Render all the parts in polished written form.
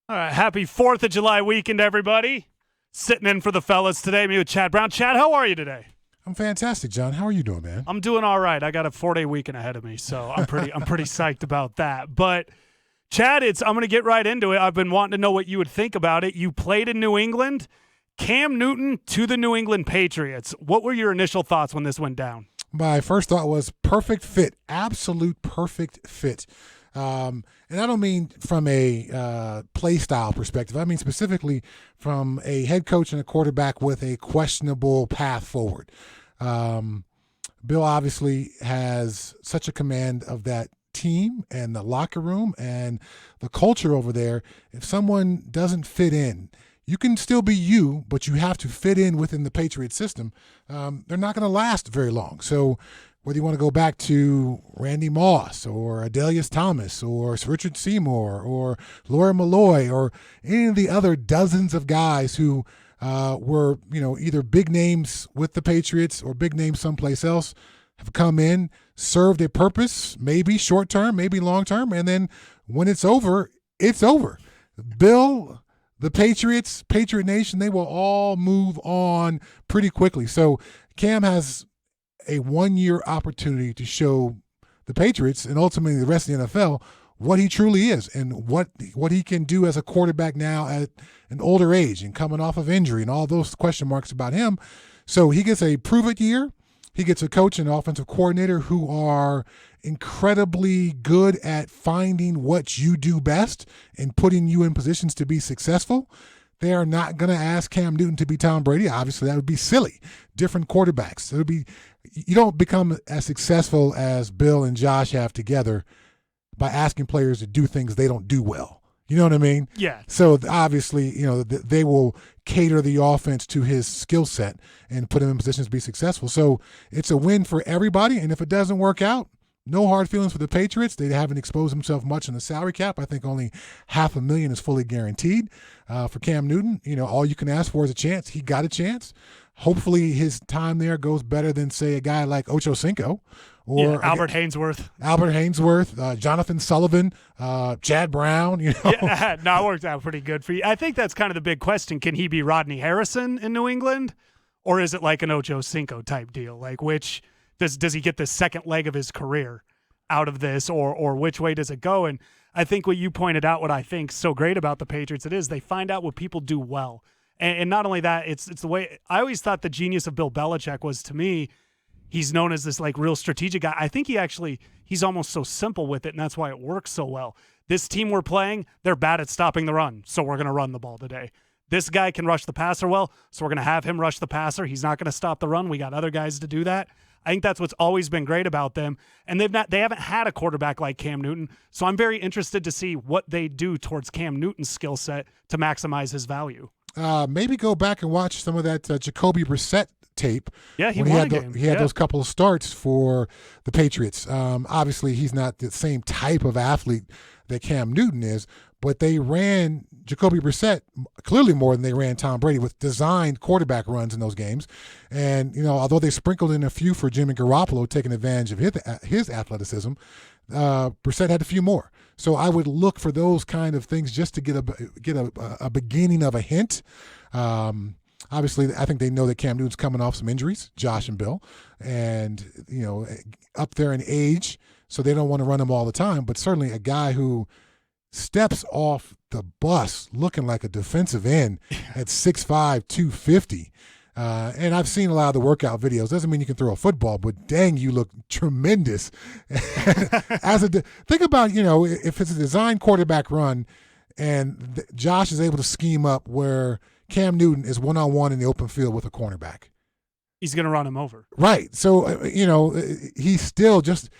All right, happy 4th of July weekend, everybody. Sitting in for the fellas today, me with Chad Brown. Chad, how are you today? I'm fantastic, John. How are you doing, man? I'm doing all right. I got a 4-day weekend ahead of me, so I'm pretty psyched about that. But Chad, I'm going to get right into it. I've been wanting to know what you would think about it. You played in New England. Cam Newton to the New England Patriots. What were your initial thoughts when this went down? My first thought was perfect fit, absolute perfect fit. And I don't mean from a play style perspective. I mean specifically from a head coach and a quarterback with a questionable path forward. Bill obviously has such a command of that team and the locker room and the culture over there. If someone doesn't fit in, you can still be you, but you have to fit in within the Patriot system. They're not going to last very long. So whether you want to go back to Randy Moss or Adelius Thomas or Richard Seymour or Laura Malloy or any of the other dozens of guys who were, either big names with the Patriots or big names someplace else, have come in, served a purpose, maybe short term, maybe long term, and then when it's over, it's over. Bill, the Patriots, Patriot Nation, they will all move on pretty quickly. So Cam has a 1-year opportunity to show the Patriots and ultimately the rest of the NFL what he truly is and what he can do as a quarterback now at an older age and coming off of injury and all those question marks about him. So he gets a prove-it year. He gets a coach and offensive coordinator who are incredibly good at finding what you do best and putting you in positions to be successful. They are not going to ask Cam Newton to be Tom Brady. Obviously, that would be silly. Different quarterbacks. You don't become as successful as Bill and Josh have together by asking players to do things they don't do well. You know what I mean? Yeah. So obviously, they will cater the offense to his skill set and put him in positions to be successful. So it's a win for everybody. And if it doesn't work out, no hard feelings for the Patriots. They haven't exposed themselves much in the salary cap. I think only $500,000 is fully guaranteed for Cam Newton. All you can ask for is a chance. He got a chance. Hopefully his time there goes better than, say, a guy like Ocho Cinco or Albert Hainsworth, Jonathan Sullivan, Chad Brown. Yeah, no, it worked out pretty good for you. I think that's kind of the big question. Can he be Rodney Harrison in New England, or is it like an Ocho Cinco type deal? Like which does he get the second leg of his career out of this, or which way does it go? And I think what you pointed out, what I think so great about the Patriots, it is they find out what people do well. And not only that, it's the way – I always thought the genius of Bill Belichick was, to me, he's known as this, like, real strategic guy. I think he's almost so simple with it, and that's why it works so well. This team we're playing, they're bad at stopping the run, so we're going to run the ball today. This guy can rush the passer well, so we're going to have him rush the passer. He's not going to stop the run. We got other guys to do that. I think that's what's always been great about them. And they haven't had a quarterback like Cam Newton, so I'm very interested to see what they do towards Cam Newton's skill set to maximize his value. Maybe go back and watch some of that Jacoby Brissett tape. Yeah, he had those couple of starts for the Patriots. Obviously, he's not the same type of athlete that Cam Newton is, but they ran Jacoby Brissett clearly more than they ran Tom Brady with designed quarterback runs in those games. And, although they sprinkled in a few for Jimmy Garoppolo taking advantage of his athleticism, Brissett had a few more. So I would look for those kind of things just to get a beginning of a hint. Obviously, I think they know that Cam Newton's coming off some injuries, Josh and Bill, and up there in age, so they don't want to run him all the time. But certainly a guy who steps off the bus looking like a defensive end at 6'5", 250. And I've seen a lot of the workout videos. Doesn't mean you can throw a football, but dang, you look tremendous. Think about, if it's a design quarterback run and Josh is able to scheme up where Cam Newton is one-on-one in the open field with a cornerback. He's going to run him over. Right. So, he's still just –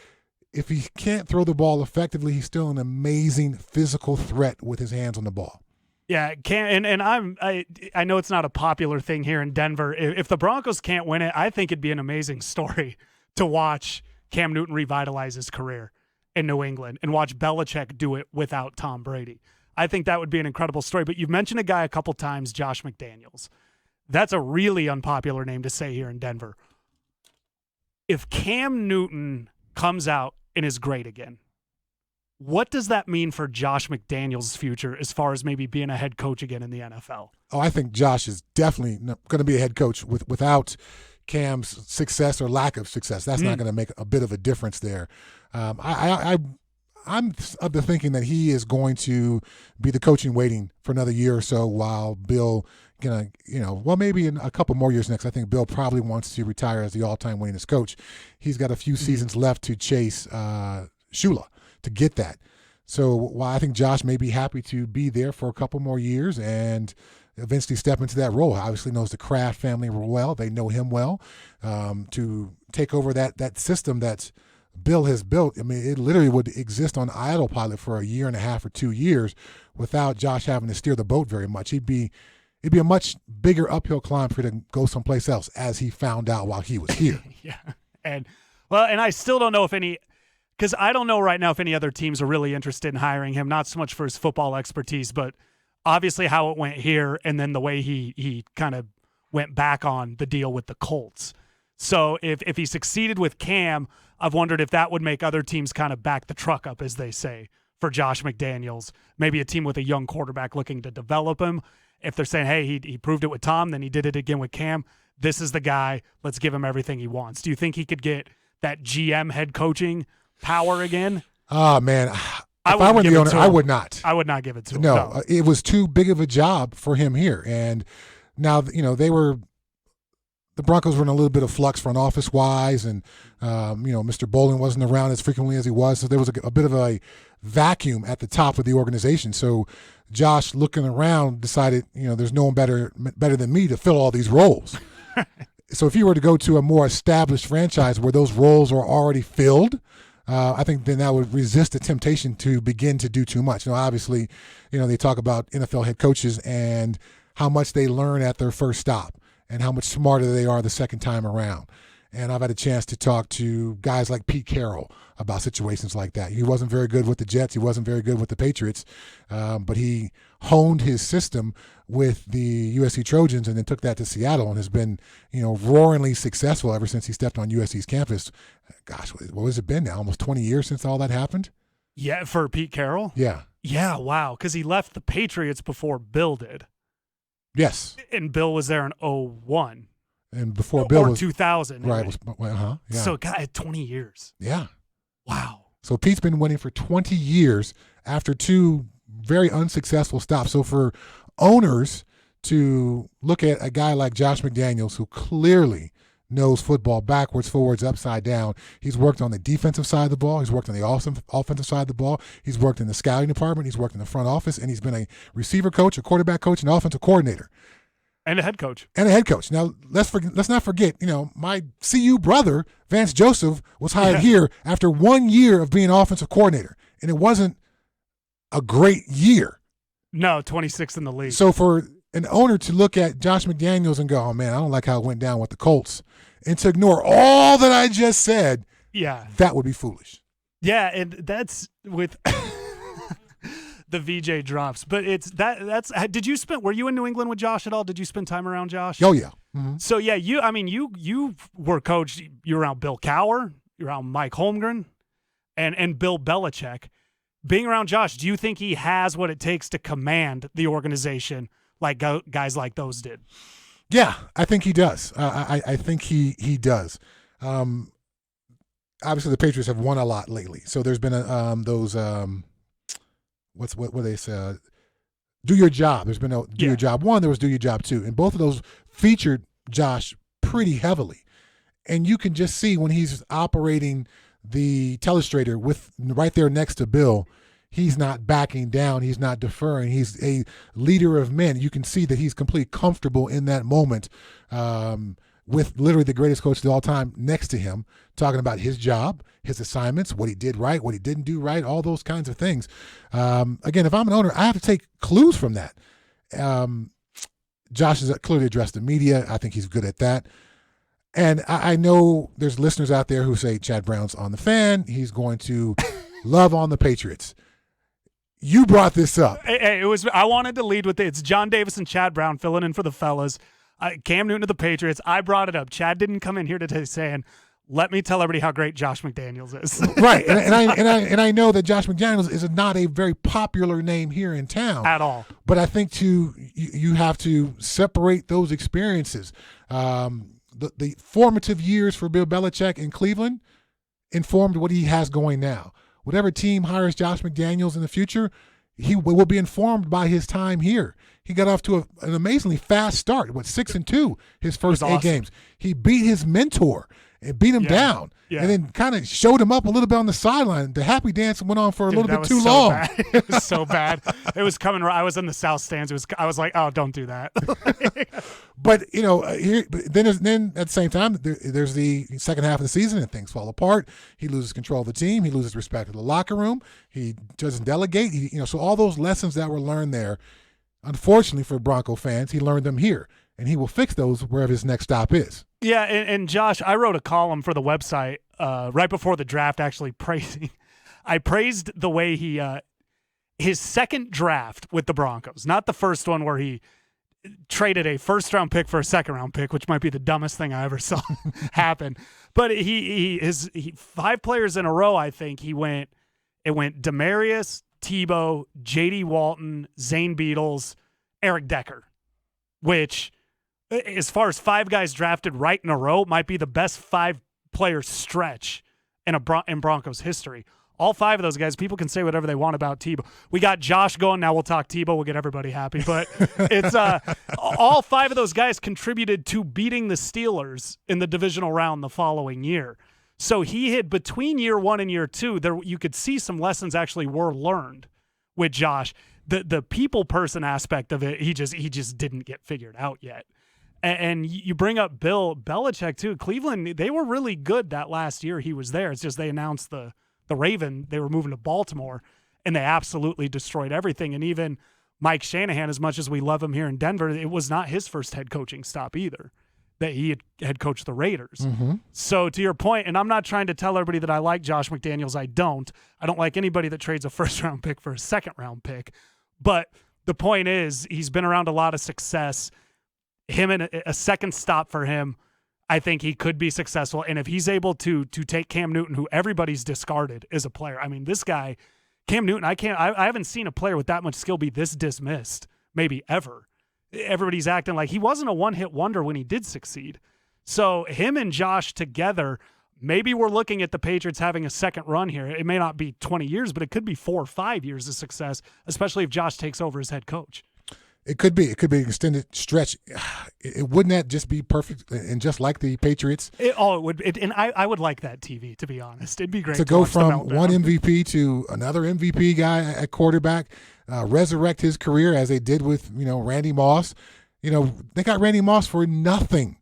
if he can't throw the ball effectively, he's still an amazing physical threat with his hands on the ball. Yeah, I know it's not a popular thing here in Denver. If the Broncos can't win it, I think it'd be an amazing story to watch Cam Newton revitalize his career in New England and watch Belichick do it without Tom Brady. I think that would be an incredible story. But you've mentioned a guy a couple times, Josh McDaniels. That's a really unpopular name to say here in Denver. If Cam Newton comes out and is great again, What does that mean for Josh McDaniels' future as far as maybe being a head coach again in the NFL? Oh, I think Josh is definitely going to be a head coach without Cam's success or lack of success. That's not going to make a bit of a difference there. I'm of the thinking that he is going to be the coach in waiting for another year or so while Bill maybe in a couple more years next. I think Bill probably wants to retire as the all-time winningest coach. He's got a few seasons left to chase Shula to get that. So while I think Josh may be happy to be there for a couple more years and eventually step into that role, obviously knows the Kraft family well. They know him well. To take over that system that Bill has built, I mean, it literally would exist on autopilot for a year and a half or 2 years without Josh having to steer the boat very much. It'd be a much bigger uphill climb for him to go someplace else, as he found out while he was here. Yeah. And I still don't know because I don't know right now if any other teams are really interested in hiring him, not so much for his football expertise, but obviously how it went here and then the way he kind of went back on the deal with the Colts. So if he succeeded with Cam, I've wondered if that would make other teams kind of back the truck up, as they say, for Josh McDaniels. Maybe a team with a young quarterback looking to develop him. If they're saying, hey, he proved it with Tom, then he did it again with Cam, this is the guy, let's give him everything he wants. Do you think he could get that GM head coaching power again? Oh, man. If I were the owner, I would not. I would not give it to him. No, it was too big of a job for him here. And now, the Broncos were in a little bit of flux front office wise, and Mr. Bolin wasn't around as frequently as he was, so there was a bit of a vacuum at the top of the organization. So Josh, looking around, decided there's no one better than me to fill all these roles. So if you were to go to a more established franchise where those roles are already filled, I think then that would resist the temptation to begin to do too much. Obviously, they talk about NFL head coaches and how much they learn at their first stop and how much smarter they are the second time around. And I've had a chance to talk to guys like Pete Carroll about situations like that. He wasn't very good with the Jets. He wasn't very good with the Patriots. But he honed his system with the USC Trojans and then took that to Seattle and has been, roaringly successful ever since he stepped on USC's campus. Gosh, what has it been now? Almost 20 years since all that happened? Yeah, for Pete Carroll? Yeah. Yeah, wow, because he left the Patriots before Bill did. Yes. And Bill was there in 2001. And before Bill or was 2000. Right. Yeah. So God, 20 years. Yeah. Wow. So Pete's been winning for 20 years after two very unsuccessful stops. So for owners to look at a guy like Josh McDaniels, who clearly knows football backwards, forwards, upside down. He's worked on the defensive side of the ball. He's worked on the offensive side of the ball. He's worked in the scouting department. He's worked in the front office, and he's been a receiver coach, a quarterback coach, and offensive coordinator. And a head coach. Now, let's not forget, my CU brother, Vance Joseph, was hired here after 1 year of being offensive coordinator, and it wasn't a great year. No, 26th in the league. So for an owner to look at Josh McDaniels and go, oh, man, I don't like how it went down with the Colts, and to ignore all that I just said, that would be foolish. Yeah, and that's with the VJ drops. But that's did you were you in New England with Josh at all? Did you spend time around Josh? Oh, yeah. Mm-hmm. So, yeah, you were coached, you were around Bill Cowher, you were around Mike Holmgren, and Bill Belichick. Being around Josh, do you think he has what it takes to command the organization like guys like those did? Yeah, I think he does. I think he does. Obviously, the Patriots have won a lot lately, so there's been those what they say, do your job. There's been do your job 1. There was do your job 2, and both of those featured Josh pretty heavily. And you can just see when he's operating the telestrator with right there next to Bill, he's not backing down. He's not deferring. He's a leader of men. You can see that he's completely comfortable in that moment with literally the greatest coach of all time next to him, talking about his job, his assignments, what he did right, what he didn't do right, all those kinds of things. Again, if I'm an owner, I have to take clues from that. Josh has clearly addressed the media. I think he's good at that. And I know there's listeners out there who say Chad Brown's on the fan. He's going to love on the Patriots. You brought this up. Hey, I wanted to lead with it. It's John Davis and Chad Brown filling in for the fellas. Cam Newton to the Patriots. I brought it up. Chad didn't come in here today saying, let me tell everybody how great Josh McDaniels is. Right, and I know that Josh McDaniels is not a very popular name here in town At all. But I think you have to separate those experiences. The formative years for Bill Belichick in Cleveland informed what he has going now. Whatever team hires Josh McDaniels in the future, he will be informed by his time here. He got off to an amazingly fast start. 6-2 his first 8 games. He beat his mentor and beat him down, and then kind of showed him up a little bit on the sideline. The happy dance went on for a little bit too long. Bad. It was so bad. It was coming. I was in the south stands. I was like, oh, don't do that. But then at the same time, there's the second half of the season and things fall apart. He loses control of the team. He loses respect of the locker room. He doesn't delegate. So all those lessons that were learned there, unfortunately for Bronco fans, he learned them here, and he will fix those wherever his next stop is. Yeah, and Josh, I wrote a column for the website right before the draft, actually praising. I praised the way he his second draft with the Broncos, not the first one where he traded a first-round pick for a second-round pick, which might be the dumbest thing I ever saw happen. But he 5 players in a row, I think it went Demarius, Tebow, J.D. Walton, Zane Beadles, Eric Decker, which, as far as 5 guys drafted right in a row, might be the best 5-player stretch in Broncos history. All 5 of those guys, people can say whatever they want about Tebow. We got Josh going. Now we'll talk Tebow. We'll get everybody happy. But it's all 5 of those guys contributed to beating the Steelers in the divisional round the following year. So he had, between year 1 and year 2, there you could see some lessons actually were learned with Josh. The people person aspect of it, he just didn't get figured out yet. And you bring up Bill Belichick too. Cleveland, they were really good that last year he was there. It's just they announced the Raven, they were moving to Baltimore, and they absolutely destroyed everything. And even Mike Shanahan, as much as we love him here in Denver, it was not his first head coaching stop either, that he had coached the Raiders. Mm-hmm. So to your point, and I'm not trying to tell everybody that I like Josh McDaniels. I don't like anybody that trades a first-round pick for a second-round pick. But the point is, he's been around a lot of success. Him and a second stop for him, I think he could be successful. And if he's able to take Cam Newton, who everybody's discarded as a player. I mean, this guy, Cam Newton, I haven't seen a player with that much skill be this dismissed, maybe ever. Everybody's acting like he wasn't a one-hit wonder when he did succeed. So him and Josh together, maybe we're looking at the Patriots having a second run here. It may not be 20 years, but it could be 4 or 5 years of success, especially if Josh takes over as head coach. It could be. It could be an extended stretch. Wouldn't that just be perfect and just like the Patriots? It would. And I would like that TV, to be honest. It'd be great to go from one MVP to another MVP guy at quarterback, resurrect his career as they did with Randy Moss. They got Randy Moss for nothing.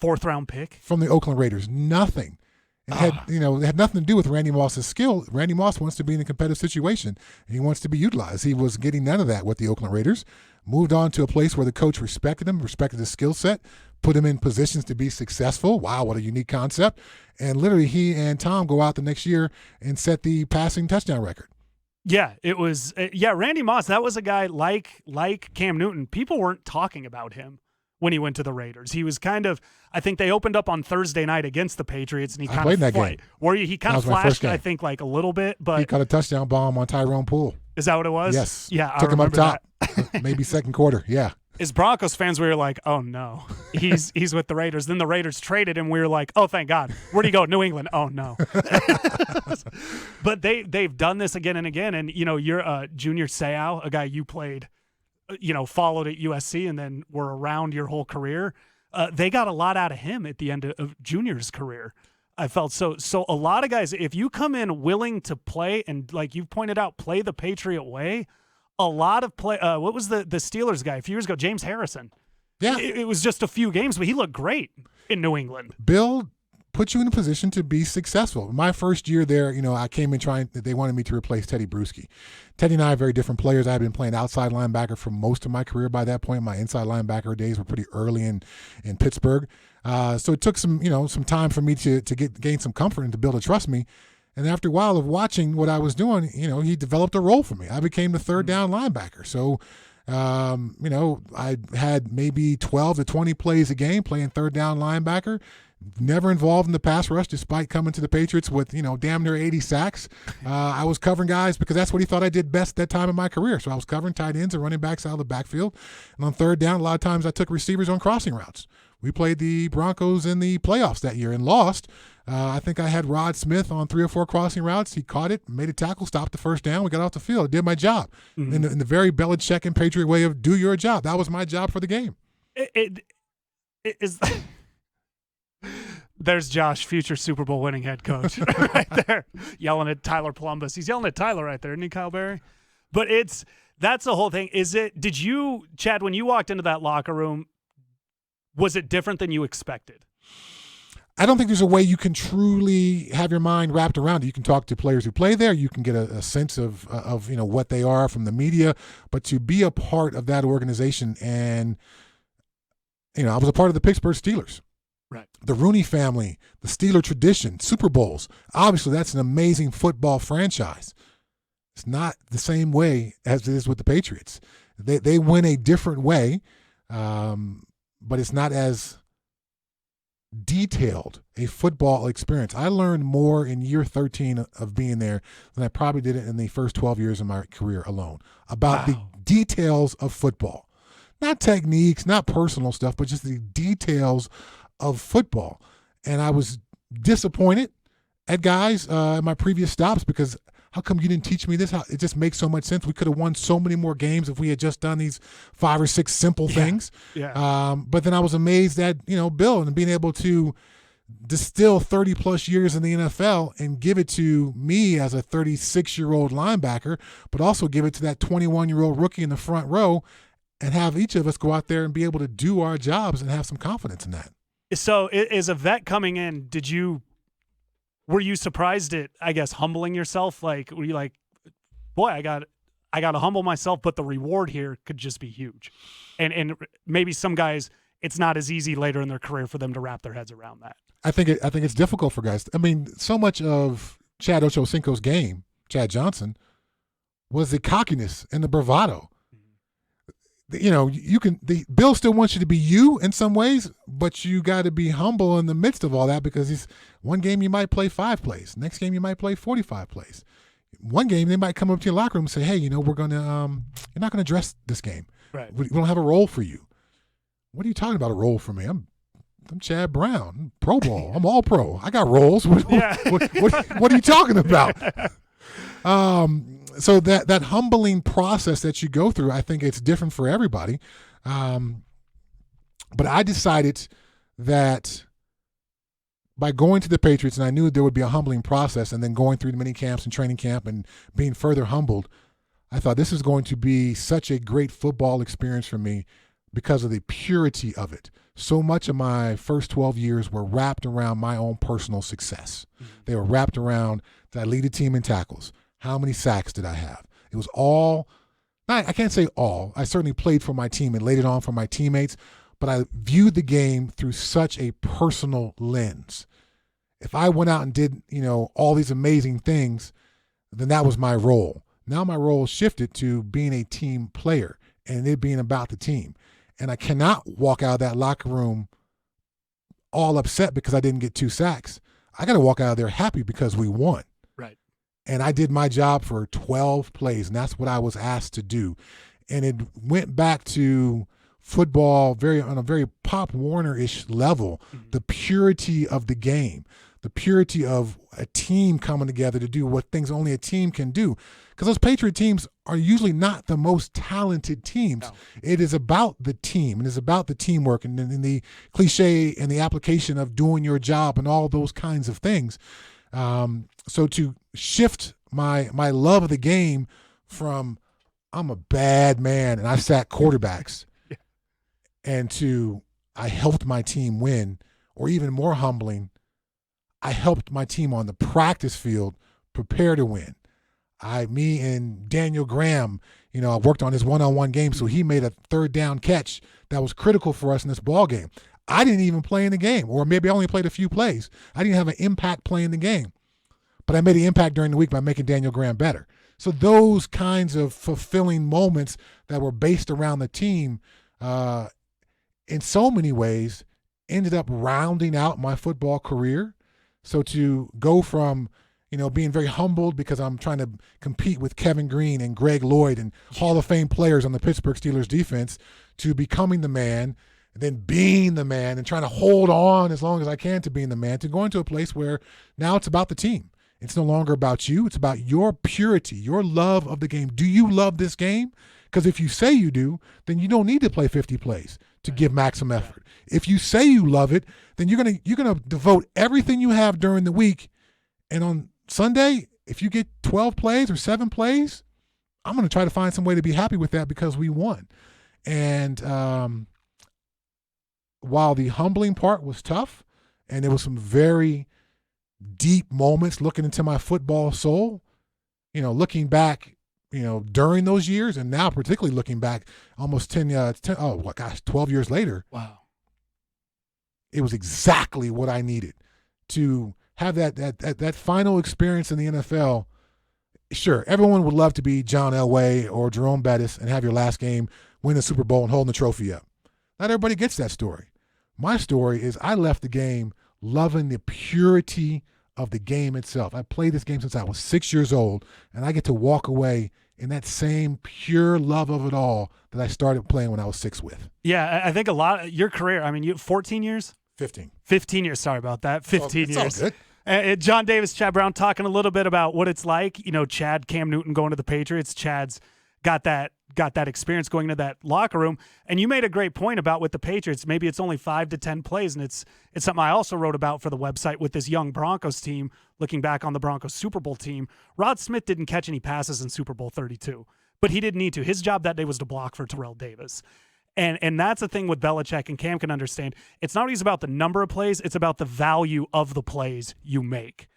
4th-round pick from the Oakland Raiders. Nothing. It had nothing to do with Randy Moss's skill. Randy Moss wants to be in a competitive situation, and he wants to be utilized. He was getting none of that with the Oakland Raiders. Moved on to a place where the coach respected him, respected his skill set, put him in positions to be successful. Wow, what a unique concept. And literally he and Tom go out the next year and set the passing touchdown record. Yeah, it was Randy Moss, that was a guy like Cam Newton. People weren't talking about him when he went to the Raiders. He was kind of, I think they opened up on Thursday night against the Patriots, and he kind of that game. He kind of flashed, I think, like a little bit, but he caught a touchdown bomb on Tyrone Poole. Is that what it was? Yes. Yeah, took him up top. Maybe second quarter. Yeah. As Broncos fans, we were like, "Oh no, he's with the Raiders." Then the Raiders traded him. We were like, "Oh, thank God. Where'd he go? New England." Oh no. But they've done this again and again. And you're Junior Seau, a guy you played, followed at USC and then were around your whole career. They got a lot out of him at the end of Junior's career. I felt so a lot of guys, if you come in willing to play and, like you've pointed out, play the Patriot way, a lot of play. What was the Steelers guy a few years ago? James Harrison. Yeah. It was just a few games, but he looked great in New England. Bill put you in a position to be successful. My first year there, I came in they wanted me to replace Teddy Bruschi. Teddy and I are very different players. I had been playing outside linebacker for most of my career by that point. My inside linebacker days were pretty early in Pittsburgh. So it took some time for me to gain some comfort and to Bill to trust me. And after a while of watching what I was doing, he developed a role for me. I became the third down linebacker. So, I had maybe 12 to 20 plays a game playing third down linebacker. never involved in the pass rush despite coming to the Patriots with, damn near 80 sacks. I was covering guys because that's what he thought I did best that time in my career. So I was covering tight ends and running backs out of the backfield. And on third down, a lot of times I took receivers on crossing routes. We played the Broncos in the playoffs that year and lost. I think I had Rod Smith on 3 or 4 crossing routes. He caught it, made a tackle, stopped the first down. We got off the field. I did my job in the very Belichick and Patriot way of do your job. That was my job for the game. It is. There's Josh, future Super Bowl winning head coach, right there, yelling at Tyler Polumbus. He's yelling at Tyler right there, isn't he, Kyle Berry? But that's the whole thing. Did you, Chad, when you walked into that locker room, was it different than you expected? I don't think there's a way you can truly have your mind wrapped around it. You can talk to players who play there. You can get a sense of what they are from the media. But to be a part of that organization, and I was a part of the Pittsburgh Steelers. Right. The Rooney family, the Steeler tradition, Super Bowls. Obviously, that's an amazing football franchise. It's not the same way as it is with the Patriots. They win a different way, but it's not as detailed a football experience. I learned more in year 13 of being there than I probably did in the first 12 years of my career alone about the details of football. Not techniques, not personal stuff, but just the details of football. And I was disappointed at guys in my previous stops because how come you didn't teach me this? It just makes so much sense. We could have won so many more games if we had just done these 5 or 6 simple things. Yeah. But then I was amazed at, Bill and being able to distill 30 plus years in the NFL and give it to me as a 36-year-old linebacker, but also give it to that 21-year-old rookie in the front row and have each of us go out there and be able to do our jobs and have some confidence in that. So as a vet coming in, were you surprised at, I guess, humbling yourself? Like, were you like, boy, I got to humble myself, but the reward here could just be huge. And maybe some guys, it's not as easy later in their career for them to wrap their heads around that. I think it's difficult for guys. I mean, so much of Chad Ochocinco's game, Chad Johnson, was the cockiness and the bravado. Bill still wants you to be you in some ways, but you got to be humble in the midst of all that because one game you might play 5 plays. Next game you might play 45 plays. One game they might come up to your locker room and say, hey, we're going to you're not going to dress this game. Right. We don't have a role for you. What are you talking about a role for me? I'm Chad Brown. I'm Pro Bowl. I'm all pro. I got roles. What are you talking about? So that humbling process that you go through, I think it's different for everybody. But I decided that by going to the Patriots, and I knew there would be a humbling process, and then going through the mini camps and training camp and being further humbled, I thought this is going to be such a great football experience for me because of the purity of it. So much of my first 12 years were wrapped around my own personal success. Mm-hmm. They were wrapped around, did I lead a team in tackles? How many sacks did I have? It was all, I can't say all. I certainly played for my team and laid it on for my teammates, but I viewed the game through such a personal lens. If I went out and did, all these amazing things, then that was my role. Now my role shifted to being a team player and it being about the team. And I cannot walk out of that locker room all upset because I didn't get 2 sacks. I got to walk out of there happy because we won. Right. And I did my job for 12 plays, and that's what I was asked to do. And it went back to football on a very Pop Warner-ish level, the purity of the game, the purity of a team coming together to do what things only a team can do. Because those Patriot teams are usually not the most talented teams. No. It is about the team, and it's about the teamwork and the cliche and the application of doing your job and all those kinds of things. So to shift my love of the game from I'm a bad man and I sack quarterbacks and to I helped my team win, or even more humbling, I helped my team on the practice field prepare to win. Me and Daniel Graham, I worked on his one-on-one game, so he made a third down catch that was critical for us in this ball game. I didn't even play in the game, or maybe I only played a few plays. I didn't have an impact playing the game, but I made an impact during the week by making Daniel Graham better. So those kinds of fulfilling moments that were based around the team, in so many ways, ended up rounding out my football career. So to go from, being very humbled because I'm trying to compete with Kevin Green and Greg Lloyd and Hall of Fame players on the Pittsburgh Steelers defense, to becoming the man, and then being the man and trying to hold on as long as I can to being the man, to going to a place where now it's about the team. It's no longer about you. It's about your purity, your love of the game. Do you love this game? Because if you say you do, then you don't need to play 50 plays to give maximum effort. If you say you love it, then you're gonna devote everything you have during the week, and on Sunday, if you get 12 plays or 7 plays, I'm going to try to find some way to be happy with that because we won. And while the humbling part was tough, and there was some very deep moments looking into my football soul, looking back, during those years, and now particularly looking back almost 12 years later. Wow. It was exactly what I needed to have that final experience in the NFL. Sure, everyone would love to be John Elway or Jerome Bettis and have your last game, win the Super Bowl, and holding the trophy up. Not everybody gets that story. My story is I left the game loving the purity of the game itself. I played this game since I was 6 years old, and I get to walk away in that same pure love of it all that I started playing when I was 6 with. Yeah, I think a lot of your career, you 14 years? 15. 15 years, sorry about that. 15 years. It's all good. John Davis, Chad Brown talking a little bit about what it's like. Chad, Cam Newton going to the Patriots. Chad's got that experience going into that locker room. And you made a great point about with the Patriots, maybe it's only 5 to 10 plays. And it's something I also wrote about for the website with this young Broncos team, looking back on the Broncos Super Bowl team. Rod Smith didn't catch any passes in Super Bowl 32, but he didn't need to. His job that day was to block for Terrell Davis. And that's the thing with Belichick, and Cam can understand. It's not always about the number of plays. It's about the value of the plays you make.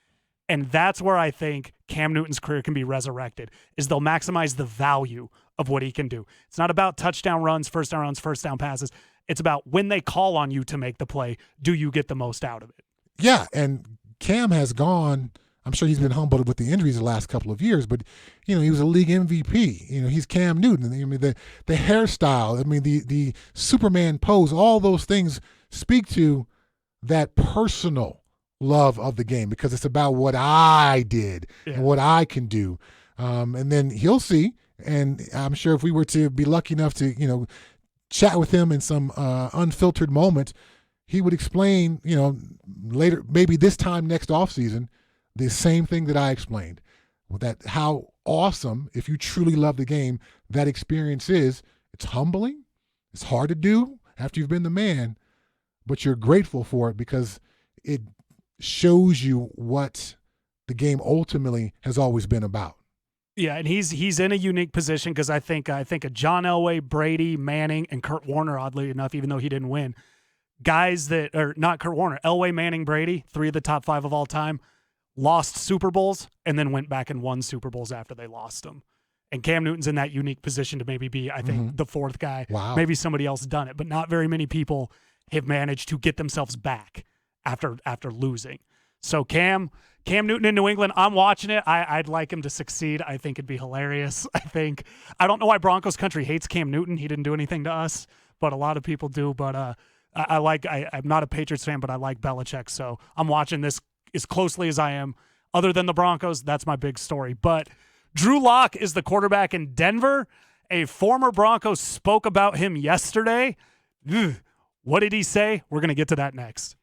And that's where I think Cam Newton's career can be resurrected, is they'll maximize the value of what he can do. It's not about touchdown runs, first down passes. It's about when they call on you to make the play, do you get the most out of it? Yeah, and Cam has gone, I'm sure he's been humbled with the injuries the last couple of years, but he was a league MVP. He's Cam Newton. The hairstyle, the Superman pose, all those things speak to that personal love of the game because it's about what I did and what I can do. And then he'll see, and I'm sure if we were to be lucky enough to, chat with him in some unfiltered moment, he would explain, later, maybe this time next offseason, the same thing that I explained, that how awesome, if you truly love the game, that experience is. It's humbling. It's hard to do after you've been the man, but you're grateful for it because it shows you what the game ultimately has always been about. Yeah, and he's in a unique position because I think a John Elway, Brady, Manning, and Kurt Warner, oddly enough, even though he didn't win, guys that are not Kurt Warner, Elway, Manning, Brady, 3 of the top 5 of all time, lost Super Bowls and then went back and won Super Bowls after they lost them. And Cam Newton's in that unique position to maybe be, I think, the 4th guy. Wow. Maybe somebody else done it, but not very many people have managed to get themselves back after losing. So Cam Newton in New England, I'm watching it. I'd like him to succeed. I think it'd be hilarious. I don't know why Broncos country hates Cam Newton. He didn't do anything to us, but a lot of people do. But I'm not a Patriots fan, but I like Belichick. So I'm watching this as closely as I am. Other than the Broncos, that's my big story. But Drew Lock is the quarterback in Denver. A former Bronco spoke about him yesterday. Ugh. What did he say? We're going to get to that next.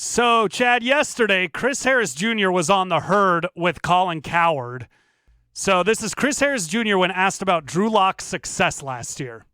So, Chad, yesterday, Chris Harris Jr. was on the herd with Colin Cowherd. So this is Chris Harris Jr. when asked about Drew Lock's success last year.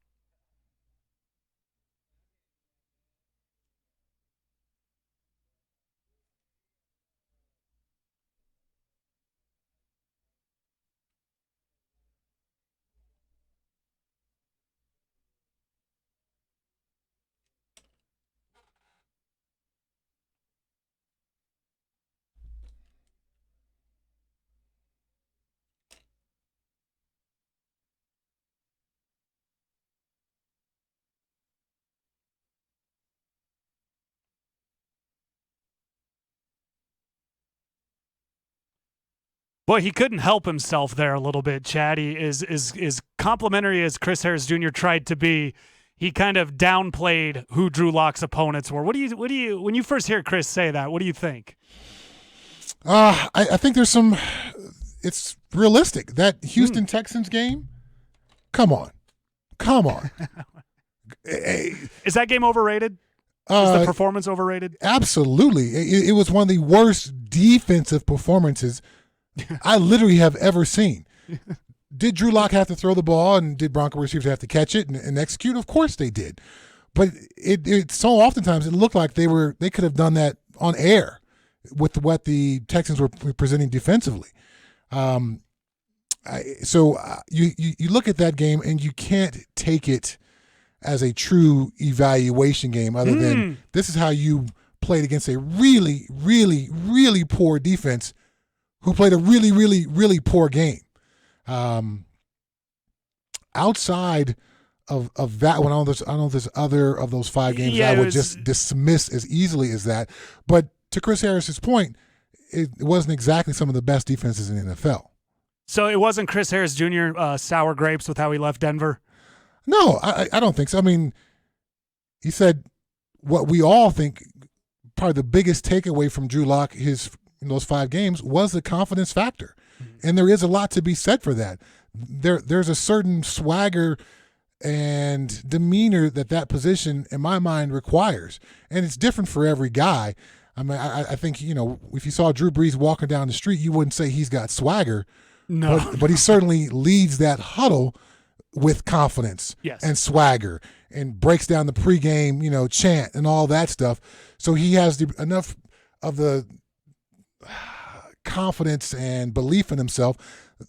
Boy, he couldn't help himself there a little bit, Chad. He is complimentary as Chris Harris Jr. tried to be. He kind of downplayed who Drew Lock's opponents were. What do you when you first hear Chris say that, what do you think? I think there's some. It's realistic. That Houston Texans game. Come on. Is that game overrated? Is the performance overrated? Absolutely. It was one of the worst defensive performances I literally have ever seen. Did Drew Lock have to throw the ball and did Bronco receivers have to catch it and execute? Of course they did. But it so oftentimes it looked like they could have done that on air with what the Texans were presenting defensively. You look at that game and you can't take it as a true evaluation game other than this is how you played against a really, really, really poor defense who played a really, really, really poor game. Outside of that one, I don't know if there's other of those 5 games I would just dismiss as easily as that. But to Chris Harris's point, it wasn't exactly some of the best defenses in the NFL. So it wasn't Chris Harris Jr. Sour grapes with how he left Denver? No, I don't think so. I mean, he said what we all think probably the biggest takeaway from Drew Lock in those 5 games was the confidence factor. And there is a lot to be said for that. There's a certain swagger and demeanor that position, in my mind, requires. And it's different for every guy. I mean, I think, if you saw Drew Brees walking down the street, you wouldn't say he's got swagger. No. But he certainly leads that huddle with confidence and swagger and breaks down the pregame, chant and all that stuff. So he has enough of the confidence and belief in himself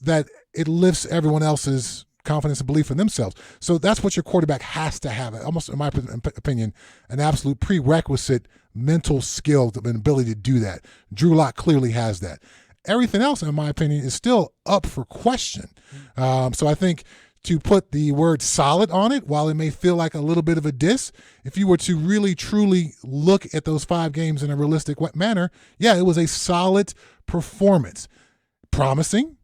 that it lifts everyone else's confidence and belief in themselves. So that's what your quarterback has to have. Almost, in my opinion, an absolute prerequisite mental skill and ability to do that. Drew Lock clearly has that. Everything else, in my opinion, is still up for question. So I think to put the word solid on it, while it may feel like a little bit of a diss, if you were to really, truly look at those 5 games in a realistic manner, yeah, it was a solid performance. Promising,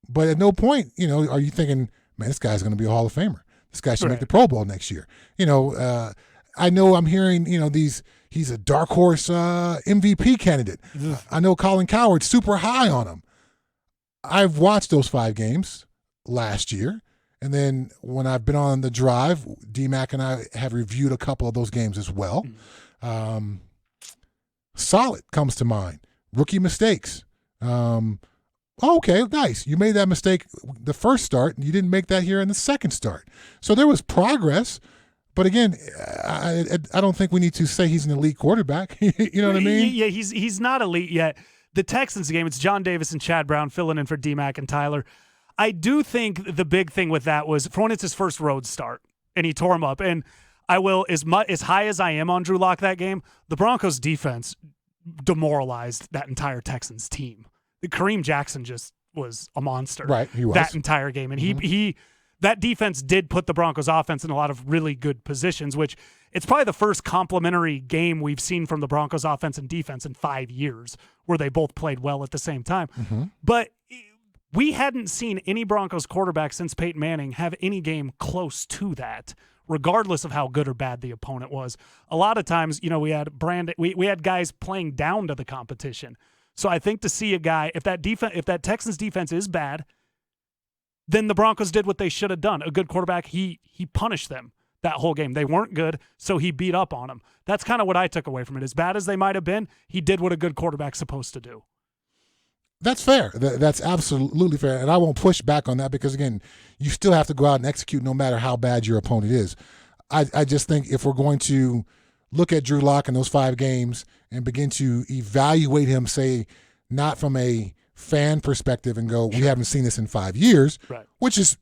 but at no point, are you thinking, man, this guy's going to be a Hall of Famer. This guy should make the Pro Bowl next year. I know I'm hearing, he's a dark horse MVP candidate. I know Colin Cowherd's super high on him. I've watched those 5 games last year. And then when I've been on the drive, DMac and I have reviewed a couple of those games as well. Solid comes to mind. Rookie mistakes. Okay, nice. You made that mistake the first start, and you didn't make that here in the second start. So there was progress. But again, I don't think we need to say he's an elite quarterback. You know what I mean? Yeah, he's not elite yet. The Texans game, it's John Davis and Chad Brown filling in for DMac and Tyler. I do think the big thing with that was, for one, it's his first road start, and he tore him up. And I will, as high as I am on Drew Lock that game, the Broncos defense demoralized that entire Texans team. Kareem Jackson just was a monster. Right, he was. That entire game. And he that defense did put the Broncos offense in a lot of really good positions, which it's probably the first complementary game we've seen from the Broncos offense and defense in 5 years where they both played well at the same time. But we hadn't seen any Broncos quarterback since Peyton Manning have any game close to that, regardless of how good or bad the opponent was. A lot of times, we had we had guys playing down to the competition. So I think to see a guy, if that Texans defense is bad, then the Broncos did what they should have done. A good quarterback, he punished them. that whole game. They weren't good, so he beat up on them. That's kind of what I took away from it. As bad as they might have been, he did what a good quarterback's supposed to do. That's fair. That's absolutely fair. And I won't push back on that because, again, you still have to go out and execute no matter how bad your opponent is. I just think if we're going to look at Drew Lock in those 5 games and begin to evaluate him, say, not from a fan perspective and go, we haven't seen this in 5 years, right, which is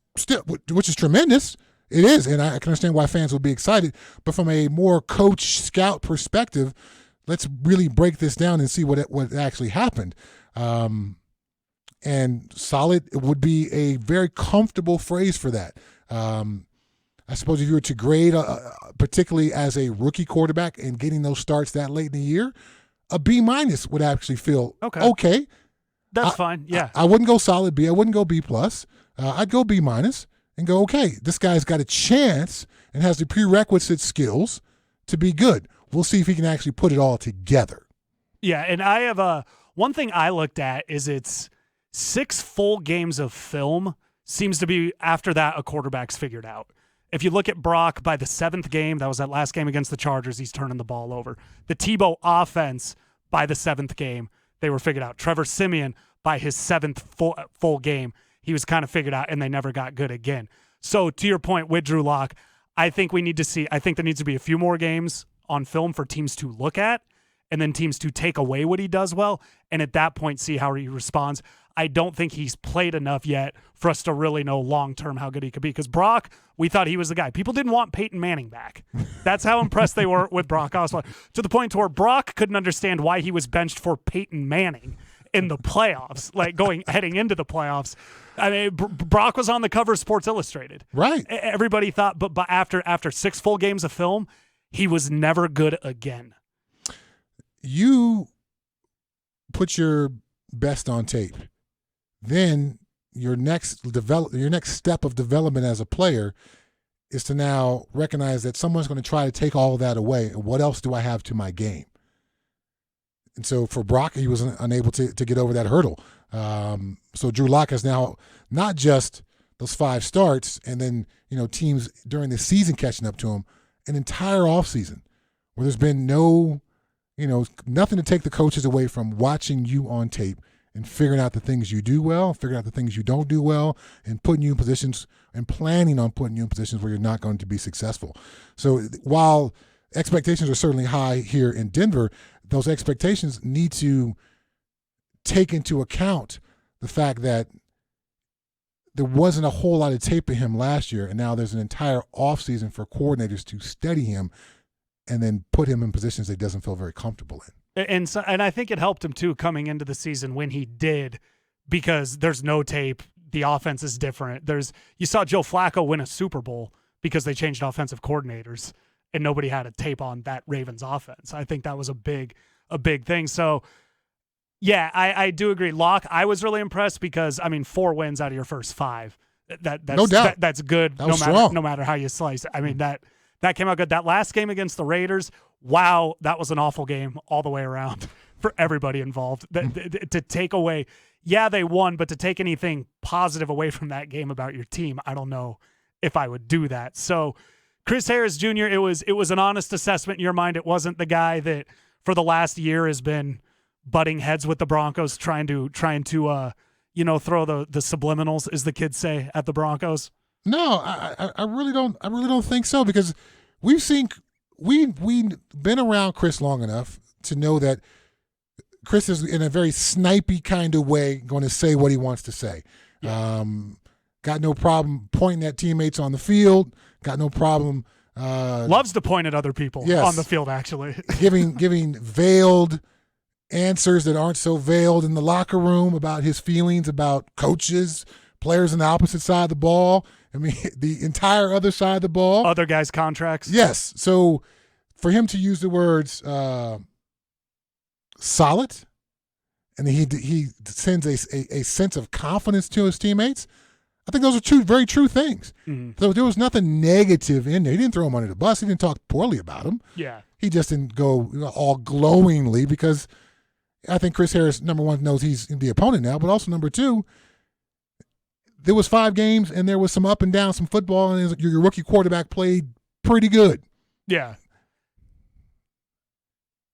tremendous. It is, and I can understand why fans would be excited. But from a more coach scout perspective, let's really break this down and see what actually happened. And solid would be a very comfortable phrase for that. I suppose if you were to grade, particularly as a rookie quarterback and getting those starts that late in the year, a B- would actually feel okay. That's fine. Yeah, I wouldn't go solid B. I wouldn't go B+. I'd go B- and go, okay, this guy's got a chance and has the prerequisite skills to be good. We'll see if he can actually put it all together. Yeah, and I have one thing I looked at is it's 6 full games of film seems to be after that a quarterback's figured out. If you look at Brock by the 7th game, that was that last game against the Chargers, he's turning the ball over. The Tebow offense by the 7th game, they were figured out. Trevor Siemian by his 7th full game, he was kind of figured out, and they never got good again. So to your point with Drew Lock, I think there needs to be a few more games on film for teams to look at, and then teams to take away what he does well, and at that point see how he responds. I don't think he's played enough yet for us to really know long-term how good he could be. Because Brock, we thought he was the guy. People didn't want Peyton Manning back. That's how impressed they were with Brock Osweiler. To the point to where Brock couldn't understand why he was benched for Peyton Manning in the playoffs, heading into the playoffs. I mean, Brock was on the cover of Sports Illustrated. Right. Everybody thought, but after 6 full games of film, he was never good again. You put your best on tape. Then your next step of development as a player is to now recognize that someone's going to try to take all of that away. And what else do I have to my game? And so for Brock, he was unable to get over that hurdle. So Drew Lock has now not just those 5 starts and then, teams during the season catching up to him, an entire offseason where there's been nothing to take the coaches away from watching you on tape and figuring out the things you do well, figuring out the things you don't do well, and putting you in positions and planning on putting you in positions where you're not going to be successful. So while expectations are certainly high here in Denver, those expectations need to take into account the fact that there wasn't a whole lot of tape of him last year, and now there's an entire offseason for coordinators to study him and then put him in positions that he doesn't feel very comfortable in. And I think it helped him, too, coming into the season when he did, because there's no tape. The offense is different. You saw Joe Flacco win a Super Bowl because they changed offensive coordinators, and nobody had a tape on that Ravens offense. I think that was a big thing. So, yeah, I do agree. Locke, I was really impressed because, 4 wins out of your first 5. That's, no doubt. That's good no matter how you slice it. That came out good. That last game against the Raiders, wow, that was an awful game all the way around for everybody involved. To take away, yeah, they won, but to take anything positive away from that game about your team, I don't know if I would do that. So Chris Harris Jr., it was an honest assessment in your mind. It wasn't the guy that for the last year has been butting heads with the Broncos, trying to throw the subliminals, as the kids say, at the Broncos. No, I really don't think so, because we've been around Chris long enough to know that Chris is in a very snipey kind of way going to say what he wants to say. Yeah. Got no problem pointing at teammates on the field. Got no problem. Loves to point at other people on the field, actually. giving veiled answers that aren't so veiled in the locker room about his feelings about coaches, players on the opposite side of the ball. The entire other side of the ball. Other guys' contracts. Yes. So for him to use the words solid, and he sends a sense of confidence to his teammates, I think those are 2 very true things. Mm-hmm. So there was nothing negative in there. He didn't throw him under the bus. He didn't talk poorly about him. Yeah. He just didn't go all glowingly, because I think Chris Harris, number 1, knows he's the opponent now, but also number 2, there was 5 games and there was some up and down, some football, and your rookie quarterback played pretty good. Yeah.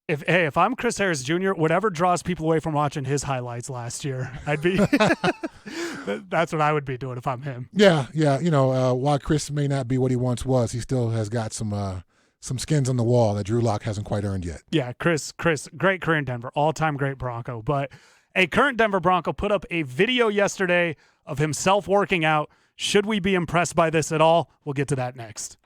If I'm Chris Harris Jr., whatever draws people away from watching his highlights last year, I'd be. That's what I would be doing if I'm him. Yeah. While Chris may not be what he once was, he still has got some skins on the wall that Drew Lock hasn't quite earned yet. Yeah, Chris, great career in Denver, all-time great Bronco. But a current Denver Bronco put up a video yesterday of himself working out. Should we be impressed by this at all? We'll get to that next.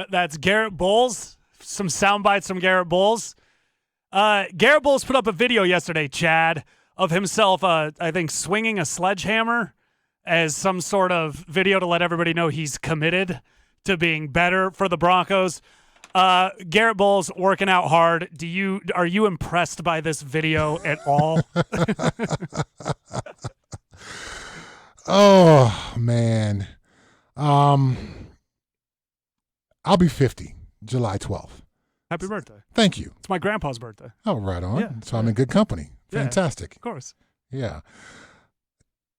That's Garrett Bowles. Some sound bites from Garrett Bowles. Garrett Bowles put up a video yesterday, Chad, of himself, I think, swinging a sledgehammer as some sort of video to let everybody know he's committed to being better for the Broncos. Garrett Bowles working out hard. Are you impressed by this video at all? Oh, man. I'll be 50 July 12th. Happy birthday. Thank you. It's my grandpa's birthday. Oh, right on. Yeah, so I'm in good company. Fantastic. Of course. Yeah.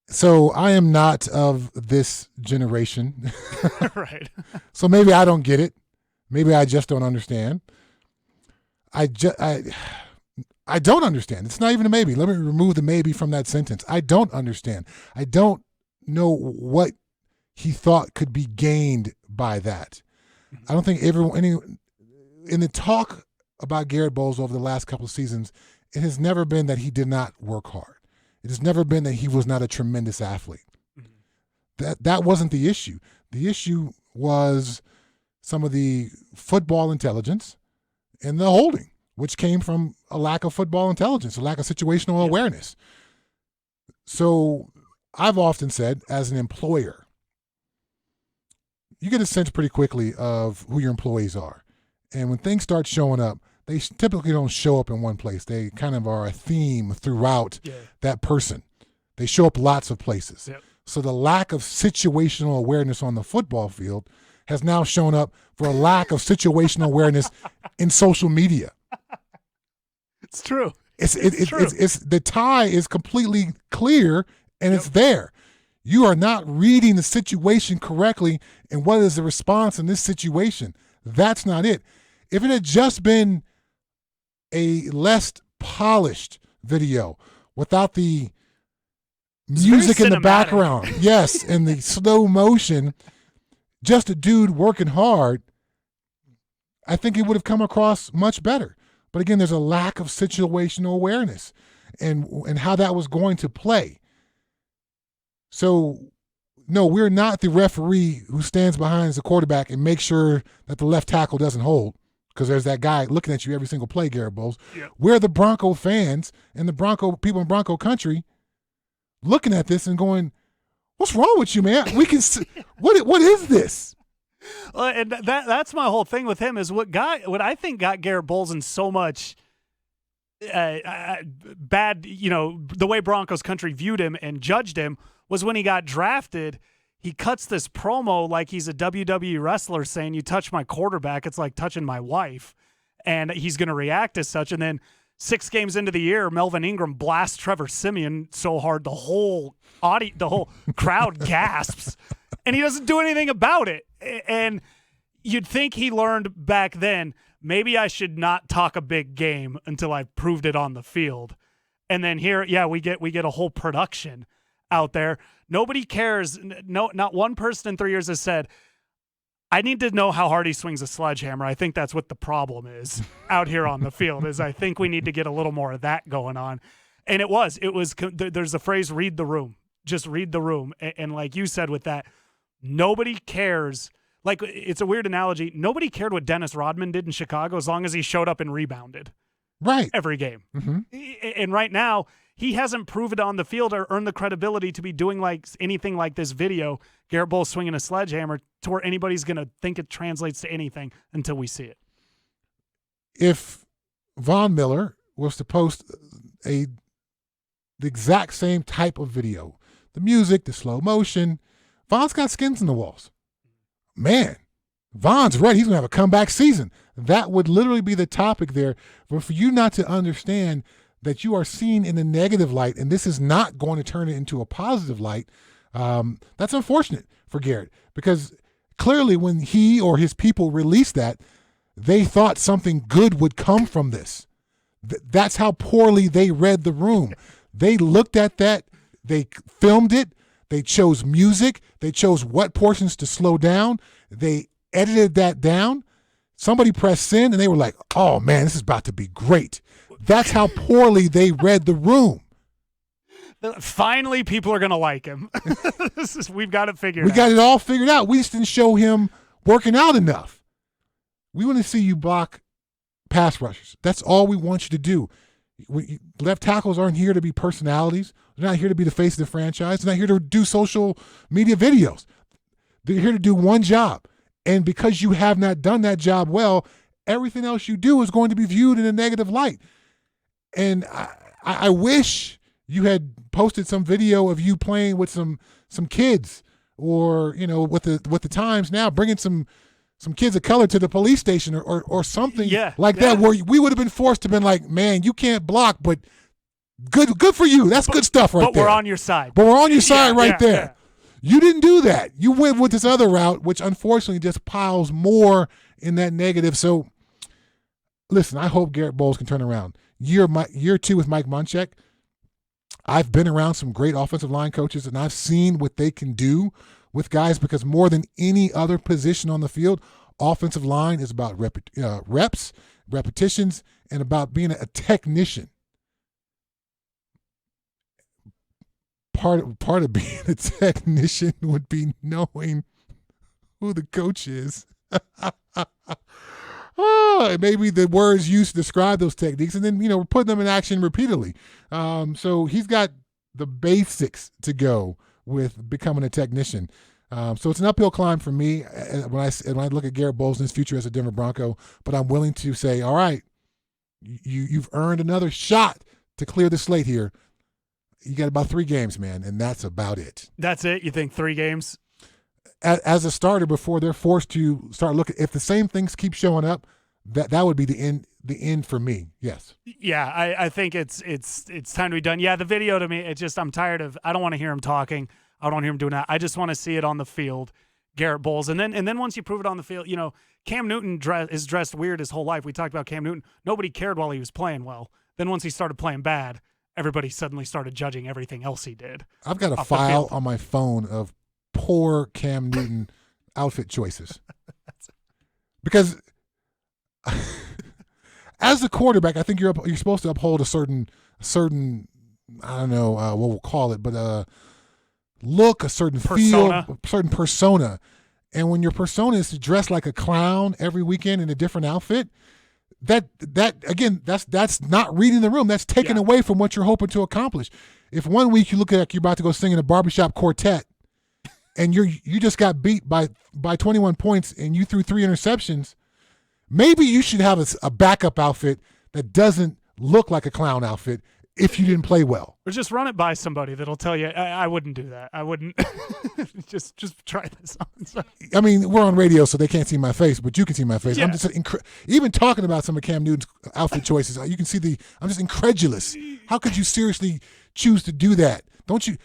So I am not of this generation. Right. So maybe I don't get it. Maybe I just don't understand. I don't understand. It's not even a maybe. Let me remove the maybe from that sentence. I don't understand. I don't know what he thought could be gained by that. I don't think in the talk about Garrett Bowles over the last couple of seasons, it has never been that he did not work hard. It has never been that he was not a tremendous athlete. That wasn't the issue. The issue was some of the football intelligence and the holding, which came from a lack of football intelligence, a lack of situational awareness. So I've often said, as an employer, you get a sense pretty quickly of who your employees are. And when things start showing up, they typically don't show up in one place. They kind of are a theme throughout that person. They show up lots of places. Yep. So the lack of situational awareness on the football field has now shown up for a lack of situational awareness in social media. It's true. It's the tie is completely clear and it's there. You are not reading the situation correctly, and what is the response in this situation? That's not it. If it had just been a less polished video without the music in the background, yes, and the slow motion, just a dude working hard, I think it would have come across much better. But again, there's a lack of situational awareness and how that was going to play. So, no, we're not the referee who stands behind the quarterback and makes sure that the left tackle doesn't hold, because there's that guy looking at you every single play, Garrett Bowles. Yep. We're the Bronco fans and the Bronco people in Bronco country looking at this and going, what's wrong with you, man? We can what is this? And that's my whole thing with him is what I think got Garrett Bowles in so much bad, the way Broncos country viewed him and judged him was when he got drafted. He cuts this promo like he's a WWE wrestler saying, "You touch my quarterback, it's like touching my wife," and he's going to react as such. And then 6 games into the year, Melvin Ingram blasts Trevor Siemian so hard the whole crowd gasps, and he doesn't do anything about it. And you'd think he learned back then, maybe I should not talk a big game until I've proved it on the field. And then here, we get a whole production out there. Nobody cares. No, not one person in 3 years has said, I need to know how hard he swings a sledgehammer. I think that's what the problem is out here on the field, is I think we need to get a little more of that going on. And there's a phrase, read the room. Just read the room. And like you said with that, nobody cares. Like, it's a weird analogy. Nobody cared what Dennis Rodman did in Chicago as long as he showed up and rebounded. Right. Every game. Mm-hmm. And right now, he hasn't proven on the field or earned the credibility to be doing like anything like this video, Garrett Bowles swinging a sledgehammer, to where anybody's going to think it translates to anything until we see it. If Von Miller was to post the exact same type of video, the music, the slow motion, Von's got skins in the walls. Man, Von's ready. He's going to have a comeback season. That would literally be the topic there. But for you not to understand that you are seen in a negative light, and this is not going to turn it into a positive light, that's unfortunate for Garrett, because clearly when he or his people released that, they thought something good would come from this. That's how poorly they read the room. They looked at that, they filmed it, they chose music, they chose what portions to slow down, they edited that down. Somebody pressed send, and they were like, oh, man, this is about to be great. That's how poorly they read the room. Finally, people are going to like him. We've got it figured out. We got it all figured out. We just didn't show him working out enough. We want to see you block pass rushers. That's all we want you to do. Left tackles aren't here to be personalities. They're not here to be the face of the franchise. They're not here to do social media videos. They're here to do one job. And because you have not done that job well, everything else you do is going to be viewed in a negative light. And I wish you had posted some video of you playing with some kids, or with the times now, bringing some kids of color to the police station or something like that, where we would have been forced to been like, man, you can't block, but good for you. That's good stuff right there. But we're on your side. But we're on your side right there. Yeah. You didn't do that. You went with this other route, which unfortunately just piles more in that negative. So, listen, I hope Garrett Bowles can turn around. Year 2 with Mike Munchak, I've been around some great offensive line coaches, and I've seen what they can do with guys, because more than any other position on the field, offensive line is about reps, repetitions, and about being a technician. Part of being a technician would be knowing who the coach is. Maybe the words used to describe those techniques, and then we're putting them in action repeatedly. So he's got the basics to go with becoming a technician. So it's an uphill climb for me when I look at Garrett Bowles and his future as a Denver Bronco. But I'm willing to say, all right, you've earned another shot to clear the slate here. You got about 3 games, man, and that's about it. That's it? You think 3 games? As a starter, before they're forced to start looking, if the same things keep showing up, that would be the end for me. Yes. Yeah, I think it's time to be done. Yeah, the video to me, I'm tired of. I don't want to hear him talking. I don't want to hear him doing that. I just want to see it on the field, Garrett Bowles, and then once you prove it on the field, Cam Newton is dressed weird his whole life. We talked about Cam Newton. Nobody cared while he was playing well. Then once he started playing bad, everybody suddenly started judging everything else he did. I've got a file on my phone of poor Cam Newton outfit choices. Because as a quarterback, I think you're supposed to uphold a certain I don't know what we'll call it, but look, a certain persona. feel, a certain persona. And when your persona is dressed like a clown every weekend in a different outfit, that again, that's not reading the room. That's taken away from what you're hoping to accomplish. If one week you look like you're about to go sing in a barbershop quartet, and you just got beat by 21 points and you threw 3 interceptions, maybe you should have a backup outfit that doesn't look like a clown outfit if you didn't play well. Or just run it by somebody that'll tell you, I wouldn't do that. I wouldn't. just try this on. So. I mean, we're on radio, so they can't see my face, but you can see my face. Yeah. I'm just even talking about some of Cam Newton's outfit choices. You can see I'm just incredulous. How could you seriously choose to do that? Don't you?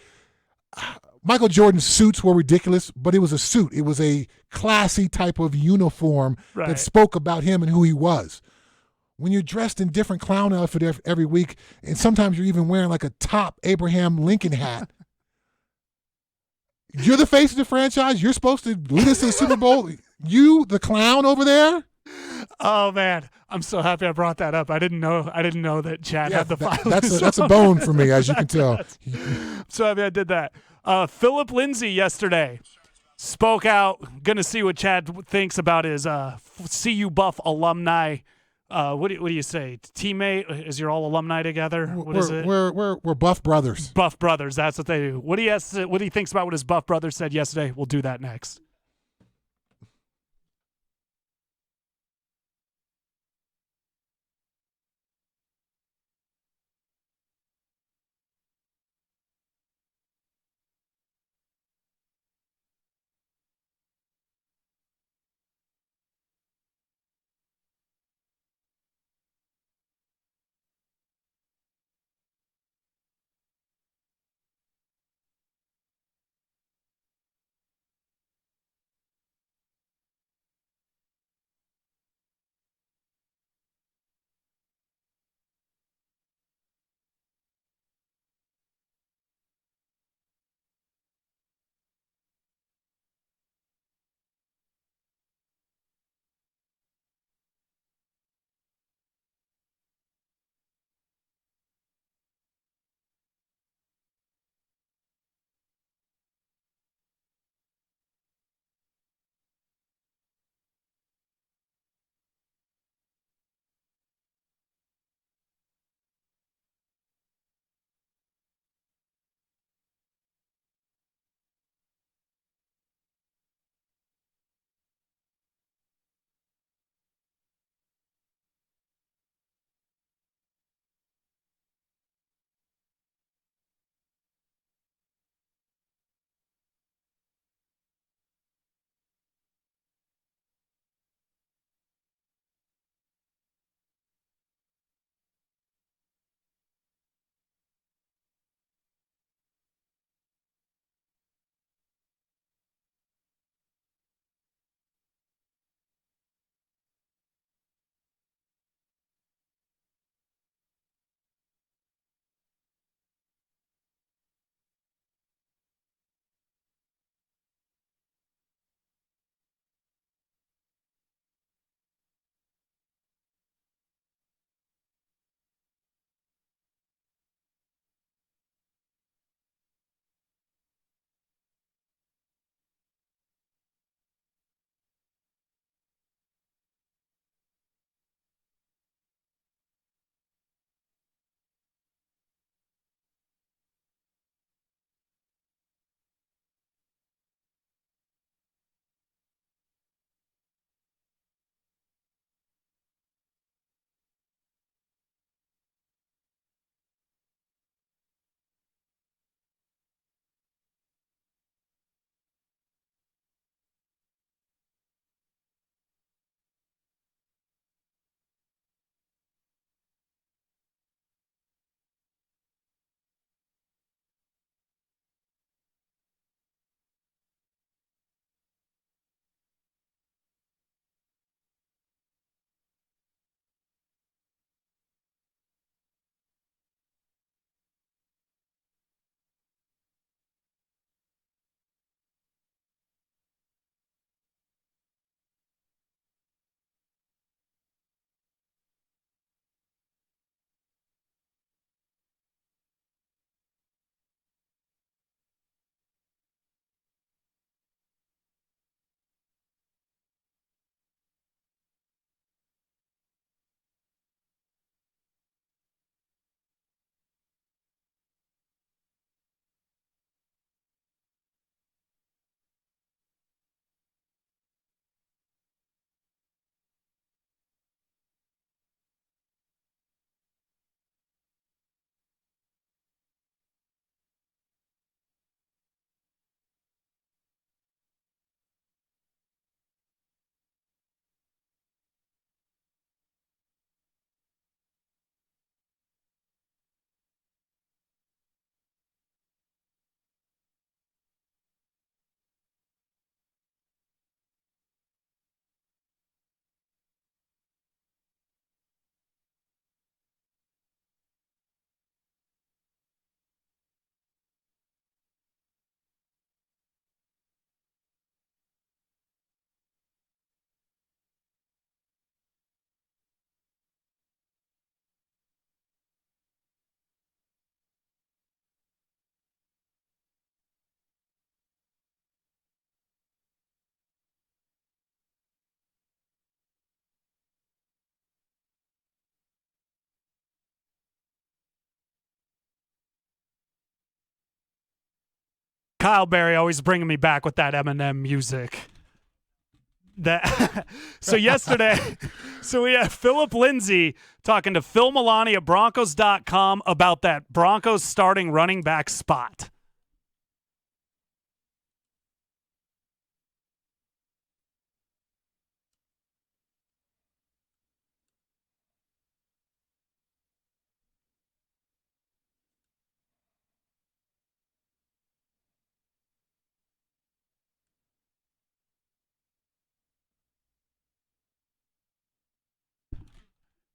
Michael Jordan's suits were ridiculous, but it was a suit. It was a classy type of uniform that spoke about him and who he was. When you're dressed in different clown outfit every week, and sometimes you're even wearing like a top Abraham Lincoln hat, you're the face of the franchise. You're supposed to lead us to the Super Bowl. You, the clown over there? Oh man, I'm so happy I brought that up. I didn't know that Chad had the file. That's a bone for me, as you can tell. I'm so happy I did that. Philip Lindsay yesterday spoke out. Going to see what Chad thinks about his CU Buff alumni. What do you say? Teammate? Is your all alumni together? What is it? We're Buff Brothers. Buff Brothers. That's what they do. What he thinks about what his Buff Brothers said yesterday. We'll do that next. Kyle Berry always bringing me back with that Eminem music. So yesterday, we have Philip Lindsay talking to Phil Milani at Broncos.com about that Broncos starting running back spot.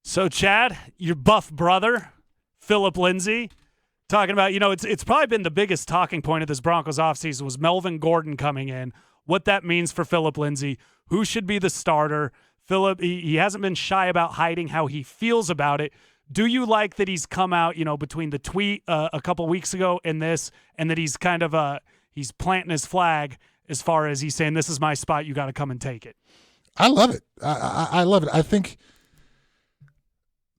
So, Chad, your buff brother, Philip Lindsay, talking about, it's probably been the biggest talking point of this Broncos offseason was Melvin Gordon coming in, what that means for Philip Lindsay, who should be the starter. Philip, he hasn't been shy about hiding how he feels about it. Do you like that he's come out, between the tweet a couple weeks ago and this, and that he's kind of he's planting his flag as far as he's saying, this is my spot, you got to come and take it? I love it. I love it. I think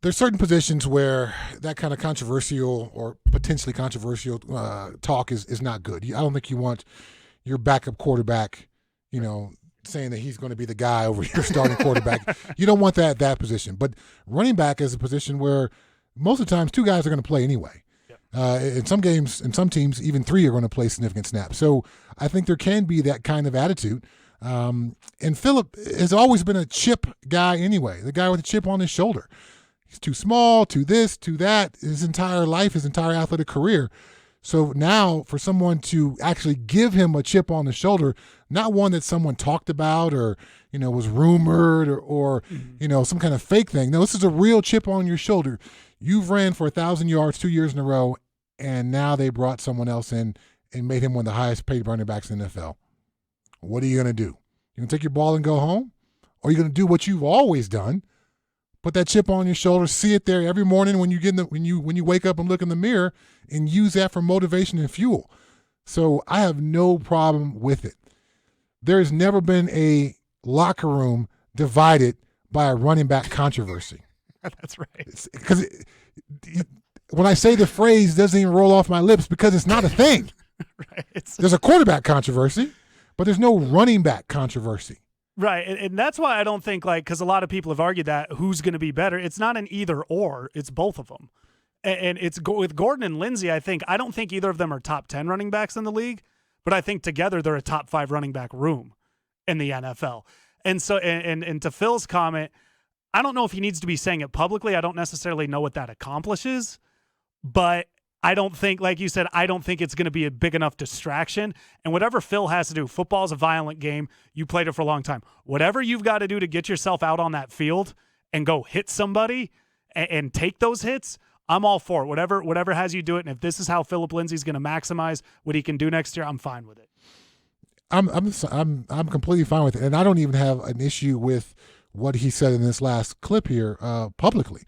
there's certain positions where that kind of controversial or potentially controversial talk is not good. I don't think you want your backup quarterback, saying that he's going to be the guy over your starting quarterback. You don't want that at that position. But running back is a position where most of the times two guys are going to play anyway. Yep. In some games, in some teams, even three are going to play significant snaps. So I think there can be that kind of attitude. And Philip has always been a chip guy anyway, the guy with a chip on his shoulder. He's too small, too this, too that, his entire life, his entire athletic career. So now for someone to actually give him a chip on the shoulder, not one that someone talked about or, was rumored or some kind of fake thing. No, this is a real chip on your shoulder. You've ran for 1,000 yards 2 years in a row, and now they brought someone else in and made him one of the highest paid running backs in the NFL. What are you going to do? You going to take your ball and go home? Or are you going to do what you've always done? Put that chip on your shoulder, see it there every morning when you wake up and look in the mirror, and use that for motivation and fuel. So I have no problem with it. There has never been a locker room divided by a running back controversy. That's right. Because when I say the phrase, it doesn't even roll off my lips because it's not a thing. Right. There's a quarterback controversy, but there's no running back controversy. Right, and that's why I don't think, because a lot of people have argued that who's going to be better. It's not an either or, it's both of them. And it's with Gordon and Lindsay, I don't think either of them are top 10 running backs in the league, but I think together they're a top 5 running back room in the NFL. And so, and to Phil's comment, I don't know if he needs to be saying it publicly. I don't necessarily know what that accomplishes, but I don't think, like you said, I don't think it's going to be a big enough distraction. And whatever Phil has to do, football's a violent game. You played it for a long time. Whatever you've got to do to get yourself out on that field and go hit somebody and take those hits, I'm all for it. Whatever has you do it. And if this is how Philip Lindsay's going to maximize what he can do next year, I'm fine with it. I'm completely fine with it. And I don't even have an issue with what he said in this last clip here publicly.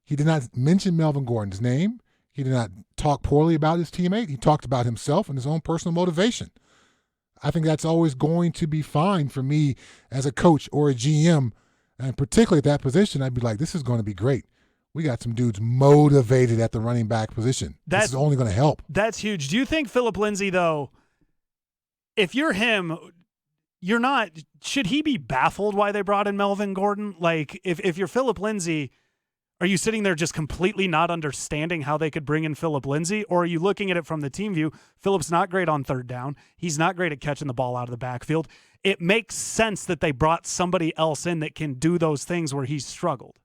He did not mention Melvin Gordon's name. He did not talk poorly about his teammate. He talked about himself and his own personal motivation. I think that's always going to be fine for me as a coach or a GM, and particularly at that position, I'd be like, this is going to be great. We got some dudes motivated at the running back position. This is only going to help. That's huge. Do you think Philip Lindsay, though, if you're him, should he be baffled why they brought in Melvin Gordon? Like, if you're Philip Lindsay, are you sitting there just completely not understanding how they could bring in Philip Lindsay? Or are you looking at it from the team view? Philip's not great on third down. He's not great at catching the ball out of the backfield. It makes sense that they brought somebody else in that can do those things where he's struggled.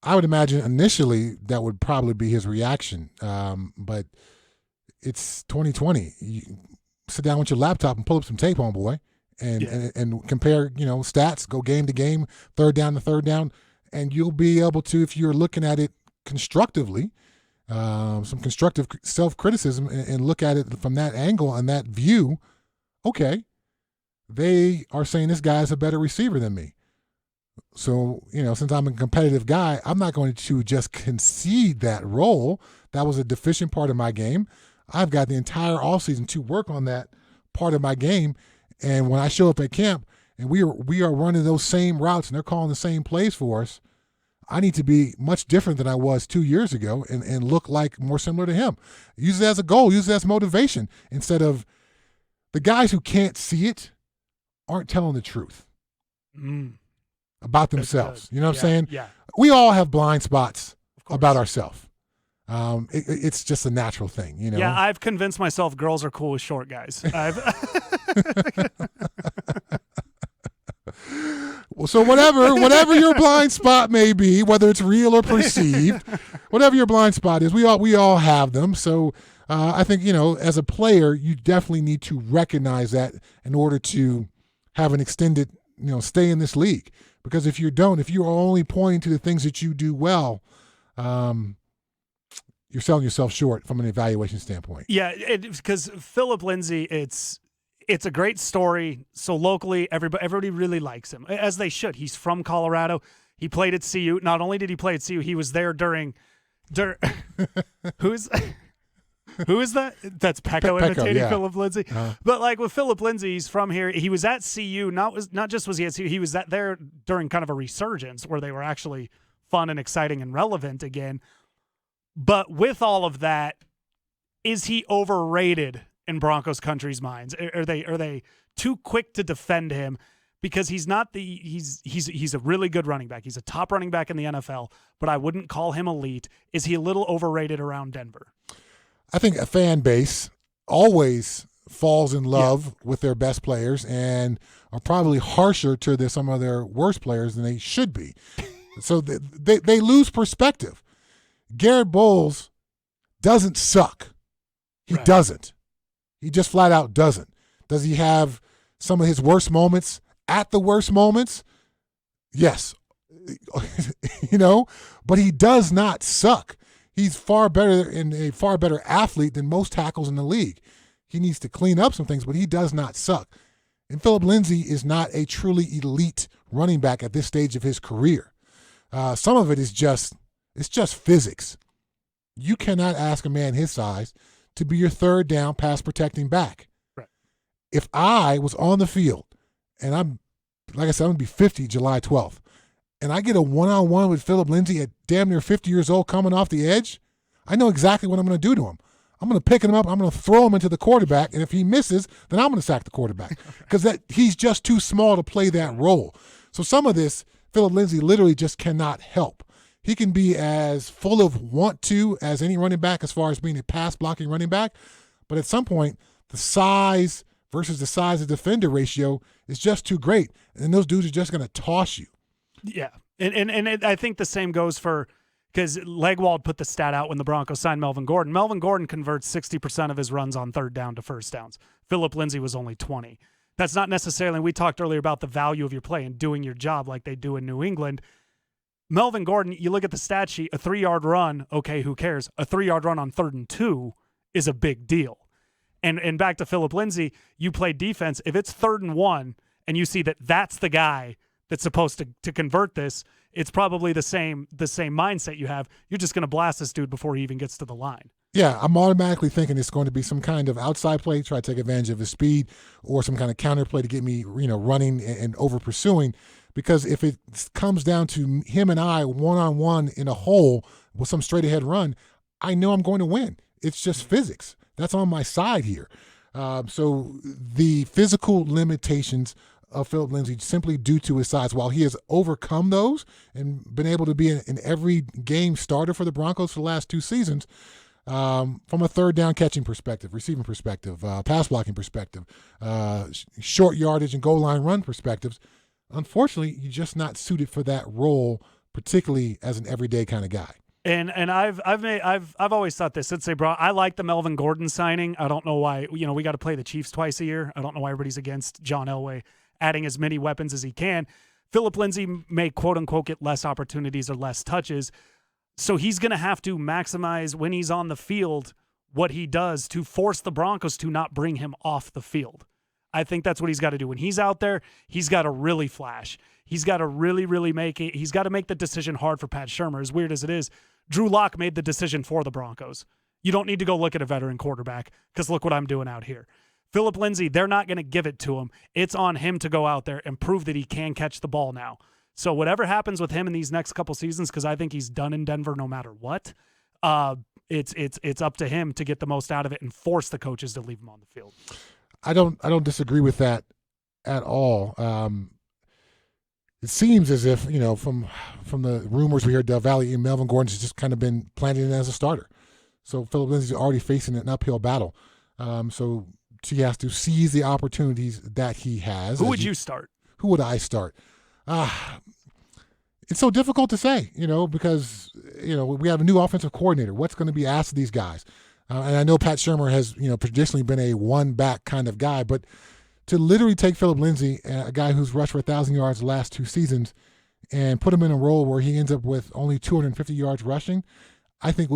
I would imagine initially that would probably be his reaction. But it's 2020. You sit down with your laptop and pull up some tape, homeboy, and compare, stats, go game to game, third down to third down. And you'll be able to, if you're looking at it constructively, some constructive self-criticism, and look at it from that angle and that view, okay, they are saying this guy is a better receiver than me. So, since I'm a competitive guy, I'm not going to just concede that role. That was a deficient part of my game. I've got the entire offseason to work on that part of my game. And when I show up at camp, and we are running those same routes and they're calling the same plays for us, I need to be much different than I was 2 years ago and look like more similar to him. Use it as a goal, use it as motivation instead of the guys who can't see it aren't telling the truth about themselves. You know what I'm saying? Yeah. We all have blind spots about ourselves. It's just a natural thing, you know? Yeah, I've convinced myself girls are cool with short guys. Well, so whatever your blind spot may be, whether it's real or perceived, whatever your blind spot is, we all have them. So I think, you know, as a player, you definitely need to recognize that in order to have an extended, you know, stay in this league. Because if you're only pointing to the things that you do well, you're selling yourself short from an evaluation standpoint. Yeah, because Philip Lindsay, it's a great story. So locally, everybody really likes him, as they should. He's from Colorado. He played at CU. Not only did he play at CU, he was there during who is that? That's Pecco imitating Philip Lindsay. But like with Philip Lindsay, he's from here. He was at CU. Not just was he at CU. He was there during kind of a resurgence where they were actually fun and exciting and relevant again. But with all of that, is he overrated in Broncos country's minds? Are they too quick to defend him because he's not he's a really good running back. He's a top running back in the NFL, but I wouldn't call him elite. Is he a little overrated around Denver? I think a fan base always falls in love with their best players and are probably harsher to some of their worst players than they should be. So they lose perspective. Garrett Bowles doesn't suck. He doesn't. He just flat out doesn't. Does he have some of his worst moments at the worst moments? Yes. You know, but he does not suck. He's far better and a far better athlete than most tackles in the league. He needs to clean up some things, but he does not suck. And Philip Lindsay is not a truly elite running back at this stage of his career. Some of it is just physics. You cannot ask a man his size to be your third down pass protecting back. Right. If I was on the field and I'm going to be 50 July 12th, and I get a one-on-one with Philip Lindsay at damn near 50 years old coming off the edge, I know exactly what I'm going to do to him. I'm going to pick him up. I'm going to throw him into the quarterback, and if he misses, then I'm going to sack the quarterback because he's just too small to play that role. So some of this, Philip Lindsay literally just cannot help. He can be as full of want to as any running back as far as being a pass-blocking running back, but at some point, the size versus the size of defender ratio is just too great, and those dudes are just going to toss you. Yeah, and I think the same goes for – because Legwald put the stat out when the Broncos signed Melvin Gordon. Melvin Gordon converts 60% of his runs on third down to first downs. Philip Lindsay was only 20. That's not necessarily – we talked earlier about the value of your play and doing your job like they do in New England. Melvin Gordon, you look at the stat sheet, a 3-yard run, okay, who cares? A 3-yard run on 3rd and 2 is a big deal. And back to Philip Lindsay, you play defense. If it's 3rd and 1 and you see that that's the guy that's supposed to convert this, it's probably the same mindset you have. You're just going to blast this dude before he even gets to the line. Yeah, I'm automatically thinking it's going to be some kind of outside play, try to take advantage of his speed, or some kind of counter play to get me, running and over pursuing. Because if it comes down to him and I one-on-one in a hole with some straight-ahead run, I know I'm going to win. It's just physics. That's on my side here. So the physical limitations of Philip Lindsay simply due to his size, while he has overcome those and been able to be an every game starter for the Broncos for the last 2 seasons, from a third down catching perspective, receiving perspective, pass blocking perspective, short yardage and goal line run perspectives, unfortunately, you're just not suited for that role, particularly as an everyday kind of guy. And I've always thought this. Since they brought, I like the Melvin Gordon signing. I don't know why. We got to play the Chiefs twice a year. I don't know why everybody's against John Elway adding as many weapons as he can. Philip Lindsay may quote unquote get less opportunities or less touches, so he's going to have to maximize when he's on the field what he does to force the Broncos to not bring him off the field. I think that's what he's got to do. When he's out there, he's got to really flash. He's got to really, really make it. He's got to make the decision hard for Pat Shurmur. As weird as it is, Drew Lock made the decision for the Broncos. You don't need to go look at a veteran quarterback because look what I'm doing out here. Philip Lindsay, they're not going to give it to him. It's on him to go out there and prove that he can catch the ball now. So whatever happens with him in these next couple seasons, because I think he's done in Denver no matter what, it's up to him to get the most out of it and force the coaches to leave him on the field. I don't disagree with that at all. It seems as if, from the rumors we heard, Del Valle and Melvin Gordon's just kind of been planted in as a starter. So Philip Lindsay's already facing an uphill battle. So he has to seize the opportunities that he has. Who would you start? Who would I start? It's so difficult to say, because, we have a new offensive coordinator. What's going to be asked of these guys? And I know Pat Shurmur has, traditionally been a one-back kind of guy, but to literally take Philip Lindsay, a guy who's rushed for 1,000 yards the last 2 seasons, and put him in a role where he ends up with only 250 yards rushing, I think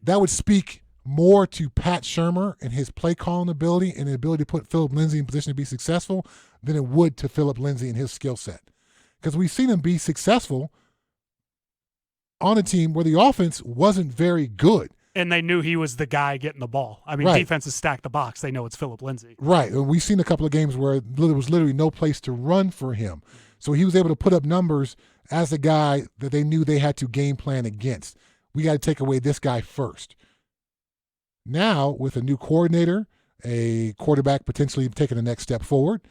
that would speak more to Pat Shurmur and his play calling ability and the ability to put Philip Lindsay in position to be successful than it would to Philip Lindsay and his skill set. Because we've seen him be successful on a team where the offense wasn't very good. And they knew he was the guy getting the ball. I mean, Right. Defenses stack the box. They know it's Philip Lindsay. Right. And we've seen a couple of games where there was literally no place to run for him. So he was able to put up numbers as a guy that they knew they had to game plan against. We got to take away this guy first. Now, with a new coordinator, a quarterback potentially taking the next step forward,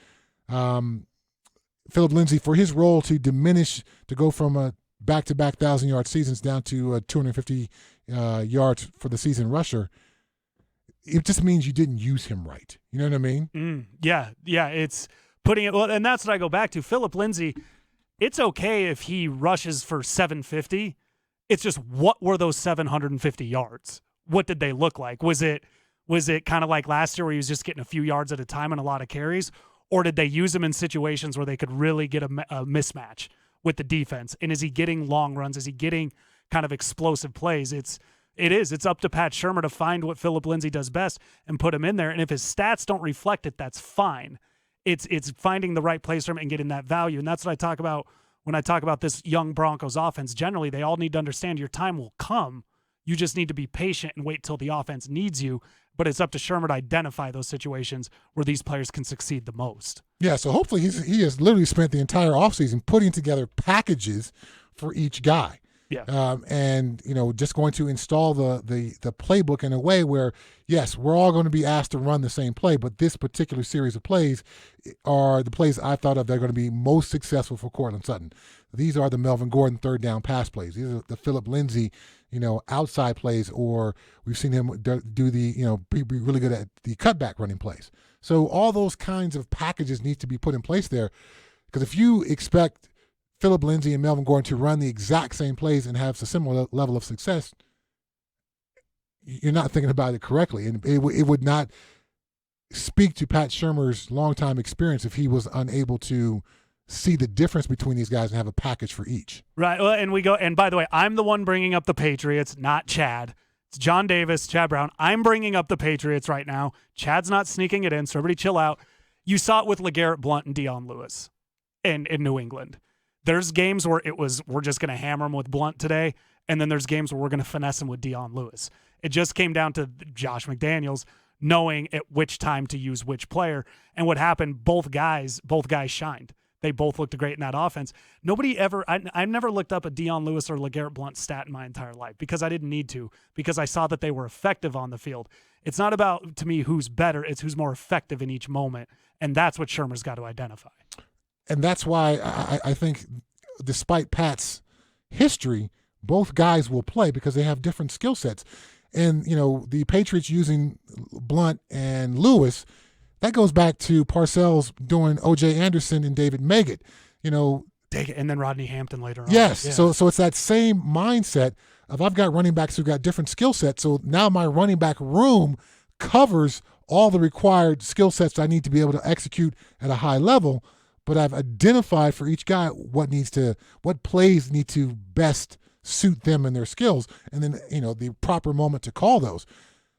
Philip Lindsay, for his role to diminish, to go from a back-to-back 1,000-yard seasons down to 250 yards for the season rusher, it just means you didn't use him right. You know what I mean? Yeah. It's putting it, well, and that's what I go back to. Philip Lindsay, it's okay if he rushes for 750. It's just, what were those 750 yards? What did they look like? Was it kind of like last year where he was just getting a few yards at a time and a lot of carries? Or did they use him in situations where they could really get a mismatch with the defense? And is he getting long runs? Is he getting kind of explosive plays? It's up to Pat Shurmur to find what Philip Lindsay does best and put him in there. And if his stats don't reflect it, that's fine. It's finding the right place for him and getting that value. And that's what I talk about when I talk about this young Broncos offense. Generally, they all need to understand your time will come. You just need to be patient and wait till the offense needs you. But it's up to Shurmur to identify those situations where these players can succeed the most. Yeah, so hopefully he has literally spent the entire offseason putting together packages for each guy. Yeah. And, just going to install the playbook in a way where, yes, we're all going to be asked to run the same play, but this particular series of plays are the plays I thought of that are going to be most successful for Courtland Sutton. These are the Melvin Gordon third down pass plays. These are the Philip Lindsay, outside plays, or we've seen him do the, be really good at the cutback running plays. So all those kinds of packages need to be put in place there, because if you expect Philip Lindsay and Melvin Gordon to run the exact same plays and have a similar level of success, you're not thinking about it correctly. And it would not speak to Pat Shurmur's longtime experience if he was unable to see the difference between these guys and have a package for each. Right. Well, and by the way, I'm the one bringing up the Patriots, not Chad. It's John Davis, Chad Brown. I'm bringing up the Patriots right now. Chad's not sneaking it in, so everybody chill out. You saw it with LeGarrette Blount and Dion Lewis in New England. There's games where we're just going to hammer him with Blount today, and then there's games where we're going to finesse him with Dion Lewis. It just came down to Josh McDaniels knowing at which time to use which player. And what happened, both guys shined. They both looked great in that offense. I've never looked up a Dion Lewis or LeGarrette Blount stat in my entire life because I didn't need to, because I saw that they were effective on the field. It's not about, to me, who's better. It's who's more effective in each moment. And that's what Shurmur's got to identify. And that's why I think, despite Pat's history, both guys will play because they have different skill sets. And, the Patriots using Blount and Lewis, that goes back to Parcells doing O.J. Anderson and David Maggott. And then Rodney Hampton later on. Yes. Yeah. So it's that same mindset of, I've got running backs who've got different skill sets. So now my running back room covers all the required skill sets I need to be able to execute at a high level. But I've identified for each guy what plays need to best suit them and their skills. And then, the proper moment to call those.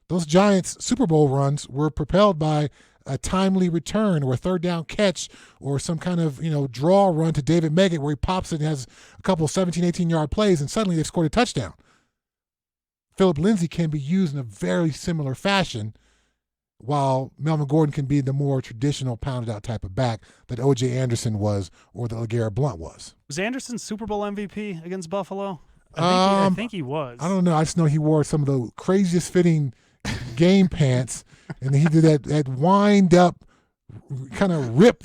Those Giants Super Bowl runs were propelled by a timely return or a third down catch or some kind of, draw run to David Maggott where he pops it and has a couple of 17, 18-yard plays, and suddenly they've scored a touchdown. Philip Lindsay can be used in a very similar fashion, while Melvin Gordon can be the more traditional pounded-out type of back that O.J. Anderson was or that LeGarrette Blount was. Was Anderson Super Bowl MVP against Buffalo? I think he was. I don't know. I just know he wore some of the craziest fitting game pants, and he did that wind up kind of rip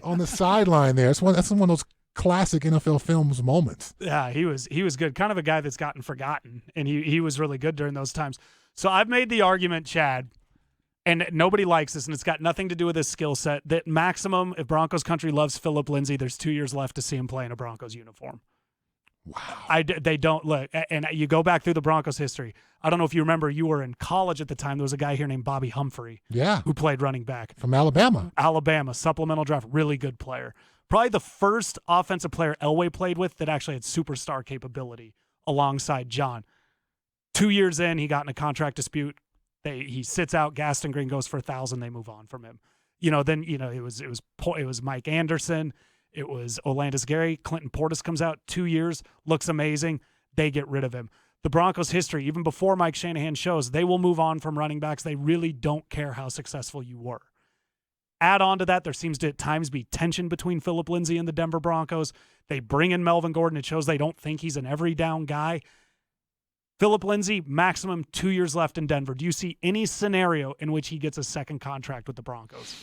on the sideline there. That's one of those classic NFL Films moments. Yeah, he was good. Kind of a guy that's gotten forgotten, and he was really good during those times. So I've made the argument, Chad, and nobody likes this, and it's got nothing to do with his skill set, that maximum, if Broncos country loves Philip Lindsay, there's 2 years left to see him play in a Broncos uniform. Wow. They don't look, and you go back through the Broncos history. I don't know if you remember, you were in college at the time. There was a guy here named Bobby Humphrey, who played running back from Alabama. Supplemental draft, really good player. Probably the first offensive player Elway played with that actually had superstar capability alongside John. 2 years in, he got in a contract dispute. He sits out. Gaston Green goes for 1,000. They move on from him. Then it was Mike Anderson. It was Olandis Gary. Clinton Portis comes out, 2 years, looks amazing. They get rid of him. The Broncos' history, even before Mike Shanahan shows, they will move on from running backs. They really don't care how successful you were. Add on to that, there seems to at times be tension between Philip Lindsay and the Denver Broncos. They bring in Melvin Gordon. It shows they don't think he's an every down guy. Philip Lindsay, maximum 2 years left in Denver. Do you see any scenario in which he gets a second contract with the Broncos?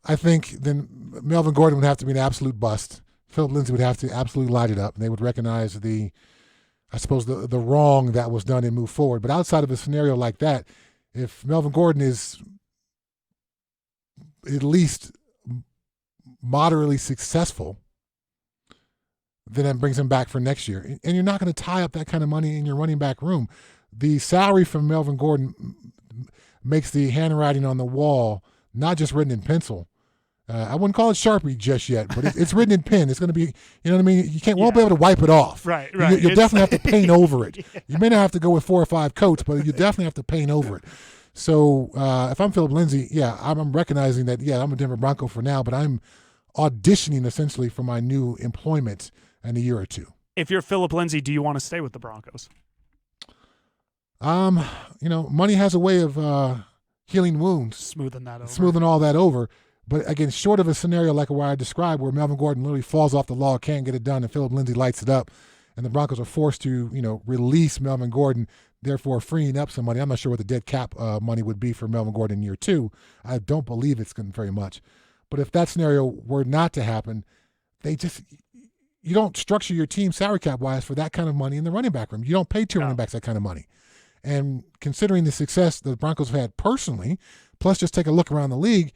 I think then Melvin Gordon would have to be an absolute bust. Philip Lindsay would have to absolutely light it up, and they would recognize the wrong that was done and move forward. But outside of a scenario like that, if Melvin Gordon is at least moderately successful, then that brings him back for next year. And you're not going to tie up that kind of money in your running back room. The salary from Melvin Gordon makes the handwriting on the wall not just written in pencil. I wouldn't call it Sharpie just yet, but it's written in pen. It's going to be, you know what I mean? Won't be able to wipe it off. Right. You'll definitely have to paint over it. You may not have to go with 4 or 5 coats, but you definitely have to paint over it. So if I'm Philip Lindsay, I'm recognizing that, I'm a Denver Bronco for now, but I'm auditioning essentially for my new employment in a year or two. If you're Philip Lindsay, do you want to stay with the Broncos? Money has a way of healing wounds. Smoothing all that over. But again, short of a scenario like what I described where Melvin Gordon literally falls off the log, can't get it done, and Philip Lindsay lights it up, and the Broncos are forced to, release Melvin Gordon, therefore freeing up some money. I'm not sure what the dead cap money would be for Melvin Gordon in year 2. I don't believe it's going to be very much. But if that scenario were not to happen, you don't structure your team salary cap-wise for that kind of money in the running back room. You don't pay 2 running backs that kind of money. And considering the success the Broncos have had personally, plus just take a look around the league,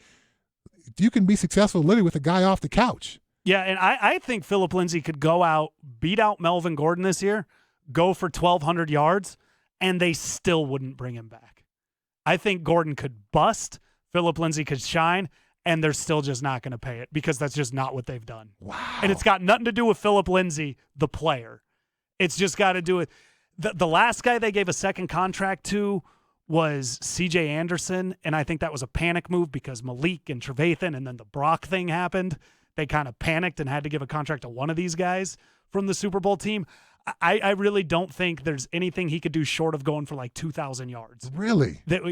you can be successful literally with a guy off the couch. Yeah, and I think Philip Lindsay could go out, beat out Melvin Gordon this year, go for 1,200 yards, and they still wouldn't bring him back. I think Gordon could bust, Philip Lindsay could shine, and they're still just not going to pay it because that's just not what they've done. Wow. And it's got nothing to do with Philip Lindsay, the player. It's just got to do with the last guy they gave a second contract to was C.J. Anderson, and I think that was a panic move because Malik and Trevathan and then the Brock thing happened. They kind of panicked and had to give a contract to one of these guys from the Super Bowl team. I really don't think there's anything he could do short of going for like 2,000 yards. Really? What's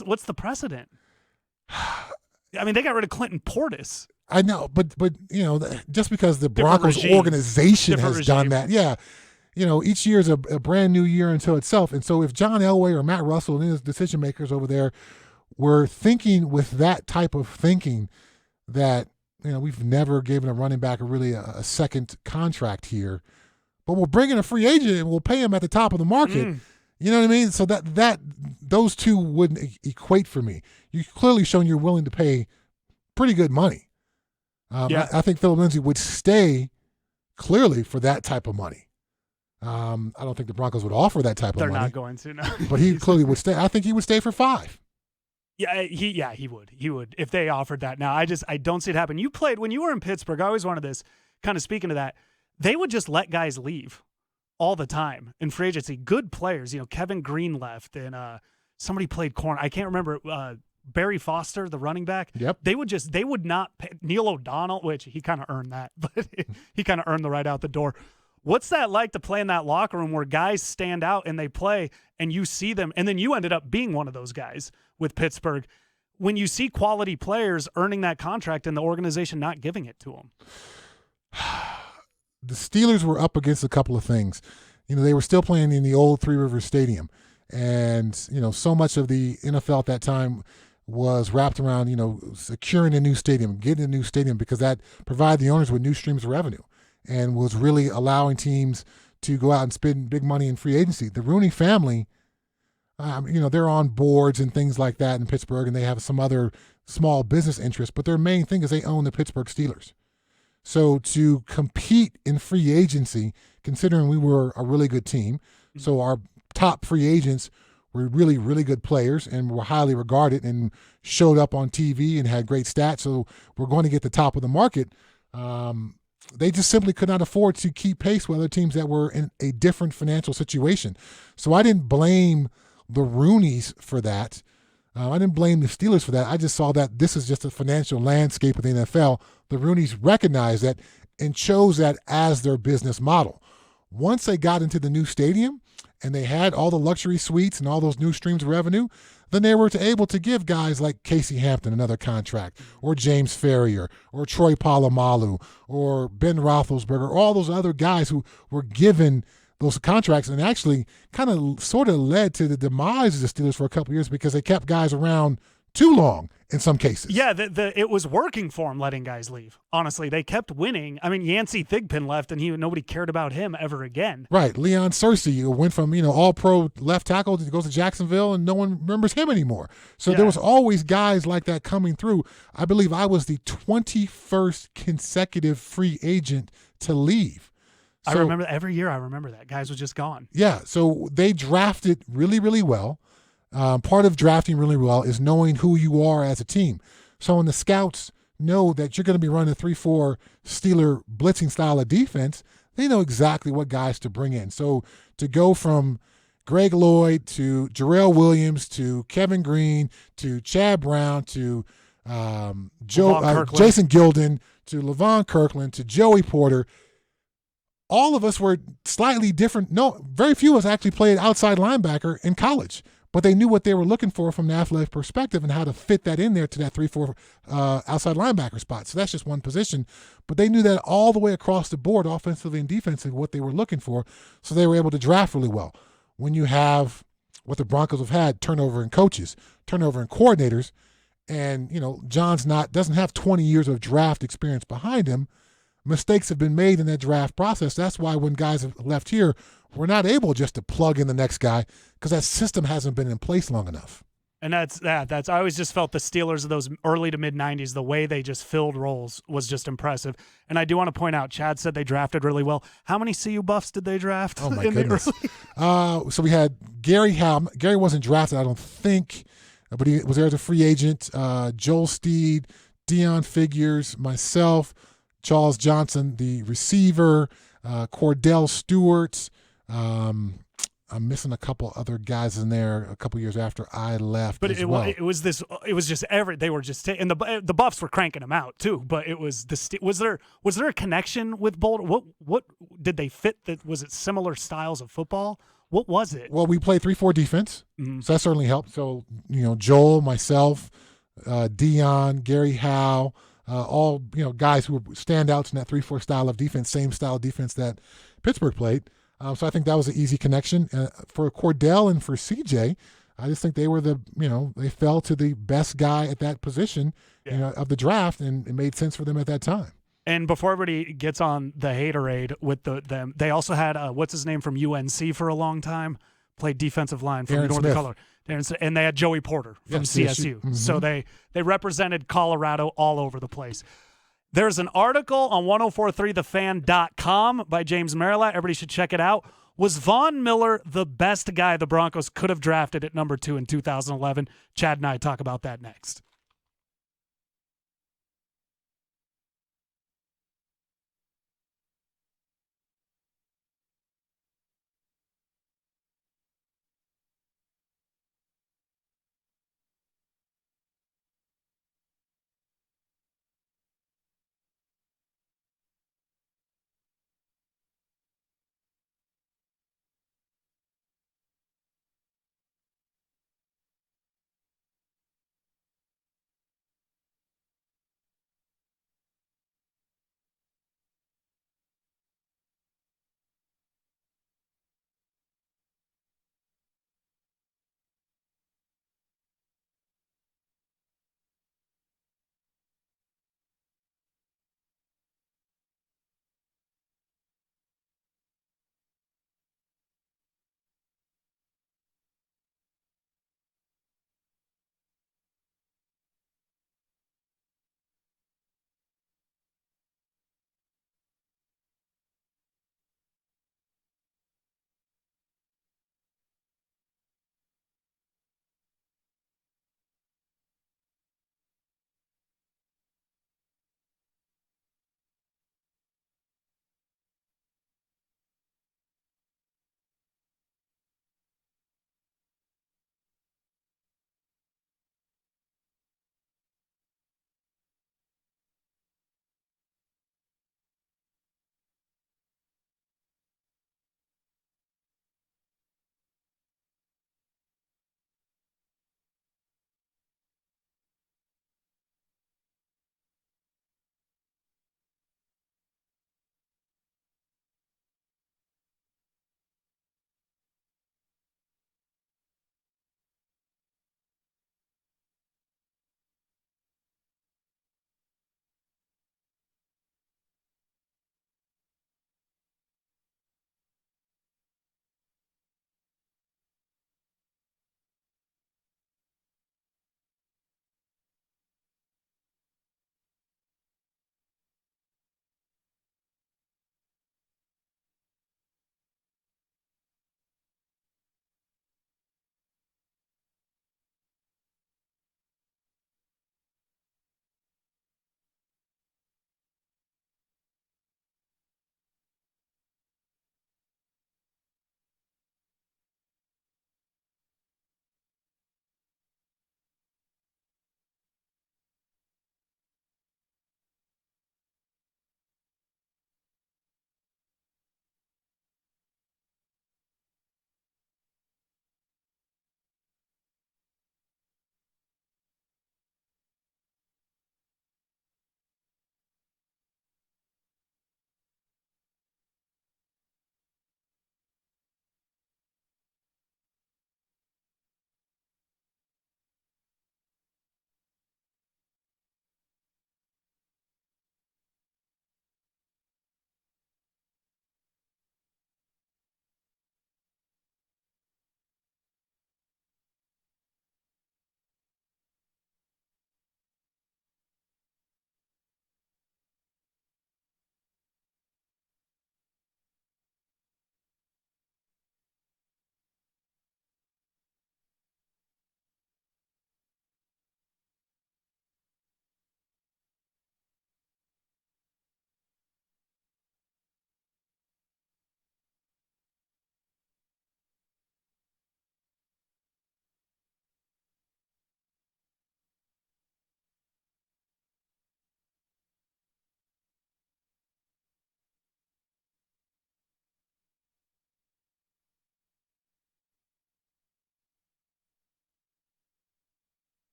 the precedent? I mean, they got rid of Clinton Portis. I know, but just because the Broncos organization has done that, each year is a brand new year unto itself. And so if John Elway or Matt Russell and his decision makers over there were thinking with that type of thinking that, we've never given a running back a second contract here, but we'll bring in a free agent and we'll pay him at the top of the market. You know what I mean? So that those two wouldn't equate for me. You've clearly shown you're willing to pay pretty good money. I think Philip Lindsay would stay clearly for that type of money. I don't think the Broncos would offer that type of money. They're not going to, no. But he clearly would stay. I think he would stay for 5. Yeah, he would. He would if they offered that. Now, I don't see it happen. You played when you were in Pittsburgh. I always wanted this. Kind of speaking to that, they would just let guys leave all the time in free agency. Good players, Kevin Green left, and somebody played corner. I can't remember. Barry Foster, the running back. Yep. They would not pay Neil O'Donnell, which he kind of earned that, but he kind of earned the right out the door. What's that like to play in that locker room where guys stand out and they play and you see them, and then you ended up being one of those guys with Pittsburgh, when you see quality players earning that contract and the organization not giving it to them? The Steelers were up against a couple of things. They were still playing in the old Three Rivers Stadium, And, so much of the NFL at that time was wrapped around, securing a new stadium, getting a new stadium, because that provided the owners with new streams of revenue and was really allowing teams to go out and spend big money in free agency. The Rooney family, they're on boards and things like that in Pittsburgh, and they have some other small business interests, but their main thing is they own the Pittsburgh Steelers. So to compete in free agency, considering we were a really good team, so our top free agents were really, really good players and were highly regarded and showed up on TV and had great stats, so we're going to get the top of the market. They just simply could not afford to keep pace with other teams that were in a different financial situation. So I didn't blame the Rooneys for that. I didn't blame the Steelers for that. I just saw that this is just a financial landscape of the NFL. The Rooneys recognized that and chose that as their business model. Once they got into the new stadium and they had all the luxury suites and all those new streams of revenue, then they were able to give guys like Casey Hampton another contract, or James Ferrier, or Troy Polamalu, or Ben Roethlisberger, all those other guys who were given those contracts, and actually kind of sort of led to the demise of the Steelers for a couple of years because they kept guys around too long in some cases. Yeah, it was working for him letting guys leave. Honestly, they kept winning. I mean, Yancey Thigpen left, and nobody cared about him ever again. Right. Leon Searcy went from all-pro left tackle to goes to Jacksonville, and no one remembers him anymore. So There was always guys like that coming through. I believe I was the 21st consecutive free agent to leave. I remember every year. I remember that guys was just gone. Yeah. So they drafted really, really well. Part of drafting really well is knowing who you are as a team. So when the scouts know that you're going to be running a 3-4 Steeler blitzing style of defense, they know exactly what guys to bring in. So to go from Greg Lloyd to Jarrell Williams to Kevin Green to Chad Brown to Jason Gilden to Levon Kirkland to Joey Porter, all of us were slightly different. No, very few of us actually played outside linebacker in college. But they knew what they were looking for from an athletic perspective and how to fit that in there to that 3-4 outside linebacker spot. So that's just one position. But they knew that all the way across the board, offensively and defensively, what they were looking for. So they were able to draft really well. When you have what the Broncos have had, turnover in coaches, turnover in coordinators, and John's doesn't have 20 years of draft experience behind him, mistakes have been made in that draft process. That's why when guys have left here, we're not able just to plug in the next guy because that system hasn't been in place long enough. And that's I always just felt the Steelers of those early to mid 90s, the way they just filled roles was just impressive. And I do want to point out, Chad said they drafted really well. How many CU Buffs did they draft? Oh my goodness. So we had Gary Howe. Gary wasn't drafted, I don't think, but he was there as a free agent. Joel Steed, Deion Figures, myself, Charles Johnson, the receiver, Cordell Stewart. I'm missing a couple other guys in there a couple years after I left. But it was just they were just and the Buffs were cranking them out too. But it was was there a connection with Boulder? What did they fit? That was it similar styles of football? What was it? Well, we played 3-4 defense, so that certainly helped. So Joel, myself, Deion, Gary Howe. All guys who were standouts in that 3-4 style of defense, same style of defense that Pittsburgh played. So I think that was an easy connection. For Cordell and for CJ, I just think they were they fell to the best guy at that position of the draft, and it made sense for them at that time. And before everybody gets on the haterade with them, they also had what's his name from UNC for a long time, played defensive line from Northern Colorado. And they had Joey Porter from CSU. Mm-hmm. So they represented Colorado all over the place. There's an article on 1043thefan.com by James Marilat. Everybody should check it out. Was Von Miller the best guy the Broncos could have drafted at number 2 in 2011? Chad and I talk about that next.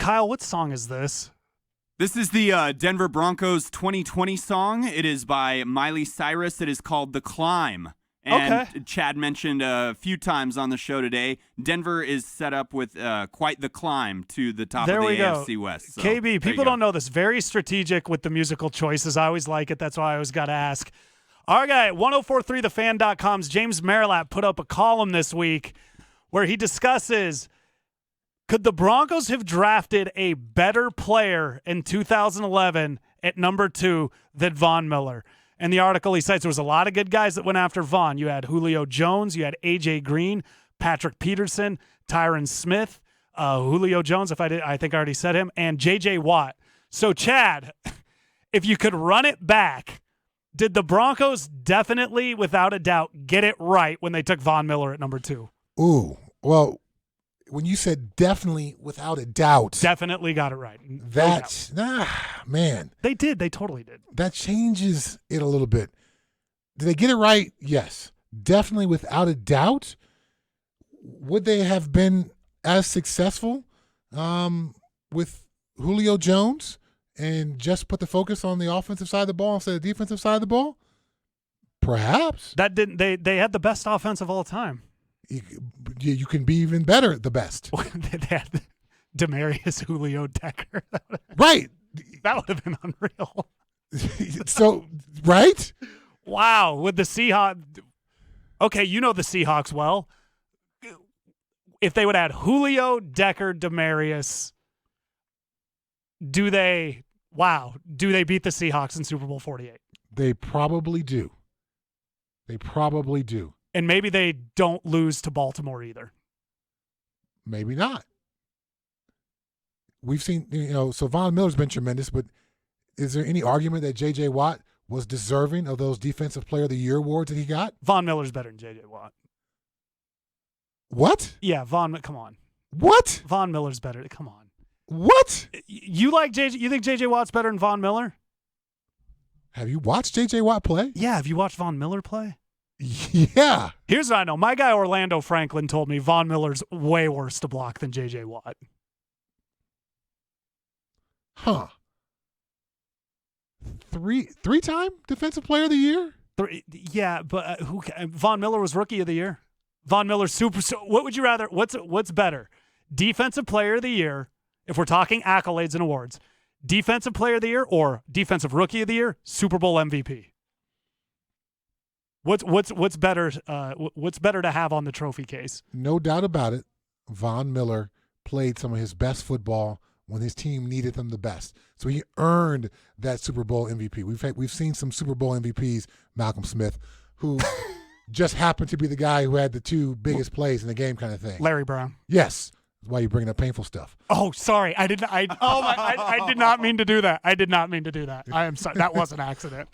Kyle, what song is this? This is the Denver Broncos 2020 song. It is by Miley Cyrus. It is called The Climb. And Okay. Chad mentioned a few times on the show today, Denver is set up with quite the climb to the top There of the we go. AFC West. So, KB, there you people go. don't know this. Very strategic with the musical choices. I always like it. That's why I always got to ask. Our guy at 1043thefan.com's James Marilat put up a column this week where he discusses, could the Broncos have drafted a better player in 2011 at number 2 than Von Miller? And the article he cites, there was a lot of good guys that went after Von. You had Julio Jones, you had A.J. Green, Patrick Peterson, Tyron Smith, Julio Jones, I think I already said him, and J.J. Watt. So, Chad, if you could run it back, did the Broncos definitely, without a doubt, get it right when they took Von Miller at number 2? Ooh, well, when you said definitely without a doubt, Definitely got it right. No that, doubt. man, They did. They totally did. that changes it a little bit. Did they get it right? Yes. Definitely without a doubt. Would they have been as successful with Julio Jones and just put the focus on the offensive side of the ball instead of the defensive side of the ball? Perhaps. That didn't. They had the best offense of all time. You can be even better at the best. They had Demarius Julio Decker. Right. That would have been unreal. So, right? Wow. With the Seahawks. Okay, you know the Seahawks well. If they would add Julio, Decker, Demarius, do they beat the Seahawks in Super Bowl 48? They probably do. They probably do. And maybe they don't lose to Baltimore either. Maybe not. We've seen, so Von Miller's been tremendous, but is there any argument that J.J. Watt was deserving of those Defensive Player of the Year awards that he got? Von Miller's better than J.J. Watt. What? Yeah, come on. What? Von Miller's better. Come on. What? You think J.J. Watt's better than Von Miller? Have you watched J.J. Watt play? Yeah. Have you watched Von Miller play? Yeah. Here's what I know. My guy Orlando Franklin told me Von Miller's way worse to block than J.J. Watt. Huh. Three-time Defensive Player of the Year? Yeah, but Von Miller was Rookie of the Year. Von Miller's super. So what would you rather? What's better? Defensive Player of the Year, if we're talking accolades and awards. Defensive Player of the Year or Defensive Rookie of the Year, Super Bowl MVP. What's better? What's better to have on the trophy case? No doubt about it. Von Miller played some of his best football when his team needed them the best. So he earned that Super Bowl MVP. We've seen some Super Bowl MVPs, Malcolm Smith, who just happened to be the guy who had the 2 biggest plays in the game kind of thing. Larry Brown. Yes. That's why you're bringing up painful stuff. Oh, sorry. I did not mean to do that. I did not mean to do that. I am sorry. That was an accident.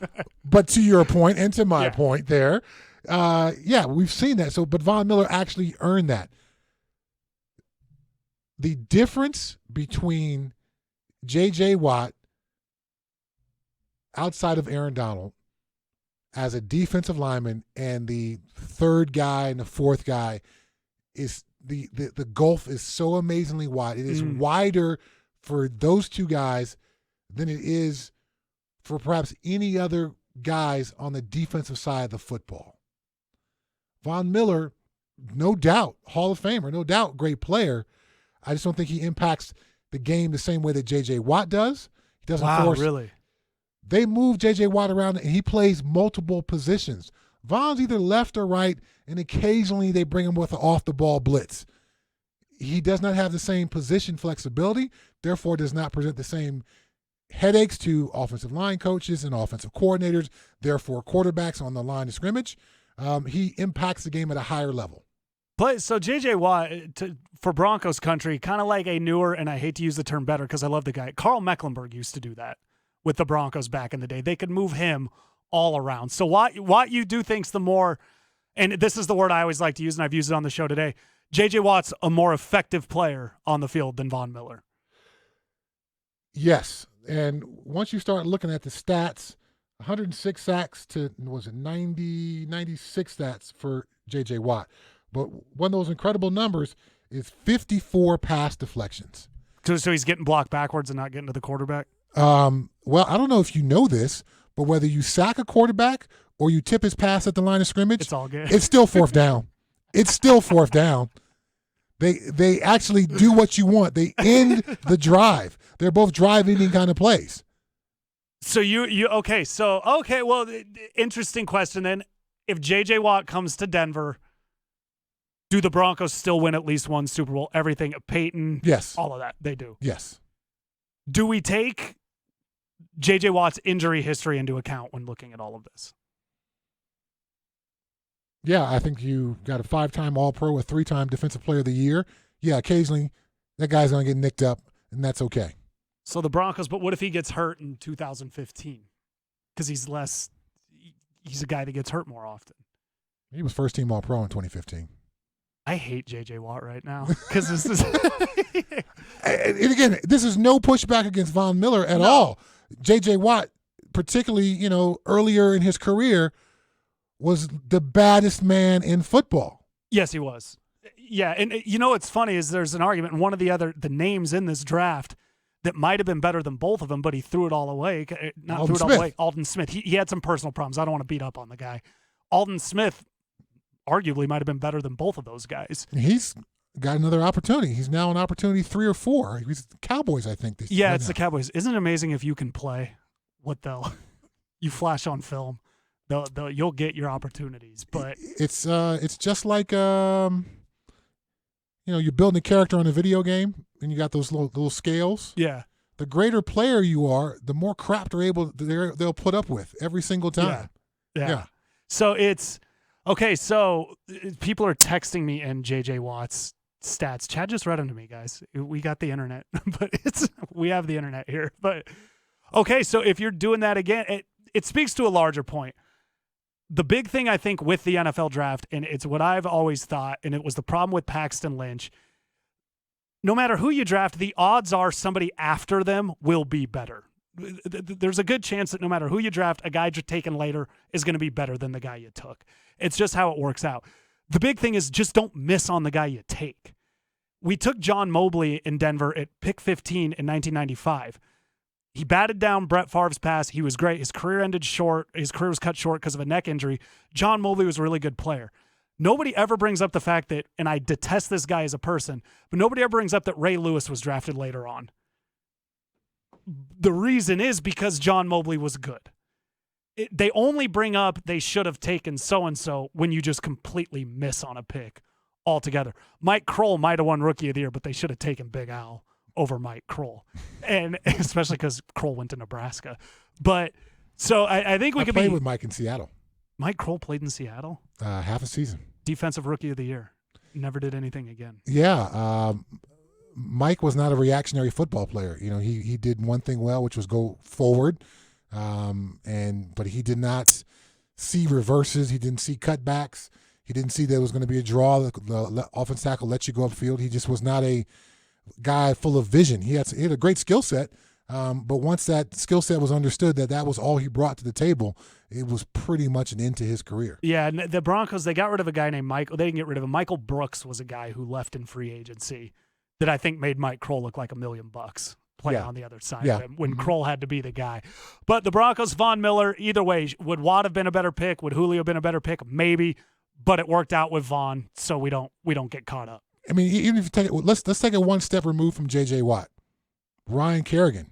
But to your point and to my point there, we've seen that. So, but Von Miller actually earned that. The difference between J.J. Watt outside of Aaron Donald as a defensive lineman and the third guy and the fourth guy is the gulf is so amazingly wide. It is wider for those 2 guys than it is for perhaps any other guys on the defensive side of the football. Von Miller, no doubt, Hall of Famer, no doubt, great player. I just don't think he impacts the game the same way that J.J. Watt does. He doesn't force. Really? They move J.J. Watt around, and he plays multiple positions. Von's either left or right, and occasionally they bring him with an off-the-ball blitz. He does not have the same position flexibility, therefore does not present the same headaches to offensive line coaches and offensive coordinators, therefore quarterbacks on the line of scrimmage. He impacts the game at a higher level. So J.J. Watt, for Broncos country, kind of like a newer, and I hate to use the term better because I love the guy, Carl Mecklenburg used to do that with the Broncos back in the day. They could move him all around. So Watt you do think's the more, and this is the word I always like to use, and I've used it on the show today, J.J. Watt's a more effective player on the field than Von Miller. Yes, and once you start looking at the stats, 106 sacks to, 96 stats for J.J. Watt. But one of those incredible numbers is 54 pass deflections. So he's getting blocked backwards and not getting to the quarterback? Well, I don't know if you know this, but whether you sack a quarterback or you tip his pass at the line of scrimmage, It's all good. it's still fourth down. It's still fourth down. They actually do what you want. They end the drive. They're both drive-ending kind of plays. So well, interesting question then. If J.J. Watt comes to Denver, do the Broncos still win at least one Super Bowl? Everything, Peyton, Yes. all of that, they do. Yes. Do we take J.J. Watt's injury history into account when looking at all of this? Yeah, I think you got a 5-time All-Pro, a 3-time Defensive Player of the Year. Yeah, occasionally that guy's going to get nicked up, and that's okay. So the Broncos, but what if he gets hurt in 2015? Because he's a guy that gets hurt more often. He was first-team All-Pro in 2015. I hate J.J. Watt right now because this is And again, this is no pushback against Von Miller at all. J.J. Watt, particularly, earlier in his career, was the baddest man in football. Yes, he was. Yeah, and what's funny is there's an argument, and one of the names in this draft that might have been better than both of them, but he threw it all away. Alden Smith. He had some personal problems. I don't want to beat up on the guy. Alden Smith arguably might have been better than both of those guys. He's got another opportunity. He's now on opportunity 3 or 4. He's the Cowboys, I think. It's the Cowboys. Isn't it amazing if you can play what you flash on film? You'll get your opportunities, but it's just like you're building a character on a video game and you got those little scales. Yeah. The greater player you are, the more crap they'll put up with every single time. Yeah. So it's okay. So people are texting me in JJ Watt's stats. Chad just read them to me, guys. We got the internet, but we have the internet here. But okay, so if you're doing that again, it speaks to a larger point. The big thing I think with the NFL draft, and it's what I've always thought, and it was the problem with Paxton Lynch, no matter who you draft, the odds are somebody after them will be better. There's a good chance that no matter who you draft, a guy just taken later is going to be better than the guy you took. It's just how it works out. The big thing is just don't miss on the guy you take. We took John Mobley in Denver at pick 15 in 1995. He batted down Brett Favre's pass. He was great. His career ended short. His career was cut short because of a neck injury. John Mobley was a really good player. Nobody ever brings up the fact that, and I detest this guy as a person, but nobody ever brings up that Ray Lewis was drafted later on. The reason is because John Mobley was good. They only bring up they should have taken so-and-so when you just completely miss on a pick altogether. Mike Kroll might have won Rookie of the Year, but they should have taken Big Al over Mike Kroll, and especially because Kroll went to Nebraska. But so I think we could played with Mike in Seattle. Mike Kroll played in Seattle? Half a season. Defensive Rookie of the Year. Never did anything again. Yeah. Mike was not a reactionary football player. He did one thing well, which was go forward. But he did not see reverses. He didn't see cutbacks. He didn't see there was going to be a draw. The offense tackle let you go upfield. He just was not a guy full of vision. He had a great skill set, but once that skill set was understood that was all he brought to the table, it was pretty much an end to his career. Yeah, and the Broncos, they got rid of a guy named Michael. They didn't get rid of him. Michael Brooks was a guy who left in free agency that I think made Mike Kroll look like $1 million playing on the other side of him when Kroll had to be the guy. But the Broncos, Von Miller, either way, would Watt have been a better pick? Would Julio have been a better pick? Maybe, but it worked out with Von, so we don't get caught up. I mean, even if you take it, let's take it one step removed from J.J. Watt. Ryan Kerrigan,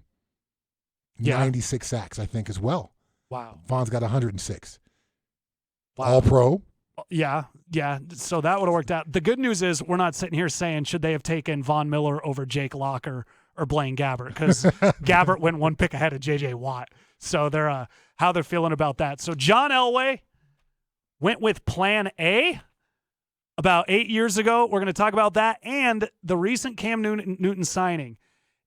96 sacks, I think, as well. Wow. Von's got 106. Wow. All pro. Yeah. So that would have worked out. The good news is we're not sitting here saying should they have taken Von Miller over Jake Locker or Blaine Gabbert, because Gabbert went one pick ahead of J.J. Watt. So they're how they're feeling about that. So John Elway went with Plan A. About 8 years ago, we're going to talk about that and the recent Cam Newton signing.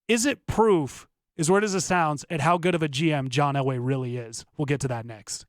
Is it proof, as weird as it sounds, at how good of a GM John Elway really is? We'll get to that next.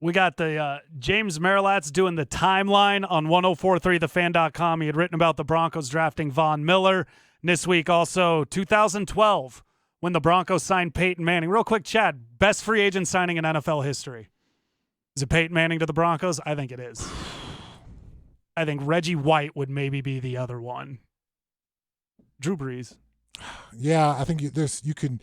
We got the James Marilatz doing the timeline on 1043thefan.com. He had written about the Broncos drafting Von Miller. And this week also 2012 when the Broncos signed Peyton Manning. Real quick, Chad, best free agent signing in NFL history. Is it Peyton Manning to the Broncos? I think it is. I think Reggie White would maybe be the other one. Drew Brees. Yeah, I think you can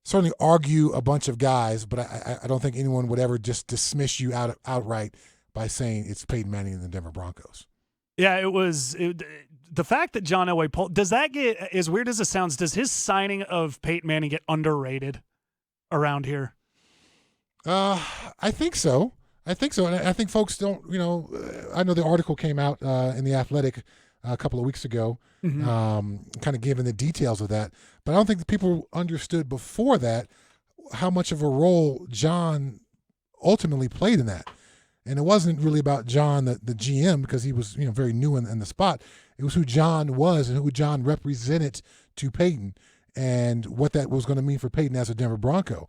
certainly argue a bunch of guys, but I don't think anyone would ever just dismiss you outright by saying it's Peyton Manning and the Denver Broncos. Yeah, it was the fact that John Elway does that get, as weird as it sounds, does his signing of Peyton Manning get underrated around here? I think so. And I think folks don't, I know the article came out in The Athletic a couple of weeks ago, kind of giving the details of that. But I don't think the people understood before that how much of a role John ultimately played in that. And it wasn't really about John, the GM, because he was very new in the spot. It was who John was and who John represented to Peyton and what that was going to mean for Peyton as a Denver Bronco.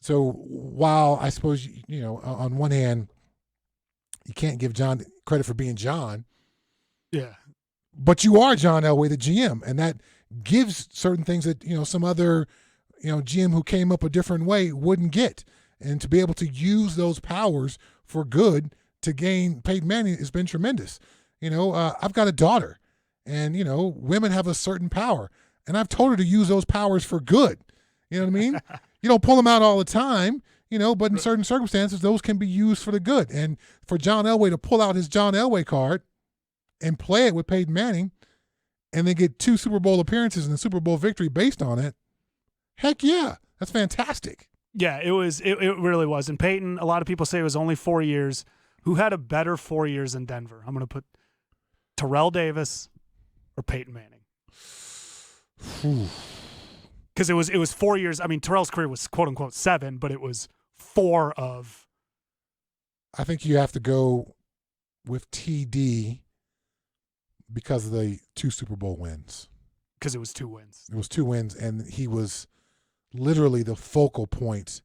So while I suppose, on one hand, you can't give John credit for being John. Yeah. But you are John Elway, the GM, and that gives certain things that, some other, GM who came up a different way wouldn't get. And to be able to use those powers for good to gain Peyton Manning has been tremendous. I've got a daughter, and, women have a certain power. And I've told her to use those powers for good. You know what I mean? You don't pull them out all the time, but in certain circumstances, those can be used for the good. And for John Elway to pull out his John Elway card and play it with Peyton Manning and then get 2 Super Bowl appearances and a Super Bowl victory based on it, heck yeah, that's fantastic. Yeah, it was. It really was. And Peyton, a lot of people say it was only 4 years. Who had a better 4 years in Denver? I'm going to put Terrell Davis or Peyton Manning. Because it was 4 years. I mean, Terrell's career was quote unquote 7, but it was 4 of. I think you have to go with TD because of the 2 Super Bowl wins. Because it was 2 wins. It was 2 wins, and he was literally the focal point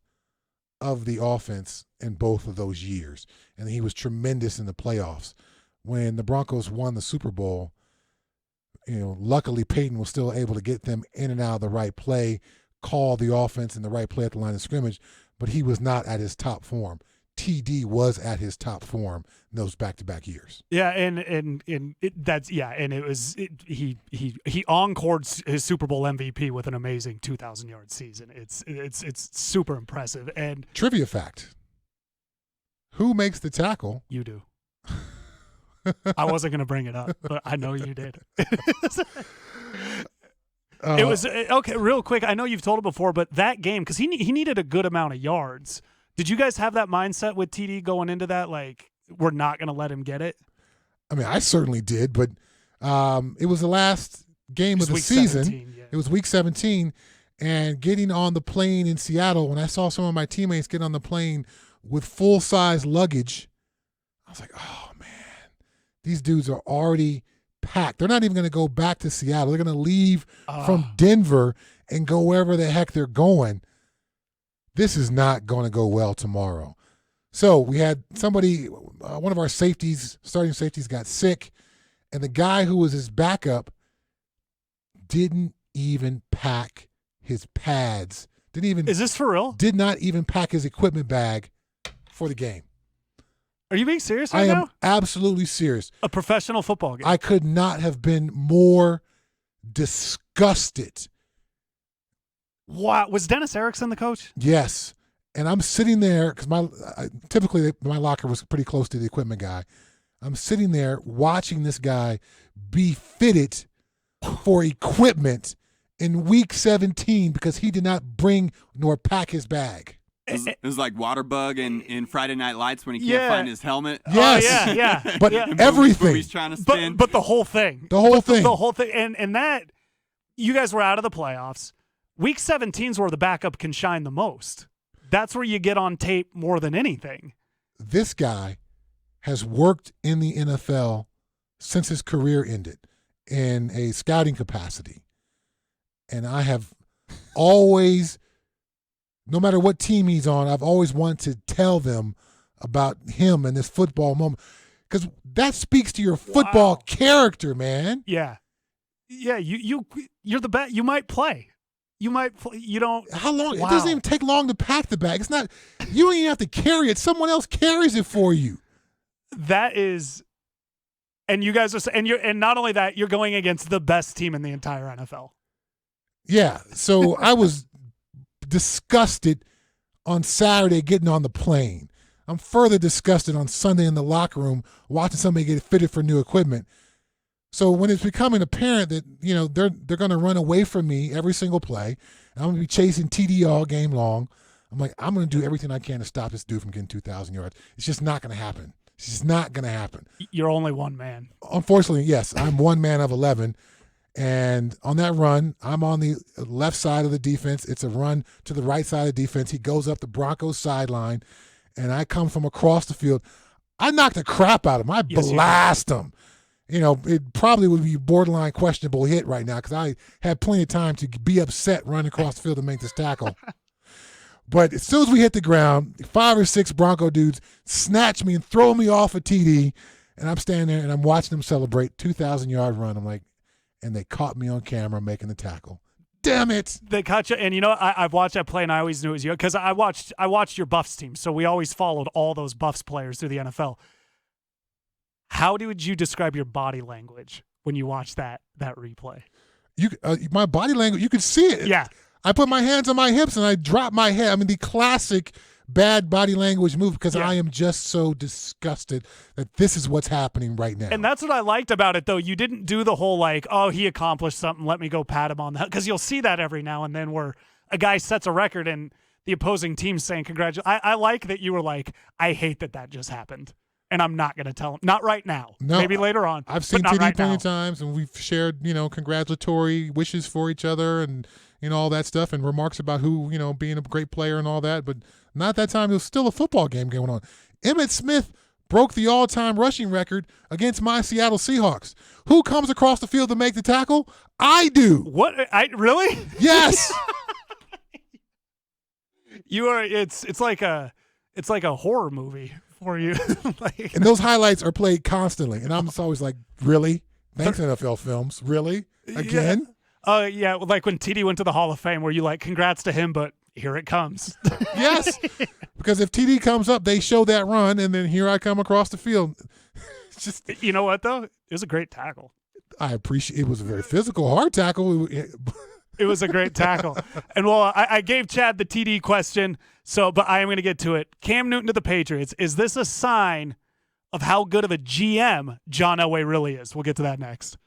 of the offense in both of those years. And he was tremendous in the playoffs. When the Broncos won the Super Bowl, luckily Peyton was still able to get them in and out of the right play, call the offense in the right play at the line of scrimmage, but he was not at his top form. TD was at his top form in those back-to-back years. Yeah, and it was he encored his Super Bowl MVP with an amazing 2,000-yard season. It's super impressive. And trivia fact: who makes the tackle? You do. I wasn't going to bring it up, but I know you did. It was okay. Real quick, I know you've told it before, but that game, because he needed a good amount of yards. Did you guys have that mindset with TD going into that? Like, we're not going to let him get it? I mean, I certainly did, but it was the last game of the season. 17, yeah. It was week 17, and getting on the plane in Seattle, when I saw some of my teammates get on the plane with full-size luggage, I was like, oh, man, these dudes are already packed. They're not even going to go back to Seattle. They're going to leave from Denver and go wherever the heck they're going. This is not going to go well tomorrow. So we had somebody, one of our starting safeties got sick, and the guy who was his backup didn't even pack his pads. Is this for real? Did not even pack his equipment bag for the game. Are you being serious right now? I am absolutely serious. A professional football game. I could not have been more disgusted. Wow. Was Dennis Erickson the coach? Yes. And I'm sitting there because typically my locker was pretty close to the equipment guy. I'm sitting there watching this guy be fitted for equipment in week 17 because he did not bring nor pack his bag. It was like Waterbug in Friday Night Lights when he can't find his helmet. Yes. Oh, yeah. But everything. He's trying to spin. But the whole thing. The whole thing. The whole thing. And that, you guys were out of the playoffs. Week 17 is where the backup can shine the most. That's where you get on tape more than anything. This guy has worked in the NFL since his career ended in a scouting capacity. And I have always, no matter what team he's on, I've always wanted to tell them about him and this football moment, because that speaks to your football character, man. Yeah. Yeah, you're the best. You might play. You don't. How long? Wow. It doesn't even take long to pack the bag. It's not. You don't even have to carry it. Someone else carries it for you. That is, and you guys are, and not only that, you're going against the best team in the entire NFL. Yeah. So I was disgusted on Saturday getting on the plane. I'm further disgusted on Sunday in the locker room watching somebody get fitted for new equipment. So when it's becoming apparent that, you know, they're going to run away from me every single play, and I'm going to be chasing TD all game long, I'm like, I'm going to do everything I can to stop this dude from getting 2,000 yards. It's just not going to happen. It's just not going to happen. You're only one man. Unfortunately, yes, I'm one man of 11. And on that run, I'm on the left side of the defense. It's a run to the right side of the defense. He goes up the Broncos sideline, and I come from across the field. I knock the crap out of him. I blast him. You know, it probably would be a borderline questionable hit right now because I had plenty of time to be upset running across the field to make this tackle. But as soon as we hit the ground, 5 or 6 Bronco dudes snatch me and throw me off a TD, and I'm standing there and I'm watching them celebrate 2,000-yard run. I'm like, and they caught me on camera making the tackle. Damn it! They caught you, and you know I've watched that play, and I always knew it was you because I watched your Buffs team, so we always followed all those Buffs players through the NFL. How would you describe your body language when you watch that replay? My body language, you could see it. Yeah. I put my hands on my hips and I drop my head. I mean, the classic bad body language move because I am just so disgusted that this is what's happening right now. And that's what I liked about it, though. You didn't do the whole like, oh, he accomplished something, let me go pat him on that. Because you'll see that every now and then where a guy sets a record and the opposing team's saying congratulations. I like that you were like, I hate that just happened. And I'm not going to tell him. Not right now. No, maybe later on. I've seen TD right plenty of times, and we've shared, congratulatory wishes for each other and, all that stuff and remarks about who, being a great player and all that. But not that time. There was still a football game going on. Emmitt Smith broke the all-time rushing record against my Seattle Seahawks. Who comes across the field to make the tackle? I do. What? Really? Yes. You are. It's like a horror movie for you. And those highlights are played constantly, and I'm just always like, really? Thanks, NFL Films. Really? Again? Yeah. Like when TD went to the Hall of Fame, where you like, congrats to him, but here it comes. Yes, because if TD comes up, they show that run, and then here I come across the field. It's just, you know what though? It was a great tackle. I appreciate. It was a very physical, hard tackle. It was a great tackle. And I gave Chad the TD question, but I am going to get to it. Cam Newton to the Patriots. Is this a sign of how good of a GM John Elway really is? We'll get to that next.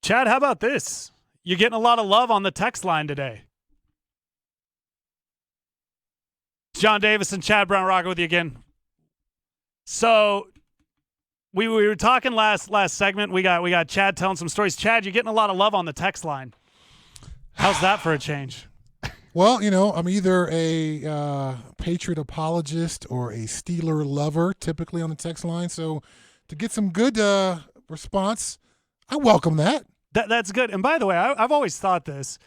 Chad, how about this? You're getting a lot of love on the text line today. John Davis and Chad Brown Rocker with you again. So we were talking last segment. We got Chad telling some stories. Chad, you're getting a lot of love on the text line. How's that for a change? Well, I'm either a Patriot apologist or a Steeler lover, typically on the text line. So to get some good response, I welcome that. That's good. And by the way, I've always thought this.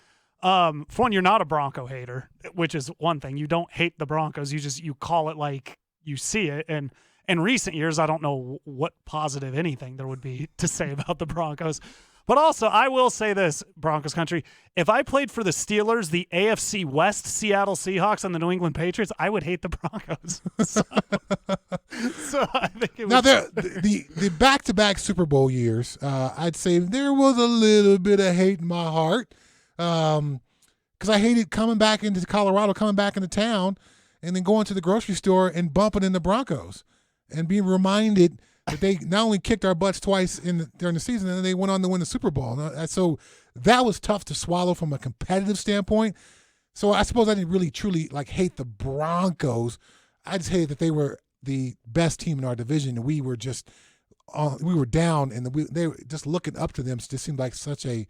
For one, you're not a Bronco hater, which is one thing. You don't hate the Broncos. You call it like you see it. And in recent years, I don't know what positive anything there would be to say about the Broncos. But also, I will say this, Broncos country, if I played for the Steelers, the AFC West Seattle Seahawks, and the New England Patriots, I would hate the Broncos. So I think it was... Now, the back-to-back Super Bowl years, I'd say there was a little bit of hate in my heart because I hated coming back into Colorado, coming back into town, and then going to the grocery store and bumping into Broncos and being reminded that they not only kicked our butts twice during the season, and then they went on to win the Super Bowl. So that was tough to swallow from a competitive standpoint. So I suppose I didn't really truly hate the Broncos. I just hated that they were the best team in our division, and we were down, and they were just looking up to them. It just seemed like such a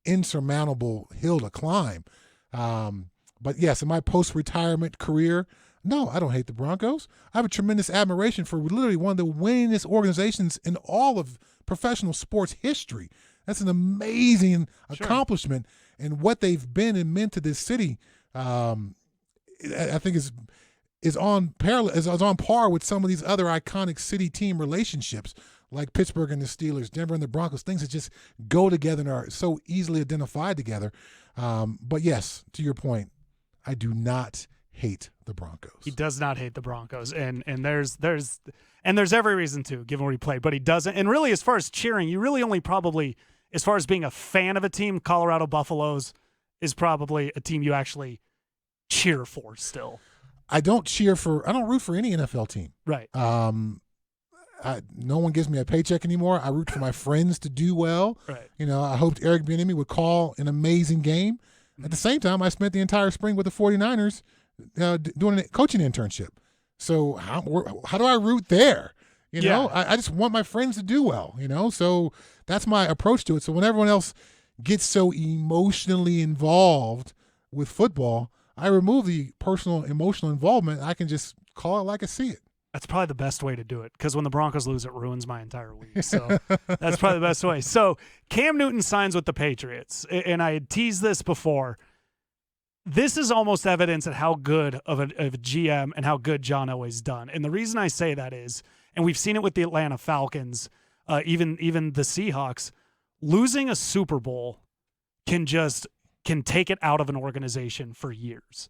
insurmountable hill to climb. But yes, in my post-retirement career, no, I don't hate the Broncos. I have a tremendous admiration for literally one of the winningest organizations in all of professional sports history. That's an amazing accomplishment, and what they've been and meant to this city, I think is on par with some of these other iconic city team relationships, like Pittsburgh and the Steelers, Denver and the Broncos, things that just go together and are so easily identified together. But yes, to your point, I do not hate the Broncos. He does not hate the Broncos, and there's every reason to, given where he played, but he doesn't. And really, as far as cheering, you really only probably, as far as being a fan of a team, Colorado Buffaloes is probably a team you actually cheer for still. I don't root for any NFL team. Right. No one gives me a paycheck anymore. I root for my friends to do well. Right. I hoped Eric Bieniemy would call an amazing game. At the same time, I spent the entire spring with the 49ers doing a coaching internship. So how do I root there? I just want my friends to do well, So that's my approach to it. So when everyone else gets so emotionally involved with football, I remove the personal emotional involvement. I can just call it like I see it. That's probably the best way to do it, because when the Broncos lose, it ruins my entire week. So that's probably the best way. So Cam Newton signs with the Patriots, and I had teased this before. This is almost evidence of how good of a GM and how good John Elway's done. And the reason I say that is, and we've seen it with the Atlanta Falcons, even the Seahawks, losing a Super Bowl can take it out of an organization for years.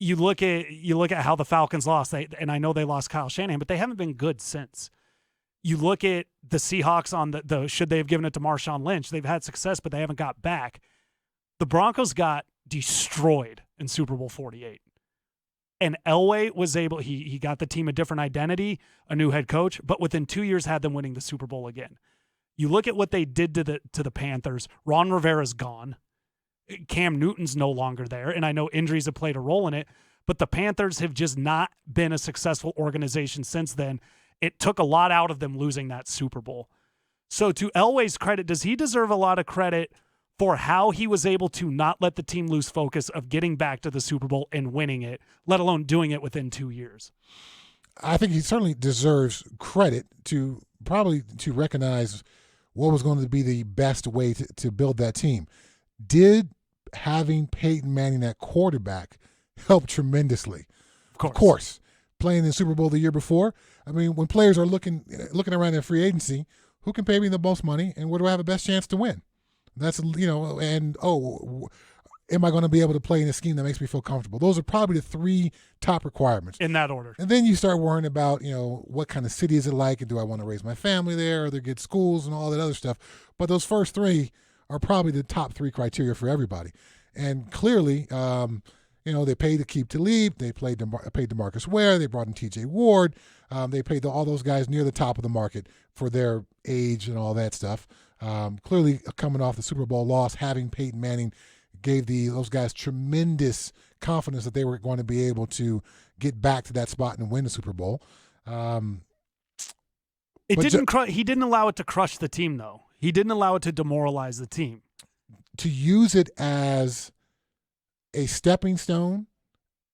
You look at how the Falcons lost, and I know they lost Kyle Shanahan, but they haven't been good since. You look at the Seahawks on the should they have given it to Marshawn Lynch? They've had success, but they haven't got back. The Broncos got destroyed in Super Bowl 48. And Elway was able, he got the team a different identity, a new head coach, but within 2 years had them winning the Super Bowl again. You look at what they did to the Panthers. Ron Rivera's gone. Cam Newton's no longer there, and I know injuries have played a role in it, but the Panthers have just not been a successful organization since then. It took a lot out of them losing that Super Bowl. So to Elway's credit, does he deserve a lot of credit for how he was able to not let the team lose focus of getting back to the Super Bowl and winning it, let alone doing it within 2 years? I think he certainly deserves credit to recognize what was going to be the best way to build that team. Did having Peyton Manning at quarterback help tremendously? Of course. Playing in the Super Bowl the year before. I mean, when players are looking around in free agency, who can pay me the most money and where do I have the best chance to win? That's, am I going to be able to play in a scheme that makes me feel comfortable? Those are probably the three top requirements. In that order. And then you start worrying about, what kind of city is it like, and do I want to raise my family there? Are there good schools and all that other stuff? But those first three are probably the top three criteria for everybody. And clearly, They paid Aqib Talib. They paid DeMarcus Ware. They brought in T.J. Ward. They paid all those guys near the top of the market for their age and all that stuff. Clearly, coming off the Super Bowl loss, having Peyton Manning gave those guys tremendous confidence that they were going to be able to get back to that spot and win the Super Bowl. He didn't allow it to crush the team, though. He didn't allow it to demoralize the team. To use it as a stepping stone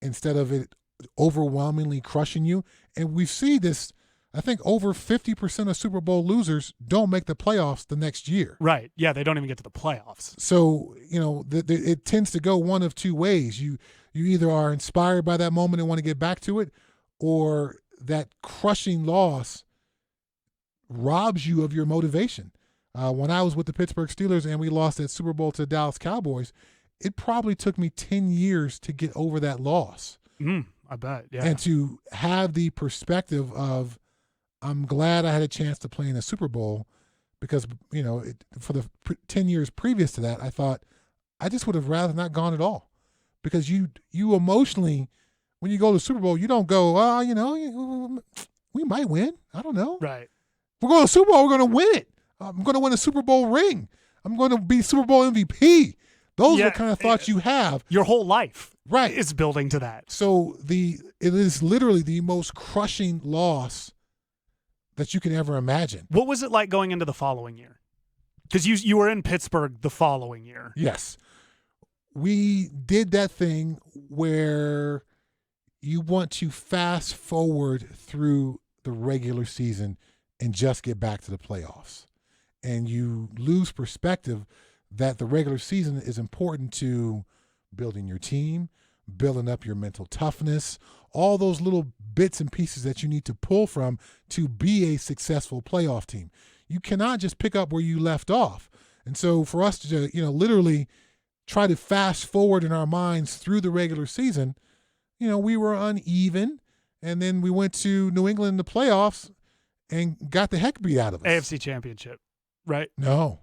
instead of it overwhelmingly crushing you. And we see this, I think over 50% of Super Bowl losers don't make the playoffs the next year. Right. Yeah, they don't even get to the playoffs. So, it tends to go one of two ways. You either are inspired by that moment and want to get back to it, or that crushing loss robs you of your motivation. When I was with the Pittsburgh Steelers and we lost that Super Bowl to the Dallas Cowboys, it probably took me 10 years to get over that loss. I bet, yeah. And to have the perspective of, I'm glad I had a chance to play in a Super Bowl, because, for the 10 years previous to that, I thought I just would have rather not gone at all. Because you emotionally, when you go to the Super Bowl, you don't go, we might win. I don't know. Right. We're going to the Super Bowl, we're going to win it. I'm going to win a Super Bowl ring. I'm going to be Super Bowl MVP. Those are the kind of thoughts you have. Your whole life right. is building to that. So it is literally the most crushing loss that you can ever imagine. What was it like going into the following year? Because you were in Pittsburgh the following year. Yes. We did that thing where you want to fast forward through the regular season and just get back to the playoffs. And you lose perspective that the regular season is important to building your team, building up your mental toughness, all those little bits and pieces that you need to pull from to be a successful playoff team. You cannot just pick up where you left off. And so for us to, literally try to fast forward in our minds through the regular season, we were uneven. And then we went to New England in the playoffs and got the heck beat out of us. AFC Championship, right? No.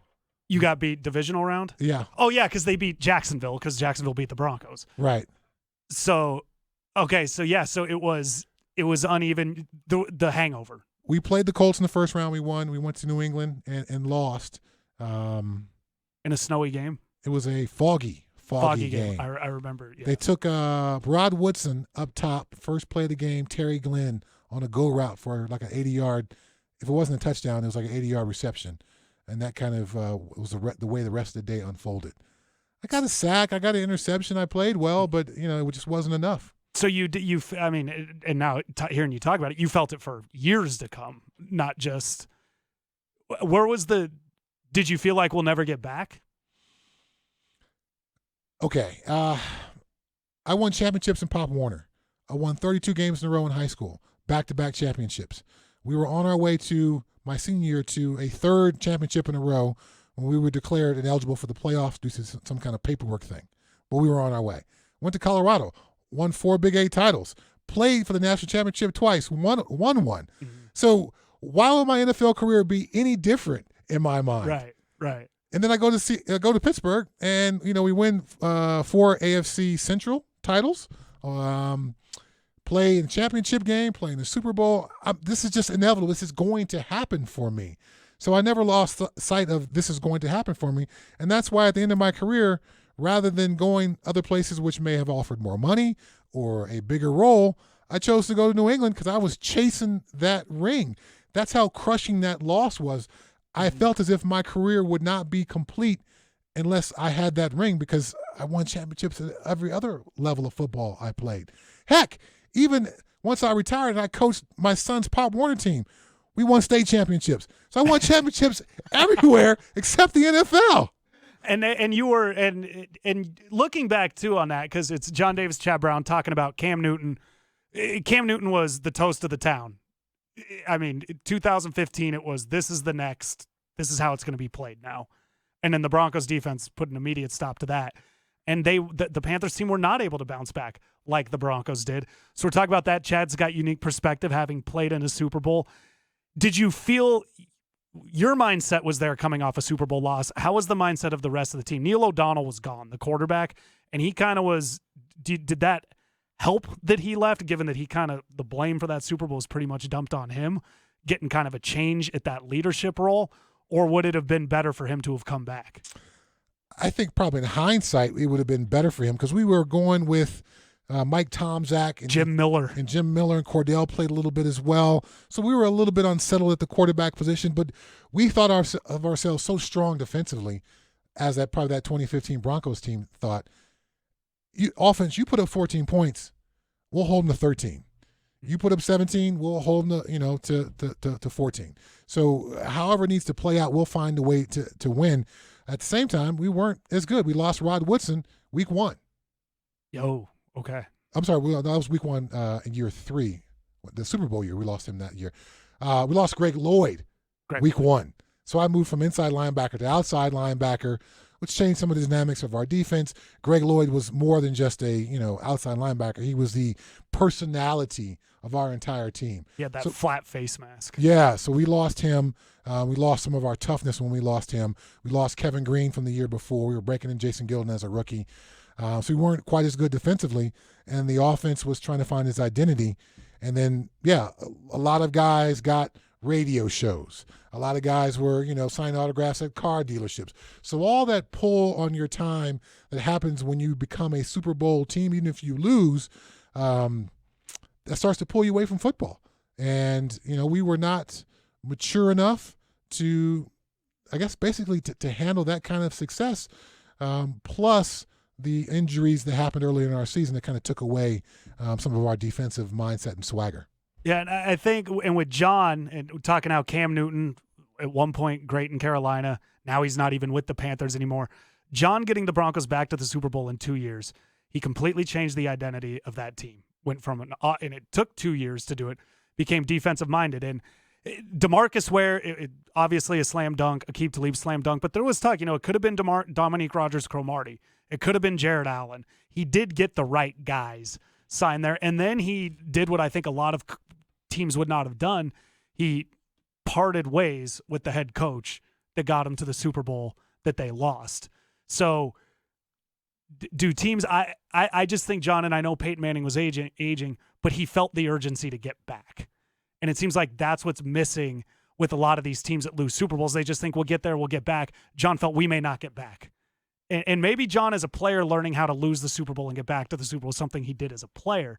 You got beat divisional round? Yeah. Oh, yeah, because they beat Jacksonville, because Jacksonville beat the Broncos. Right. So, okay, so it was uneven, the hangover. We played the Colts in the first round. We won. We went to New England and lost. In a snowy game? It was a foggy game. I remember. Yeah. They took Rod Woodson up top, first play of the game, Terry Glenn on a go route for like an 80-yard. If it wasn't a touchdown, it was like an 80-yard reception. And that kind of was the way the rest of the day unfolded. I got a sack. I got an interception. I played well, but, it just wasn't enough. So and now hearing you talk about it, you felt it for years to come, not just – did you feel like we'll never get back? Okay. I won championships in Pop Warner. I won 32 games in a row in high school, back-to-back championships. We were on our way to my senior year to a third championship in a row when we were declared ineligible for the playoffs due to some kind of paperwork thing. But we were on our way. Went to Colorado, won 4 Big 8 titles, played for the national championship twice, won one. Mm-hmm. So why would my NFL career be any different in my mind? Right. And then I go to Pittsburgh, and we win 4 AFC Central titles. Play in the championship game, play in the Super Bowl. This is just inevitable. This is going to happen for me. So I never lost sight of this is going to happen for me. And that's why at the end of my career, rather than going other places which may have offered more money or a bigger role, I chose to go to New England because I was chasing that ring. That's how crushing that loss was. I felt as if my career would not be complete unless I had that ring, because I won championships at every other level of football I played. Heck, even once I retired and I coached my son's Pop Warner team, we won state championships. So I won championships everywhere except the NFL. And you were and looking back too on that, because it's John Davis, Chad Brown talking about Cam Newton. Cam Newton was the toast of the town. I mean, 2015 it was this is how it's going to be played now. And then the Broncos defense put an immediate stop to that. And the Panthers team were not able to bounce back like the Broncos did. So we're talking about that. Chad's got unique perspective having played in a Super Bowl. Did you feel your mindset was there coming off a Super Bowl loss? How was the mindset of the rest of the team? Neil O'Donnell was gone, the quarterback, and he kind of was did that help that he left, given that the blame for that Super Bowl was pretty much dumped on him, getting kind of a change at that leadership role? Or would it have been better for him to have come back? I think probably in hindsight, it would have been better for him because we were going with Mike Tomczak and Jim Miller. And Cordell played a little bit as well. So we were a little bit unsettled at the quarterback position, but we thought of ourselves so strong defensively as that 2015 Broncos team thought. Offense, you put up 14 points, we'll hold them to 13. You put up 17, we'll hold them to 14. So however it needs to play out, we'll find a way to win. At the same time, we weren't as good. We lost Rod Woodson week 1. Yo, okay. I'm sorry, that was week 1 in year 3. The Super Bowl year, we lost him that year. We lost Greg Lloyd week 1. So I moved from inside linebacker to outside linebacker, which changed some of the dynamics of our defense. Greg Lloyd was more than just a outside linebacker. He was the personality of our entire team. Yeah, that flat face mask. Yeah, so we lost him. We lost some of our toughness when we lost him. We lost Kevin Green from the year before. We were breaking in Jason Gilden as a rookie. So we weren't quite as good defensively, and the offense was trying to find its identity. And then, a lot of guys got radio shows. A lot of guys were, signing autographs at car dealerships. So all that pull on your time that happens when you become a Super Bowl team, even if you lose, that starts to pull you away from football. And, we were not mature enough to, I guess, basically to handle that kind of success, plus the injuries that happened earlier in our season that kind of took away some of our defensive mindset and swagger. Yeah, and I think, and with John, and talking how Cam Newton, at one point great in Carolina, now he's not even with the Panthers anymore. John getting the Broncos back to the Super Bowl in 2 years, he completely changed the identity of that team. Went from and it took 2 years to do it, became defensive minded. And DeMarcus Ware, obviously a slam dunk, Aqib Talib slam dunk, but there was talk, it could have been Dominique Rodgers-Cromartie. It could have been Jared Allen. He did get the right guys signed there. And then he did what I think a lot of teams would not have done. He parted ways with the head coach that got him to the Super Bowl that they lost. So do teams, I just think, John, and I know Peyton Manning was aging, but he felt the urgency to get back. And it seems like that's what's missing with a lot of these teams that lose Super Bowls. They just think, we'll get there, we'll get back. John felt we may not get back. And maybe John as a player learning how to lose the Super Bowl and get back to the Super Bowl is something he did as a player.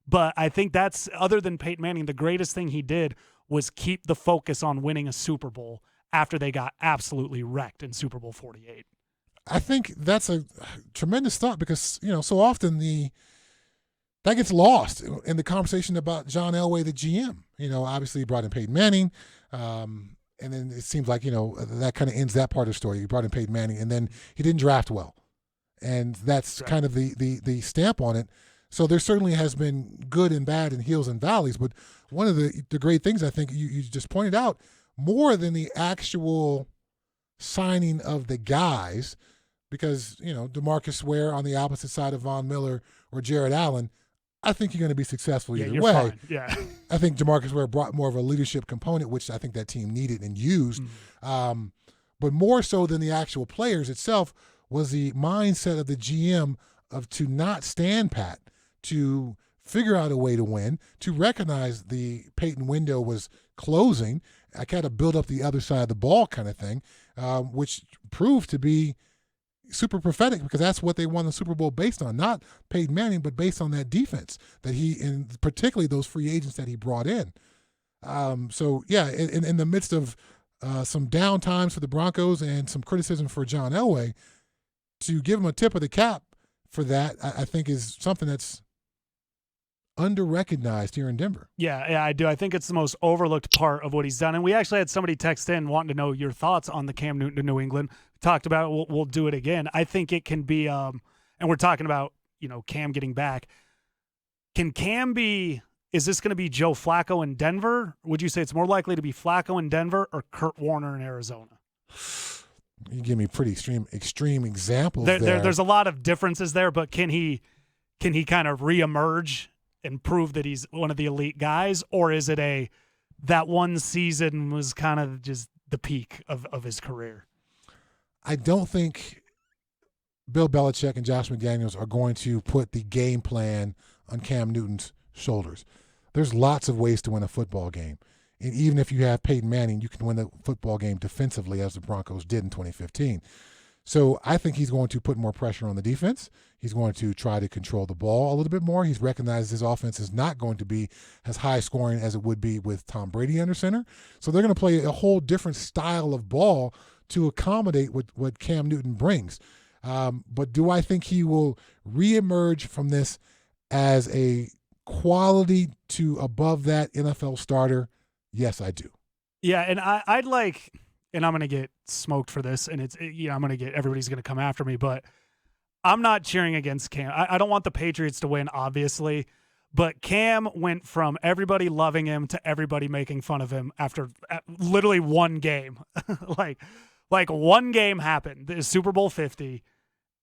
But I think that's, other than Peyton Manning, the greatest thing he did was keep the focus on winning a Super Bowl after they got absolutely wrecked in Super Bowl 48. I think that's a tremendous thought because, so often that gets lost in the conversation about John Elway, the GM. Obviously he brought in Peyton Manning, and then it seems like, that kind of ends that part of the story. He brought in Peyton Manning, and then he didn't draft well. And that's right. Kind of the stamp on it. So there certainly has been good and bad and hills and valleys. But one of the great things I think you just pointed out, more than the actual signing of the guys, because, DeMarcus Ware on the opposite side of Von Miller or Jared Allen, I think you're going to be successful either way. Fine. Yeah. I think DeMarcus Ware brought more of a leadership component, which I think that team needed and used. Mm-hmm. But more so than the actual players itself was the mindset of the GM to not stand pat, to figure out a way to win, to recognize the Peyton window was closing. I kind of build up the other side of the ball kind of thing, which proved to be super prophetic because that's what they won the Super Bowl based on, not Peyton Manning, but based on that defense that and particularly those free agents that he brought in. So, yeah, in the midst of some down times for the Broncos and some criticism for John Elway, to give him a tip of the cap for that, I think is something that's under-recognized here in Denver. Yeah, I do. I think it's the most overlooked part of what he's done. And we actually had somebody text in wanting to know your thoughts on the Cam Newton to New England. Talked about it. We'll do it again. I think it can be, and we're talking about, Cam getting back. Can Cam be, is this going to be Joe Flacco in Denver? Would you say it's more likely to be Flacco in Denver or Kurt Warner in Arizona? You give me pretty extreme examples there. There's a lot of differences there, but can he kind of reemerge and prove that he's one of the elite guys, or is it that one season was kind of just the peak of his career? I don't think Bill Belichick and Josh McDaniels are going to put the game plan on Cam Newton's shoulders. There's lots of ways to win a football game. And even if you have Peyton Manning, you can win the football game defensively, as the Broncos did in 2015. So I think he's going to put more pressure on the defense. He's going to try to control the ball a little bit more. He's recognized his offense is not going to be as high scoring as it would be with Tom Brady under center. So they're going to play a whole different style of ball to accommodate what Cam Newton brings. But do I think he will reemerge from this as a quality to above that NFL starter? Yes, I do. Yeah, and I'd like, and I'm going to get smoked for this, and it's, I'm going to get, everybody's going to come after me, but I'm not cheering against Cam. I don't want the Patriots to win, obviously, but Cam went from everybody loving him to everybody making fun of him after literally one game. like one game happened, the Super Bowl 50,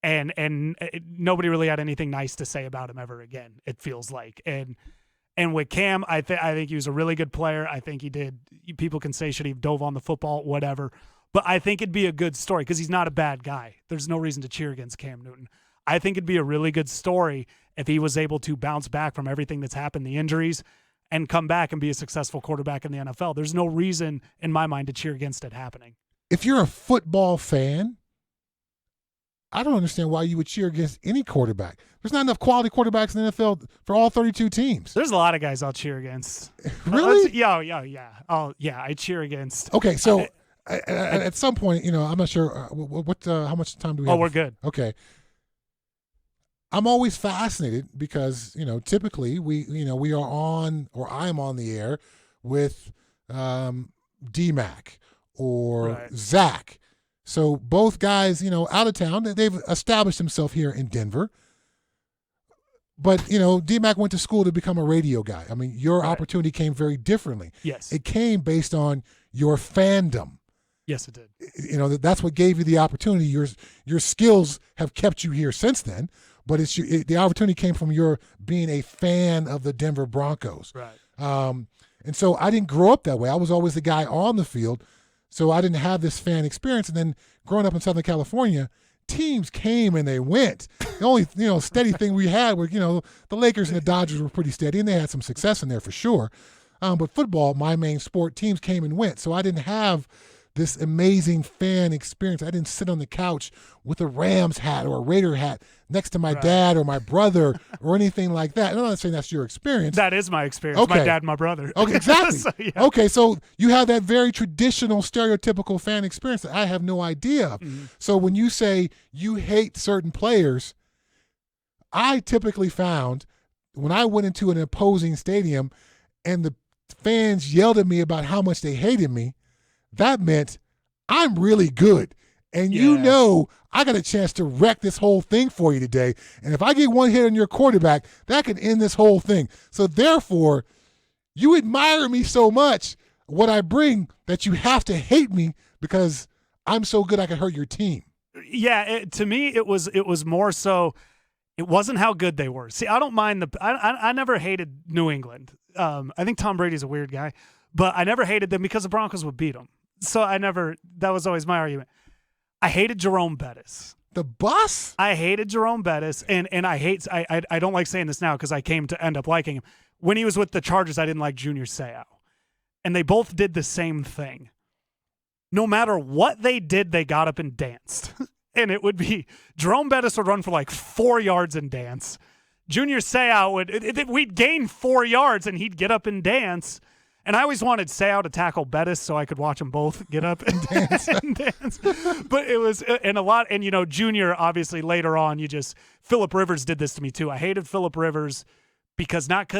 and nobody really had anything nice to say about him ever again, it feels like. And with Cam, I think he was a really good player. I think he did. People can say, should he have dove on the football, whatever. But I think it'd be a good story because he's not a bad guy. There's no reason to cheer against Cam Newton. I think it'd be a really good story if he was able to bounce back from everything that's happened, the injuries, and come back and be a successful quarterback in the NFL. There's no reason, in my mind, to cheer against it happening. If you're a football fan, I don't understand why you would cheer against any quarterback. There's not enough quality quarterbacks in the NFL for all 32 teams. There's a lot of guys I'll cheer against. Really? Yeah. I cheer against. Okay, so at some point, I'm not sure how much time do we have? Oh, we're good. Okay. I'm always fascinated because, typically we are on, or I'm on the air with DMac or Zach. So both guys, out of town, they've established themselves here in Denver. But, DMac went to school to become a radio guy. I mean, your opportunity came very differently. Yes. It came based on your fandom. Yes, it did. That's what gave you the opportunity. Your skills have kept you here since then. But the opportunity came from your being a fan of the Denver Broncos. Right. And so I didn't grow up that way. I was always the guy on the field. So I didn't have this fan experience. And then growing up in Southern California, teams came and they went. The only steady thing we had were the Lakers and the Dodgers were pretty steady, and they had some success in there for sure. But football, my main sport, teams came and went. So I didn't have this amazing fan experience. I didn't sit on the couch with a Rams hat or a Raider hat next to my dad or my brother or anything like that. And I'm not saying that's your experience. That is my experience. Okay. My dad and my brother. Okay, exactly. So, yeah. Okay, so you have that very traditional, stereotypical fan experience that I have no idea of. Mm-hmm. So when you say you hate certain players, I typically found when I went into an opposing stadium and the fans yelled at me about how much they hated me, that meant I'm really good. And I got a chance to wreck this whole thing for you today. And if I get one hit on your quarterback, that can end this whole thing. So therefore, you admire me so much, what I bring, that you have to hate me because I'm so good I can hurt your team. Yeah, to me, it was more so, it wasn't how good they were. See, I don't mind I never hated New England. I think Tom Brady's a weird guy, but I never hated them because the Broncos would beat them. So that was always my argument. I hated Jerome Bettis. The bus? I hated Jerome Bettis, and I don't like saying this now because I came to end up liking him. When he was with the Chargers, I didn't like Junior Seau. And they both did the same thing. No matter what they did, they got up and danced. And it would be, Jerome Bettis would run for like 4 yards and dance. Junior Seau we'd gain 4 yards and he'd get up and dance. And I always wanted Seau to tackle Bettis so I could watch them both get up and dance. But it was, and Junior, obviously later on, Phillip Rivers did this to me too. I hated Phillip Rivers because they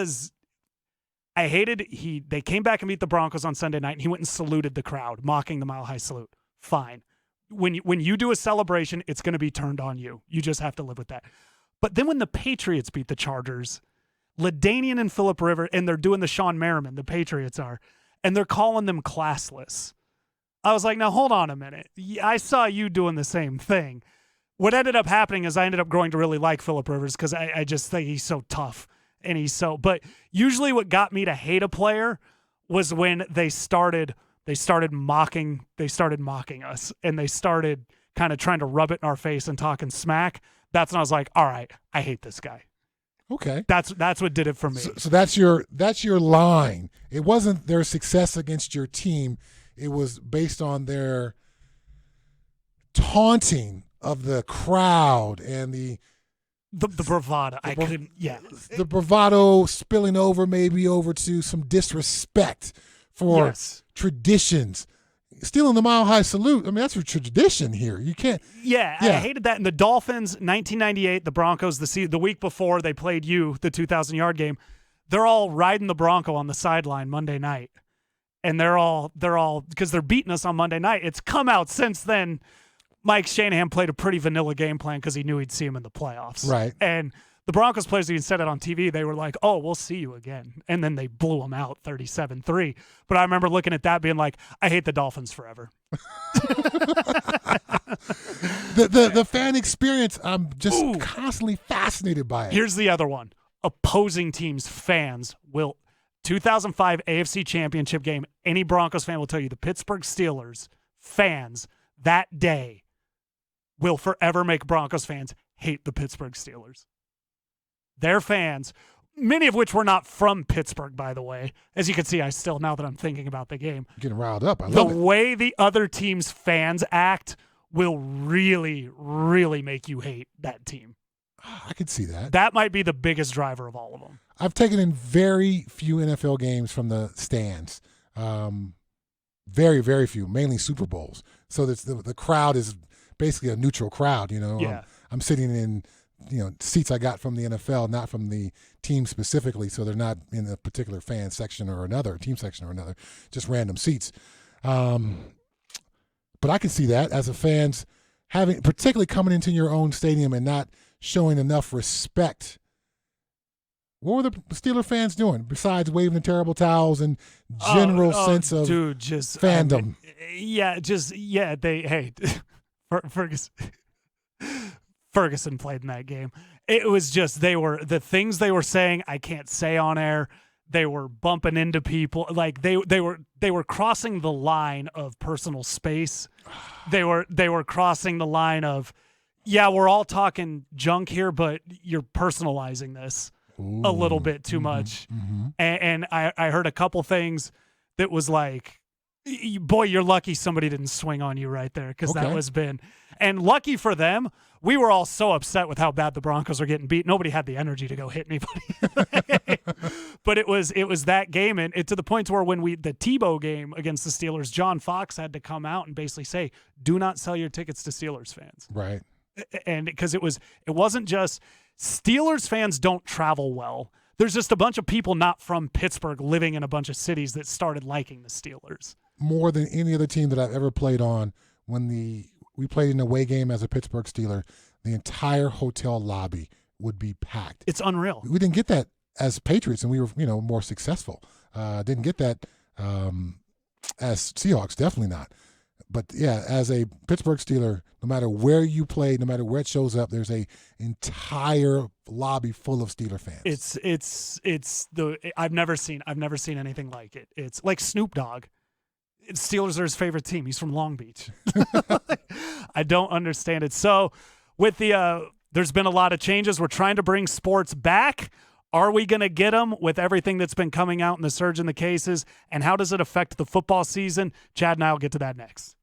came back and beat the Broncos on Sunday night and he went and saluted the crowd, mocking the Mile High Salute. Fine. When you do a celebration, it's going to be turned on you. You just have to live with that. But then when the Patriots beat the Chargers, LaDainian and Phillip Rivers, and they're doing the Sean Merriman, the Patriots are, and they're calling them classless. I was like, now hold on a minute. I saw you doing the same thing. What ended up happening is I ended up growing to really like Phillip Rivers because I just think he's so tough. But usually what got me to hate a player was when they started mocking us, and they started kind of trying to rub it in our face and talking smack, that's when I was like, all right, I hate this guy. Okay. That's what did it for me. So that's your line. It wasn't their success against your team. It was based on their taunting of the crowd and the bravado. I couldn't. Yeah. The bravado spilling over to some disrespect for traditions. Stealing the Mile High Salute. I mean, that's a tradition here. You can't. Yeah, I hated that. And the Dolphins, 1998, the Broncos, the week before they played the 2,000-yard game, they're all riding the Bronco on the sideline Monday night. And they're all because they're beating us on Monday night. It's come out since then. Mike Shanahan played a pretty vanilla game plan because he knew he'd see him in the playoffs. Right. And the Broncos players who even said it on TV, they were like, oh, we'll see you again. And then they blew them out 37-3. But I remember looking at that being like, I hate the Dolphins forever. the fan experience, I'm just constantly fascinated by it. Here's the other one. Opposing teams' fans will 2005 AFC Championship game, any Broncos fan will tell you the Pittsburgh Steelers fans that day will forever make Broncos fans hate the Pittsburgh Steelers. Their fans, many of which were not from Pittsburgh, by the way. As you can see, now that I'm thinking about the game. You're getting riled up. I love the it. way the other team's fans act will really, really make you hate that team. I could see that. That might be the biggest driver of all of them. I've taken in very few NFL games from the stands. Very, very few, mainly Super Bowls. So the crowd is basically a neutral crowd, you know. Yeah. I'm sitting in, seats I got from the NFL, not from the team specifically, so they're not in a particular fan section or another, team section or another, just random seats. But I can see that as a fans particularly coming into your own stadium and not showing enough respect. What were the Steeler fans doing besides waving the terrible towels and general sense of fandom? Ferguson played in that game. It was just the things they were saying I can't say on air. They were bumping into people. Like they were crossing the line of personal space. They were crossing the line of, we're all talking junk here, but you're personalizing this a little bit too much. Mm-hmm. And I heard a couple things that was like, boy, you're lucky somebody didn't swing on you right there, because that was been. And lucky for them, we were all so upset with how bad the Broncos were getting beat. Nobody had the energy to go hit anybody. But it was that game, and to the point where when the Tebow game against the Steelers, John Fox had to come out and basically say, do not sell your tickets to Steelers fans. Right. And because it wasn't just Steelers fans don't travel well. There's just a bunch of people not from Pittsburgh living in a bunch of cities that started liking the Steelers. More than any other team that I've ever played on, when we played an away game as a Pittsburgh Steeler, the entire hotel lobby would be packed. It's unreal. We didn't get that as Patriots, and we were more successful. Didn't get that as Seahawks, definitely not. But yeah, as a Pittsburgh Steeler, no matter where you play, no matter where it shows up, there's a entire lobby full of Steeler fans. I've never seen anything like it. It's like Snoop Dogg. Steelers are his favorite team. He's from Long Beach. I don't understand it. So with there's been a lot of changes. We're trying to bring sports back. Are we going to get them with everything that's been coming out and the surge in the cases? And how does it affect the football season? Chad and I will get to that next.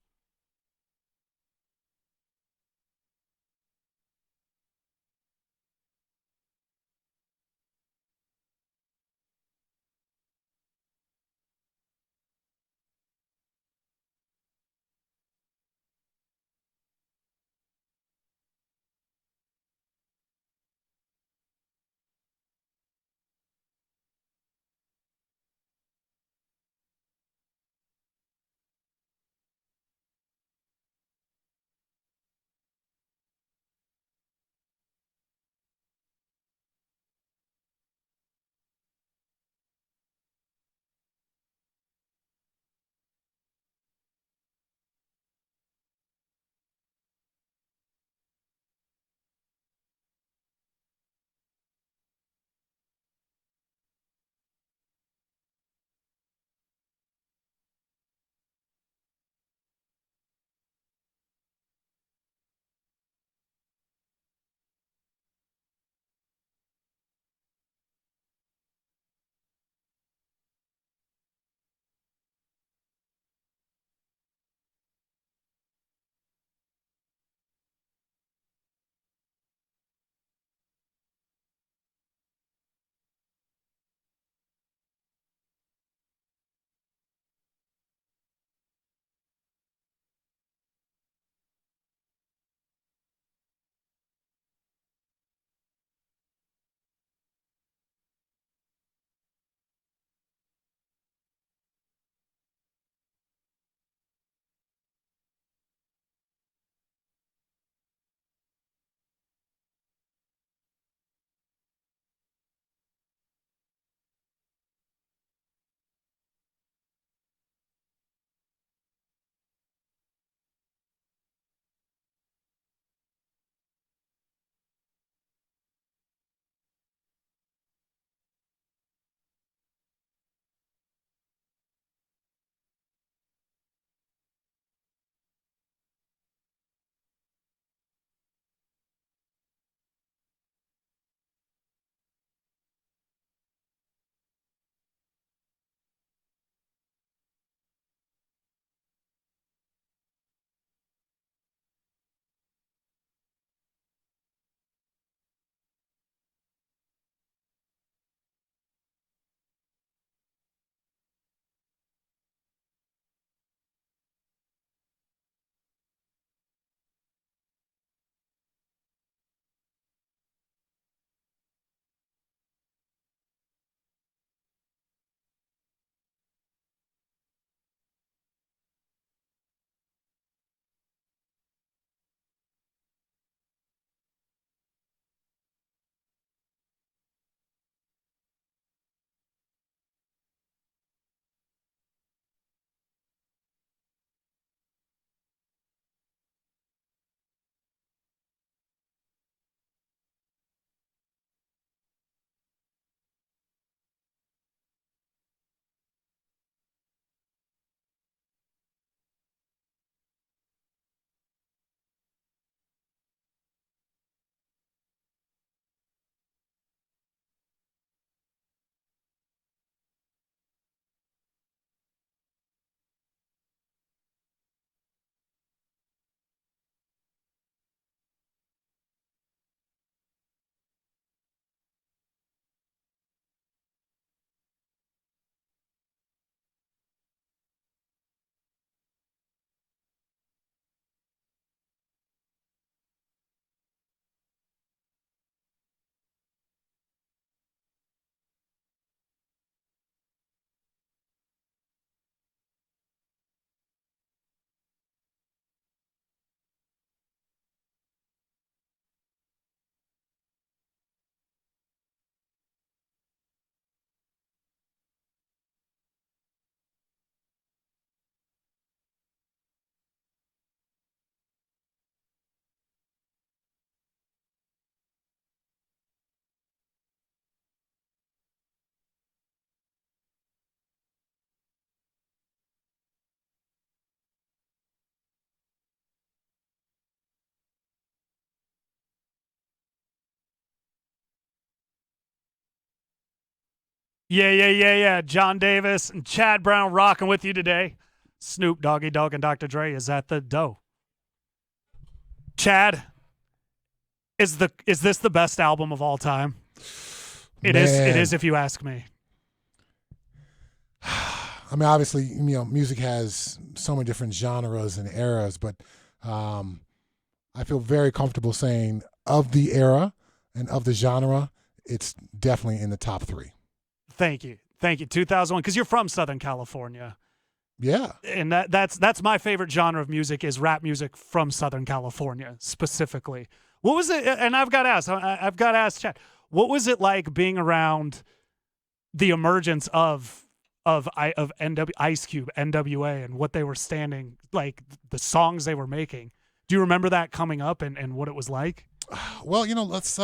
Yeah. John Davis and Chad Brown rocking with you today. Snoop Doggy Dogg and Dr. Dre is at the dough. Chad, is this the best album of all time? It is. It is, if you ask me. I mean, obviously, music has so many different genres and eras, but I feel very comfortable saying of the era and of the genre, it's definitely in the top 3. Thank you. 2001, because you're from Southern California. Yeah, and that's my favorite genre of music is rap music from Southern California specifically. What was it? And I've got to ask Chad, what was it like being around the emergence of Ice Cube, NWA, and what they were standing, like the songs they were making? Do you remember that coming up and what it was like? Well, let's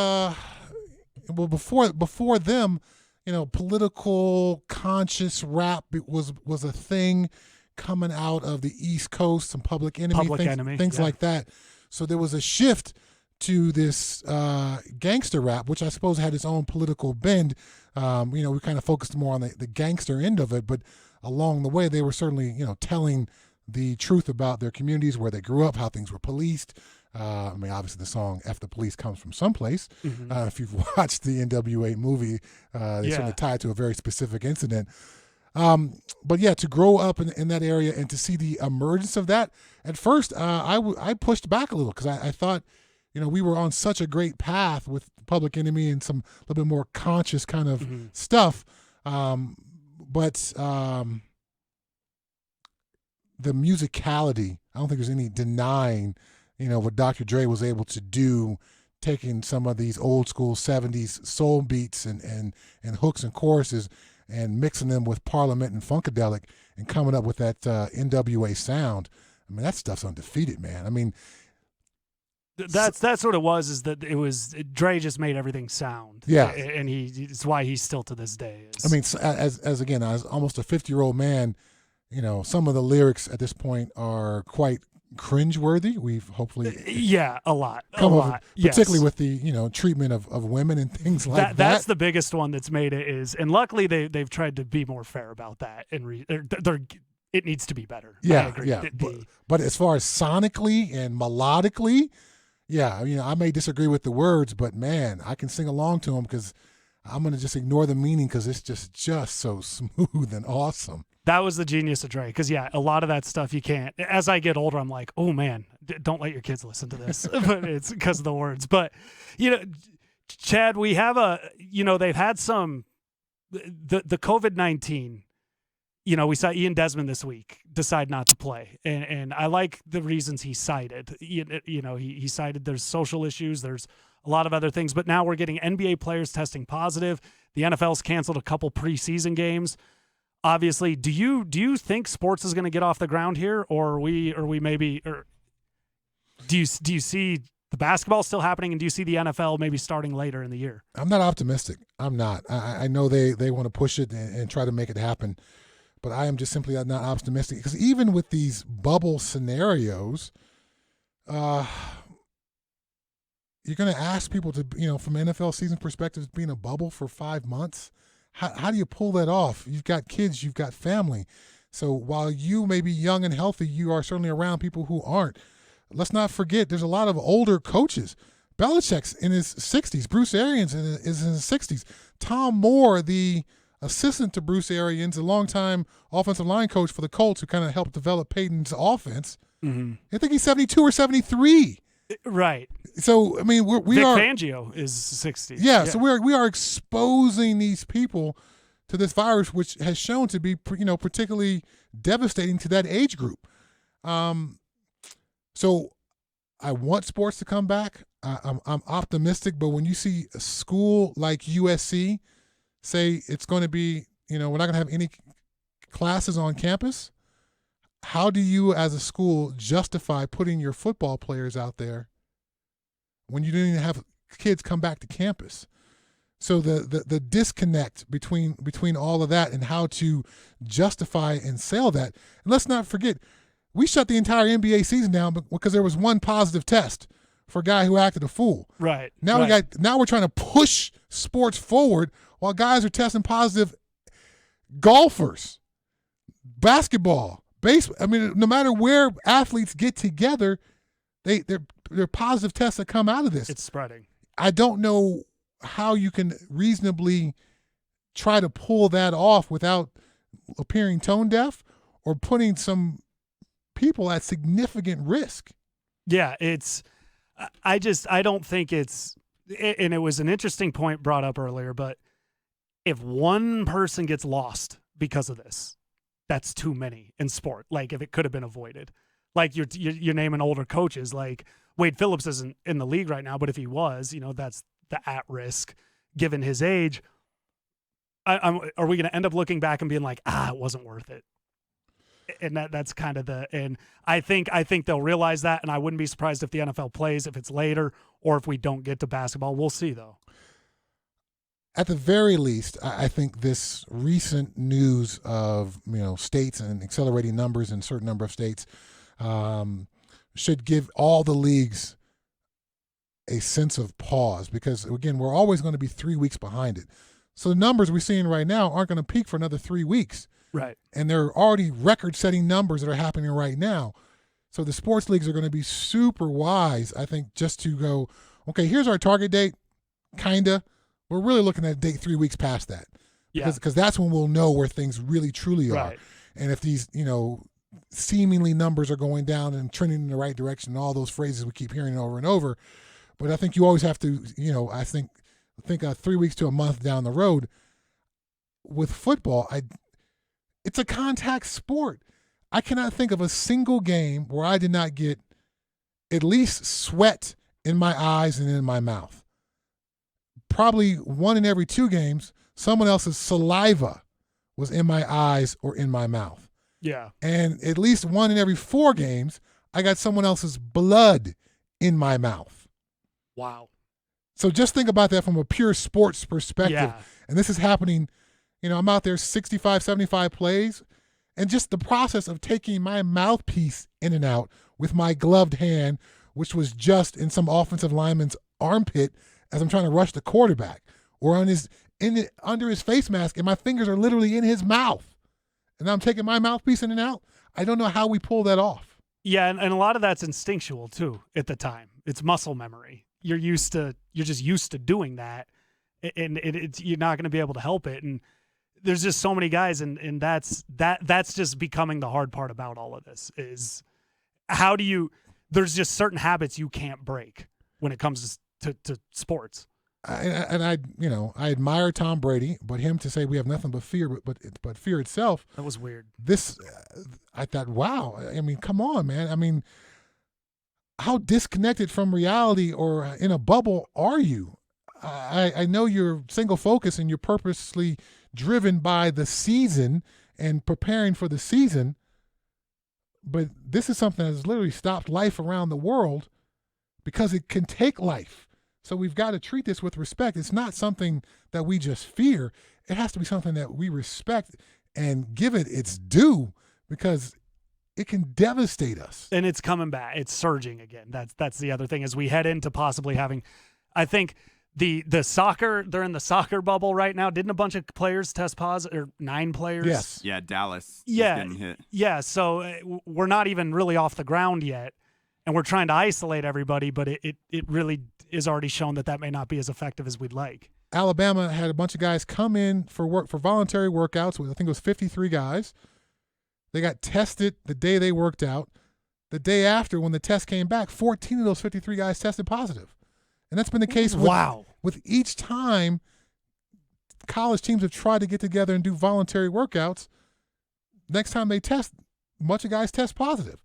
before them, political conscious rap was a thing coming out of the East Coast, some Public Enemy, things like that. So there was a shift to this gangster rap, which I suppose had its own political bend. We kind of focused more on the gangster end of it, but along the way, they were certainly, telling the truth about their communities, where they grew up, how things were policed. Obviously the song F the Police comes from someplace. Mm-hmm. If you've watched the NWA movie, they certainly tie it to a very specific incident. But yeah, to grow up in that area and to see the emergence of that, at first I pushed back a little because I thought, we were on such a great path with Public Enemy and some little bit more conscious kind of stuff. But the musicality, I don't think there's any denying, what Dr. Dre was able to do, taking some of these old school 70s soul beats and hooks and choruses and mixing them with Parliament and Funkadelic and coming up with that NWA sound. I mean, that stuff's undefeated, man. I mean, that's what it was. Is that it was Dre just made everything sound. Yeah, and it's why he's still to this day. I mean, as almost a 50-year-old man, some of the lyrics at this point are quite cringeworthy. We've hopefully a lot, particularly with the treatment of women and things like that. That's the biggest one that's made it is, and luckily they've tried to be more fair about that, and it needs to be better. Yeah, I agree. Yeah. But as far as sonically and melodically, I may disagree with the words, but man, I can sing along to them because I'm gonna just ignore the meaning because it's just so smooth and awesome. That was the genius of Dre, because a lot of that stuff you can't. As I get older, I'm like, oh man, don't let your kids listen to this, but it's because of the words. But Chad, we have they've had some the COVID-19. We saw Ian Desmond this week decide not to play, and I like the reasons he cited. He cited there's social issues, there's a lot of other things, but now we're getting NBA players testing positive. The NFL's canceled a couple preseason games. Obviously, do you think sports is going to get off the ground here, or do you see the basketball still happening, and do you see the NFL maybe starting later in the year? I'm not optimistic. I'm not. I know they want to push it and try to make it happen, but I am just simply not optimistic because even with these bubble scenarios, you're going to ask people to, from an NFL season perspective, being a bubble for 5 months. How do you pull that off? You've got kids, you've got family. So while you may be young and healthy, you are certainly around people who aren't. Let's not forget, there's a lot of older coaches. Belichick's in his 60s. Bruce Arians is in his 60s. Tom Moore, the assistant to Bruce Arians, a longtime offensive line coach for the Colts who kind of helped develop Peyton's offense. Mm-hmm. I think he's 72 or 73. Right. So I mean, we Vic are. Fangio is 60. Yeah. So we are exposing these people to this virus, which has shown to be particularly devastating to that age group. So I want sports to come back. I'm optimistic, but when you see a school like USC say it's going to be, we're not going to have any classes on campus. How do you, as a school, justify putting your football players out there when you didn't even have kids come back to campus? So the disconnect between all of that and how to justify and sell that. And let's not forget, we shut the entire NBA season down because there was one positive test for a guy who acted a fool. Right. Now we're trying to push sports forward while guys are testing positive golfers, basketball, baseball. I mean, no matter where athletes get together, there are positive tests that come out of this. It's spreading. I don't know how you can reasonably try to pull that off without appearing tone deaf or putting some people at significant risk. Yeah, I don't think it's, and it was an interesting point brought up earlier, but if one person gets lost because of this, that's too many in sport. Like, if it could have been avoided. Like, you're naming older coaches. Like, Wade Phillips isn't in the league right now, but if he was, that's the at risk given his age. Are we going to end up looking back and being like, it wasn't worth it? And that's kind of and I think they'll realize that, and I wouldn't be surprised if the NFL plays, if it's later, or if we don't get to basketball. We'll see, though. At the very least, I think this recent news of states and accelerating numbers in a certain number of states should give all the leagues a sense of pause, because again, we're always going to be 3 weeks behind it. So the numbers we're seeing right now aren't going to peak for another 3 weeks. Right. And there are already record-setting numbers that are happening right now. So the sports leagues are going to be super wise, I think, just to go, okay, here's our target date, kind of. We're really looking at a date 3 weeks past that. Because that's when we'll know where things really, truly are. Right. And if these, seemingly numbers are going down and trending in the right direction, and all those phrases we keep hearing over and over. But I think you always have to, I think 3 weeks to a month down the road. With football, it's a contact sport. I cannot think of a single game where I did not get at least sweat in my eyes and in my mouth. Probably 1 in every 2 games, someone else's saliva was in my eyes or in my mouth. Yeah. And at least 1 in every 4 games, I got someone else's blood in my mouth. Wow. So just think about that from a pure sports perspective. Yeah. And this is happening, I'm out there 65, 75 plays, and just the process of taking my mouthpiece in and out with my gloved hand, which was just in some offensive lineman's armpit as I'm trying to rush the quarterback, or under his face mask, and my fingers are literally in his mouth. And I'm taking my mouthpiece in and out. I don't know how we pull that off. Yeah, and a lot of that's instinctual too at the time. It's muscle memory. You're just used to doing that, and you're not going to be able to help it. And there's just so many guys, and that's just becoming the hard part about all of this is there's just certain habits you can't break when it comes to sports. I admire Tom Brady, but him to say we have nothing but fear, but fear itself. That was weird. I thought, wow. I mean, come on, man. I mean, how disconnected from reality or in a bubble are you? I know you're single focused and you're purposely driven by the season and preparing for the season, but this is something that has literally stopped life around the world because it can take life. So we've got to treat this with respect. It's not something that we just fear. It has to be something that we respect and give it its due, because it can devastate us. And it's coming back. It's surging again. That's the other thing as we head into possibly having, I think the soccer, they're in the soccer bubble right now. Didn't a bunch of players test positive, or 9 players? Yes. Yeah, Dallas. Yeah. Getting hit. Yeah. So we're not even really off the ground yet. And we're trying to isolate everybody, but it really is already shown that may not be as effective as we'd like. Alabama had a bunch of guys come in for voluntary workouts. I think it was 53 guys. They got tested the day they worked out. The day after, when the test came back, 14 of those 53 guys tested positive. And that's been the case with each time college teams have tried to get together and do voluntary workouts. Next time they test, a bunch of guys test positive.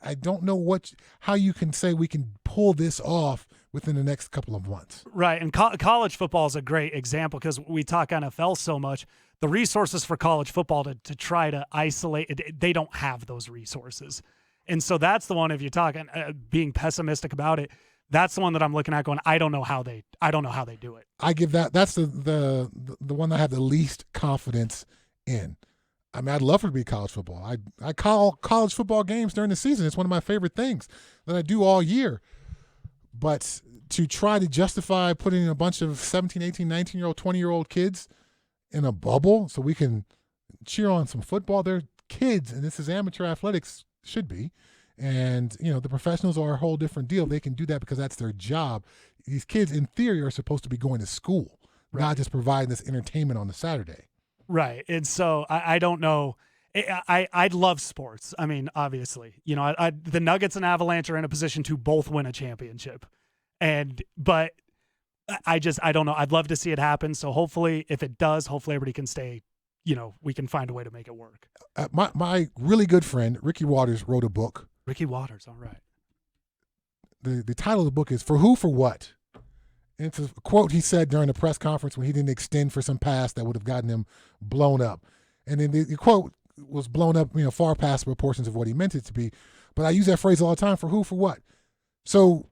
I don't know how you can say we can pull this off within the next couple of months. Right, and college football is a great example because we talk NFL so much. The resources for college football to try to isolate it, they don't have those resources. And so that's the one, if you're talking being pessimistic about it, that's the one that I'm looking at going, I don't know how they do it. I give that's the one I have the least confidence in. I mean, I'd love for it to be college football. I call college football games during the season. It's one of my favorite things that I do all year. But to try to justify putting a bunch of 17, 18, 19-year-old, 20-year-old kids in a bubble so we can cheer on some football. They're kids, and this is amateur athletics, should be. And, the professionals are a whole different deal. They can do that because that's their job. These kids, in theory, are supposed to be going to school, not just providing this entertainment on the Saturday. Right. And so I don't know. I love sports. I mean, obviously, the Nuggets and Avalanche are in a position to both win a championship. But I don't know. I'd love to see it happen. So hopefully, if it does, hopefully everybody can stay, we can find a way to make it work. My really good friend, Ricky Waters, wrote a book. Ricky Waters. All right. The title of the book is For Who, For What? And it's a quote he said during a press conference when he didn't extend for some pass that would have gotten him blown up. And then the quote was blown up, far past proportions of what he meant it to be. But I use that phrase all the time, for who, for what? So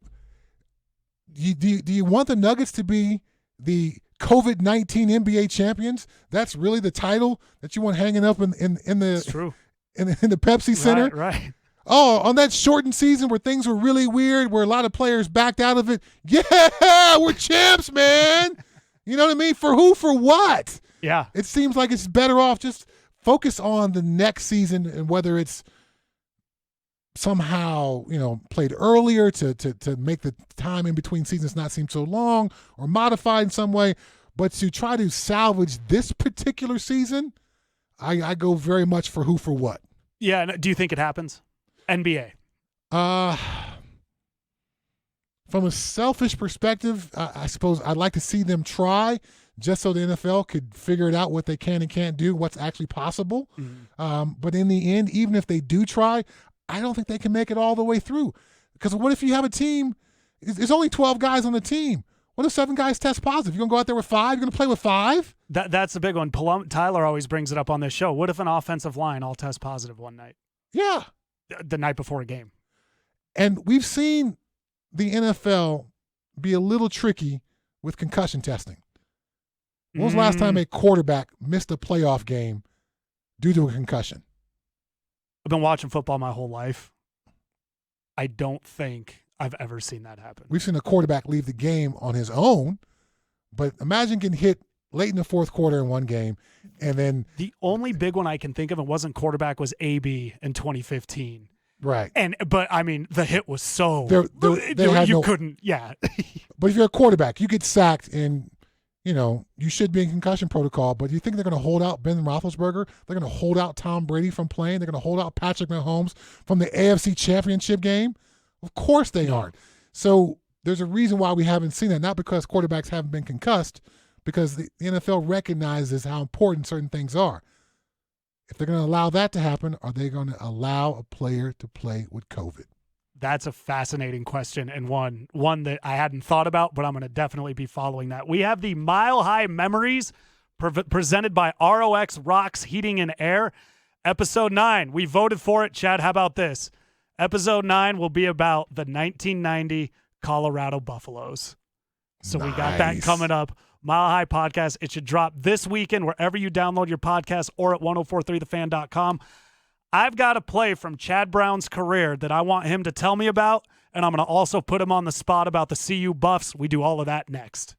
do you want the Nuggets to be the COVID-19 NBA champions? That's really the title that you want hanging up in the It's true. in the Pepsi Center? Right. Oh, on that shortened season where things were really weird, where a lot of players backed out of it. Yeah, we're champs, man. You know what I mean? For who, for what? Yeah. It seems like it's better off just focus on the next season and whether it's somehow, played earlier to make the time in between seasons not seem so long or modified in some way. But to try to salvage this particular season, I go very much for who, for what. Yeah. Do you think it happens? NBA. From a selfish perspective, I suppose I'd like to see them try just so the NFL could figure it out what they can and can't do, what's actually possible. Mm-hmm. But in the end, even if they do try, I don't think they can make it all the way through. Because what if you have a team, there's only 12 guys on the team. What if 7 guys test positive? You're going to go out there with 5? You're going to play with 5? That's a big one. Tyler always brings it up on this show. What if an offensive line all test positive one night? Yeah. The night before a game. And we've seen the NFL be a little tricky with concussion testing. When was the last time a quarterback missed a playoff game due to a concussion? I've been watching football my whole life. I don't think I've ever seen that happen. We've seen a quarterback leave the game on his own, but imagine getting hit late in the fourth quarter in one game, and then the only big one I can think of, it wasn't quarterback, was AB in 2015. Right. But I mean, the hit was so you couldn't. Yeah. But if you're a quarterback, you get sacked, and you should be in concussion protocol. But you think they're going to hold out Ben Roethlisberger? They're going to hold out Tom Brady from playing? They're going to hold out Patrick Mahomes from the AFC Championship game? Of course they aren't. So there's a reason why we haven't seen that. Not because quarterbacks haven't been concussed, because the NFL recognizes how important certain things are. If they're going to allow that to happen, are they going to allow a player to play with COVID? That's a fascinating question, and one that I hadn't thought about, but I'm going to definitely be following that. We have the Mile High Memories presented by ROX Rocks Heating and Air. Episode 9, we voted for it. Chad, how about this? Episode 9 will be about the 1990 Colorado Buffaloes. So nice. We got that coming up. Mile High Podcast. It should drop this weekend wherever you download your podcast or at 1043thefan.com. I've got a play from Chad Brown's career that I want him to tell me about, and I'm going to also put him on the spot about the CU Buffs. We do all of that next.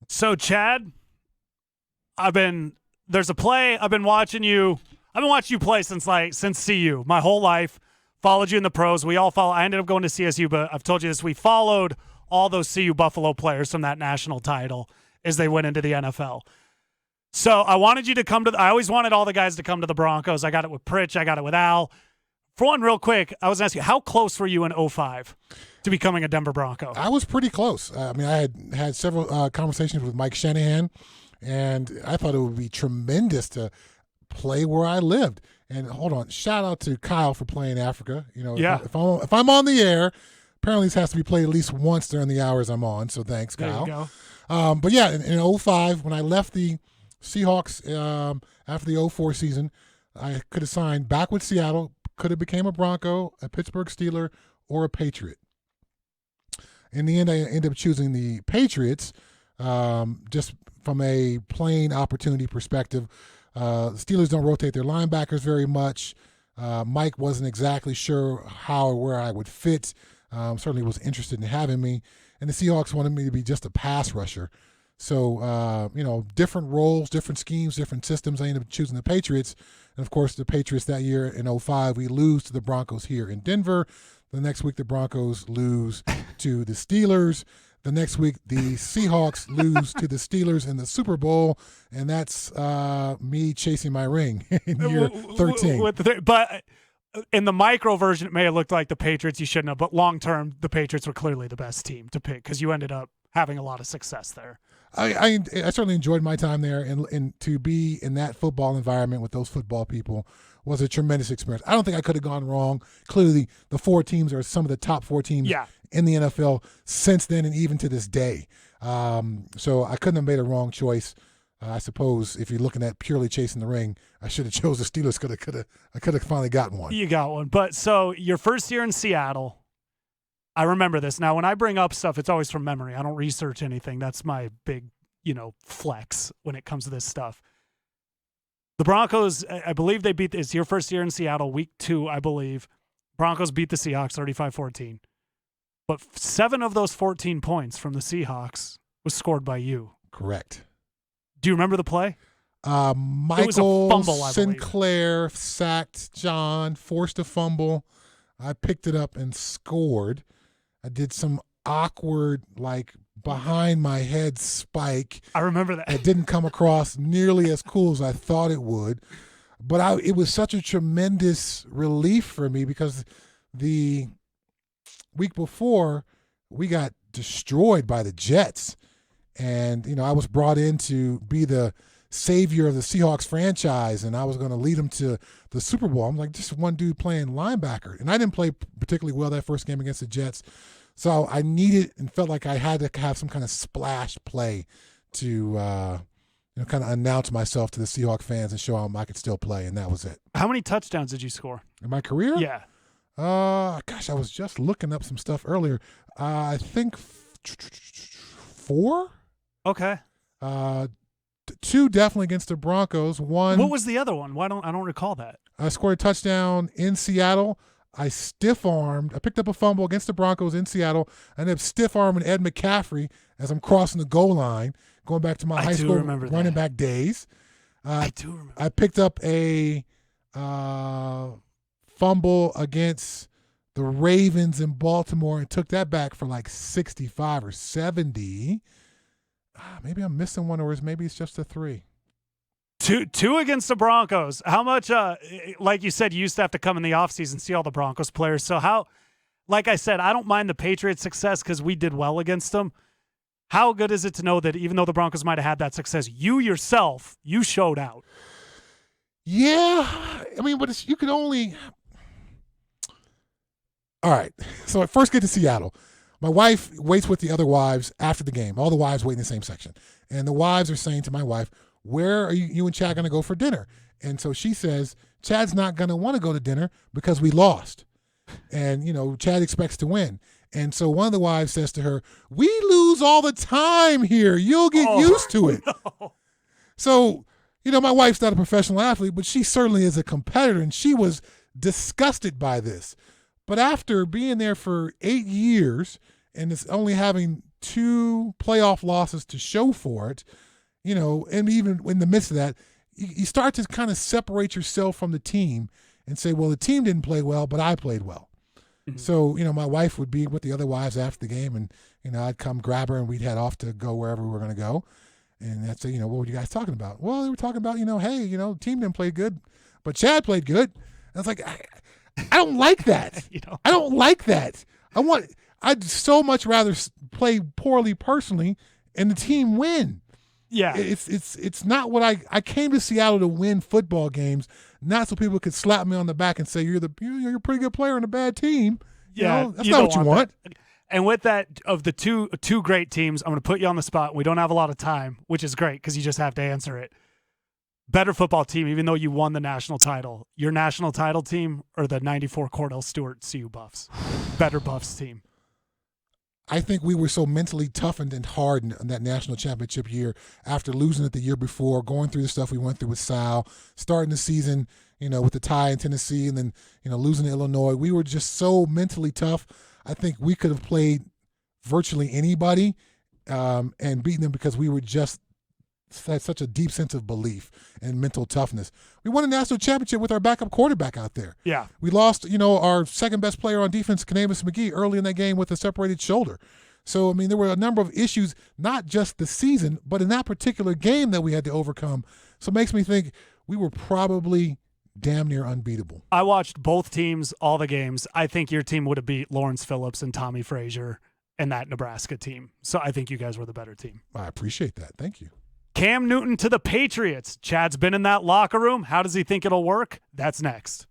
So, Chad, there's a play. I've been watching you play since CU my whole life. Followed you in the pros. I ended up going to CSU, but I've told you this. We followed all those CU Buffalo players from that national title as they went into the NFL. So I wanted you to I always wanted all the guys to come to the Broncos. I got it with Pritch. I got it with Al. For one, real quick, I was going to ask you, how close were you in 2005 to becoming a Denver Bronco? I was pretty close. I had several conversations with Mike Shanahan, and I thought it would be tremendous to play where I lived. And hold on, shout out to Kyle for playing Africa. Yeah. If I'm on the air, apparently this has to be played at least once during the hours I'm on. So thanks, Kyle. There you go. But yeah, in 2005, when I left the Seahawks after the 2004 season, I could have signed back with Seattle, could have became a Bronco, a Pittsburgh Steeler, or a Patriot. In the end, I ended up choosing the Patriots, just from a plain opportunity perspective. The Steelers don't rotate their linebackers very much. Mike wasn't exactly sure how or where I would fit. Certainly was interested in having me. And the Seahawks wanted me to be just a pass rusher. So, different roles, different schemes, different systems. I ended up choosing the Patriots. And, of course, the Patriots that year in 2005, we lose to the Broncos here in Denver. The next week, the Broncos lose to the Steelers. The next week, the Seahawks lose to the Steelers in the Super Bowl, and that's me chasing my ring in year 13. But in the micro version, it may have looked like the Patriots. You shouldn't have. But long term, the Patriots were clearly the best team to pick because you ended up having a lot of success there. I certainly enjoyed my time there, and to be in that football environment with those football people was a tremendous experience. I don't think I could have gone wrong. Clearly, the four teams are some of the top four teams in the NFL since then and even to this day. So I couldn't have made a wrong choice. I suppose if you're looking at purely chasing the ring, I should have chose the Steelers. I could have finally gotten one. You got one. But so your first year in Seattle, I remember this. Now, when I bring up stuff, it's always from memory. I don't research anything. That's my big, flex when it comes to this stuff. The Broncos, I believe it's your first year in Seattle, week 2, I believe. Broncos beat the Seahawks 35-14. But 7 of those 14 points from the Seahawks was scored by you. Correct. Do you remember the play? Michael it was a fumble, I believe. Sinclair sacked John, forced a fumble. I picked it up and scored. I did some awkward, behind my head spike. I remember that. It didn't come across nearly as cool as I thought it would. But it was such a tremendous relief for me because the week before, we got destroyed by the Jets. And, I was brought in to be the savior of the Seahawks franchise, and I was going to lead them to the Super Bowl. I'm like, just one dude playing linebacker. And I didn't play particularly well that first game against the Jets. So I needed and felt like I had to have some kind of splash play to kind of announce myself to the Seahawks fans and show them I could still play, and that was it. How many touchdowns did you score? In my career? Yeah. Gosh, I was just looking up some stuff earlier. I think 4. Okay. 2 definitely against the Broncos. 1. What was the other one? I don't recall that. I scored a touchdown in Seattle. I stiff-armed. I picked up a fumble against the Broncos in Seattle. I ended up stiff-arming Ed McCaffrey as I'm crossing the goal line, going back to my high school running back days. I do remember. I picked up a fumble against the Ravens in Baltimore and took that back for 65 or 70. Maybe I'm missing one, or maybe it's just a 3. Two against the Broncos. How much, like you said, you used to have to come in the offseason, see all the Broncos players. So how, like I said, I don't mind the Patriots' success because we did well against them. How good is it to know that even though the Broncos might have had that success, you yourself, you showed out? Yeah. But you could only... All right. So I first get to Seattle. My wife waits with the other wives after the game. All the wives wait in the same section. And the wives are saying to my wife, where are you and Chad going to go for dinner? And so she says, Chad's not going to want to go to dinner because we lost. And, Chad expects to win. And so one of the wives says to her, we lose all the time here. You'll get used to it. No. So, my wife's not a professional athlete, but she certainly is a competitor, and she was disgusted by this. But after being there for 8 years and it's only having 2 playoff losses to show for it, and even in the midst of that, you start to kind of separate yourself from the team and say, well, the team didn't play well, but I played well. Mm-hmm. So, my wife would be with the other wives after the game, and, I'd come grab her and we'd head off to go wherever we were going to go. And I'd say, what were you guys talking about? Well, they were talking about, hey, the team didn't play good, but Chad played good. And I was like, I don't like that. I don't like that. I'd so much rather play poorly personally and the team win. Yeah. It's not what I came to Seattle to win football games, not so people could slap me on the back and say you're a pretty good player on a bad team. Yeah, that's not what you want. That. And with that, of the two great teams, I'm going to put you on the spot. We don't have a lot of time, which is great because you just have to answer it. Better football team, even though you won the national title. Your national title team or the 94 Cordell Stewart CU Buffs? Better Buffs team. I think we were so mentally toughened and hardened in that national championship year after losing it the year before, going through the stuff we went through with Sal, starting the season, with the tie in Tennessee, and then, losing to Illinois. We were just so mentally tough. I think we could have played virtually anybody and beaten them because we were just had such a deep sense of belief and mental toughness. We won a national championship with our backup quarterback out there. Yeah. We lost, our second best player on defense, McKee, early in that game with a separated shoulder. So, there were a number of issues, not just the season, but in that particular game that we had to overcome. So it makes me think we were probably damn near unbeatable. I watched both teams, all the games. I think your team would have beat Lawrence Phillips and Tommy Frazier and that Nebraska team. So I think you guys were the better team. I appreciate that. Thank you. Cam Newton to the Patriots. Chad's been in that locker room. How does he think it'll work? That's next.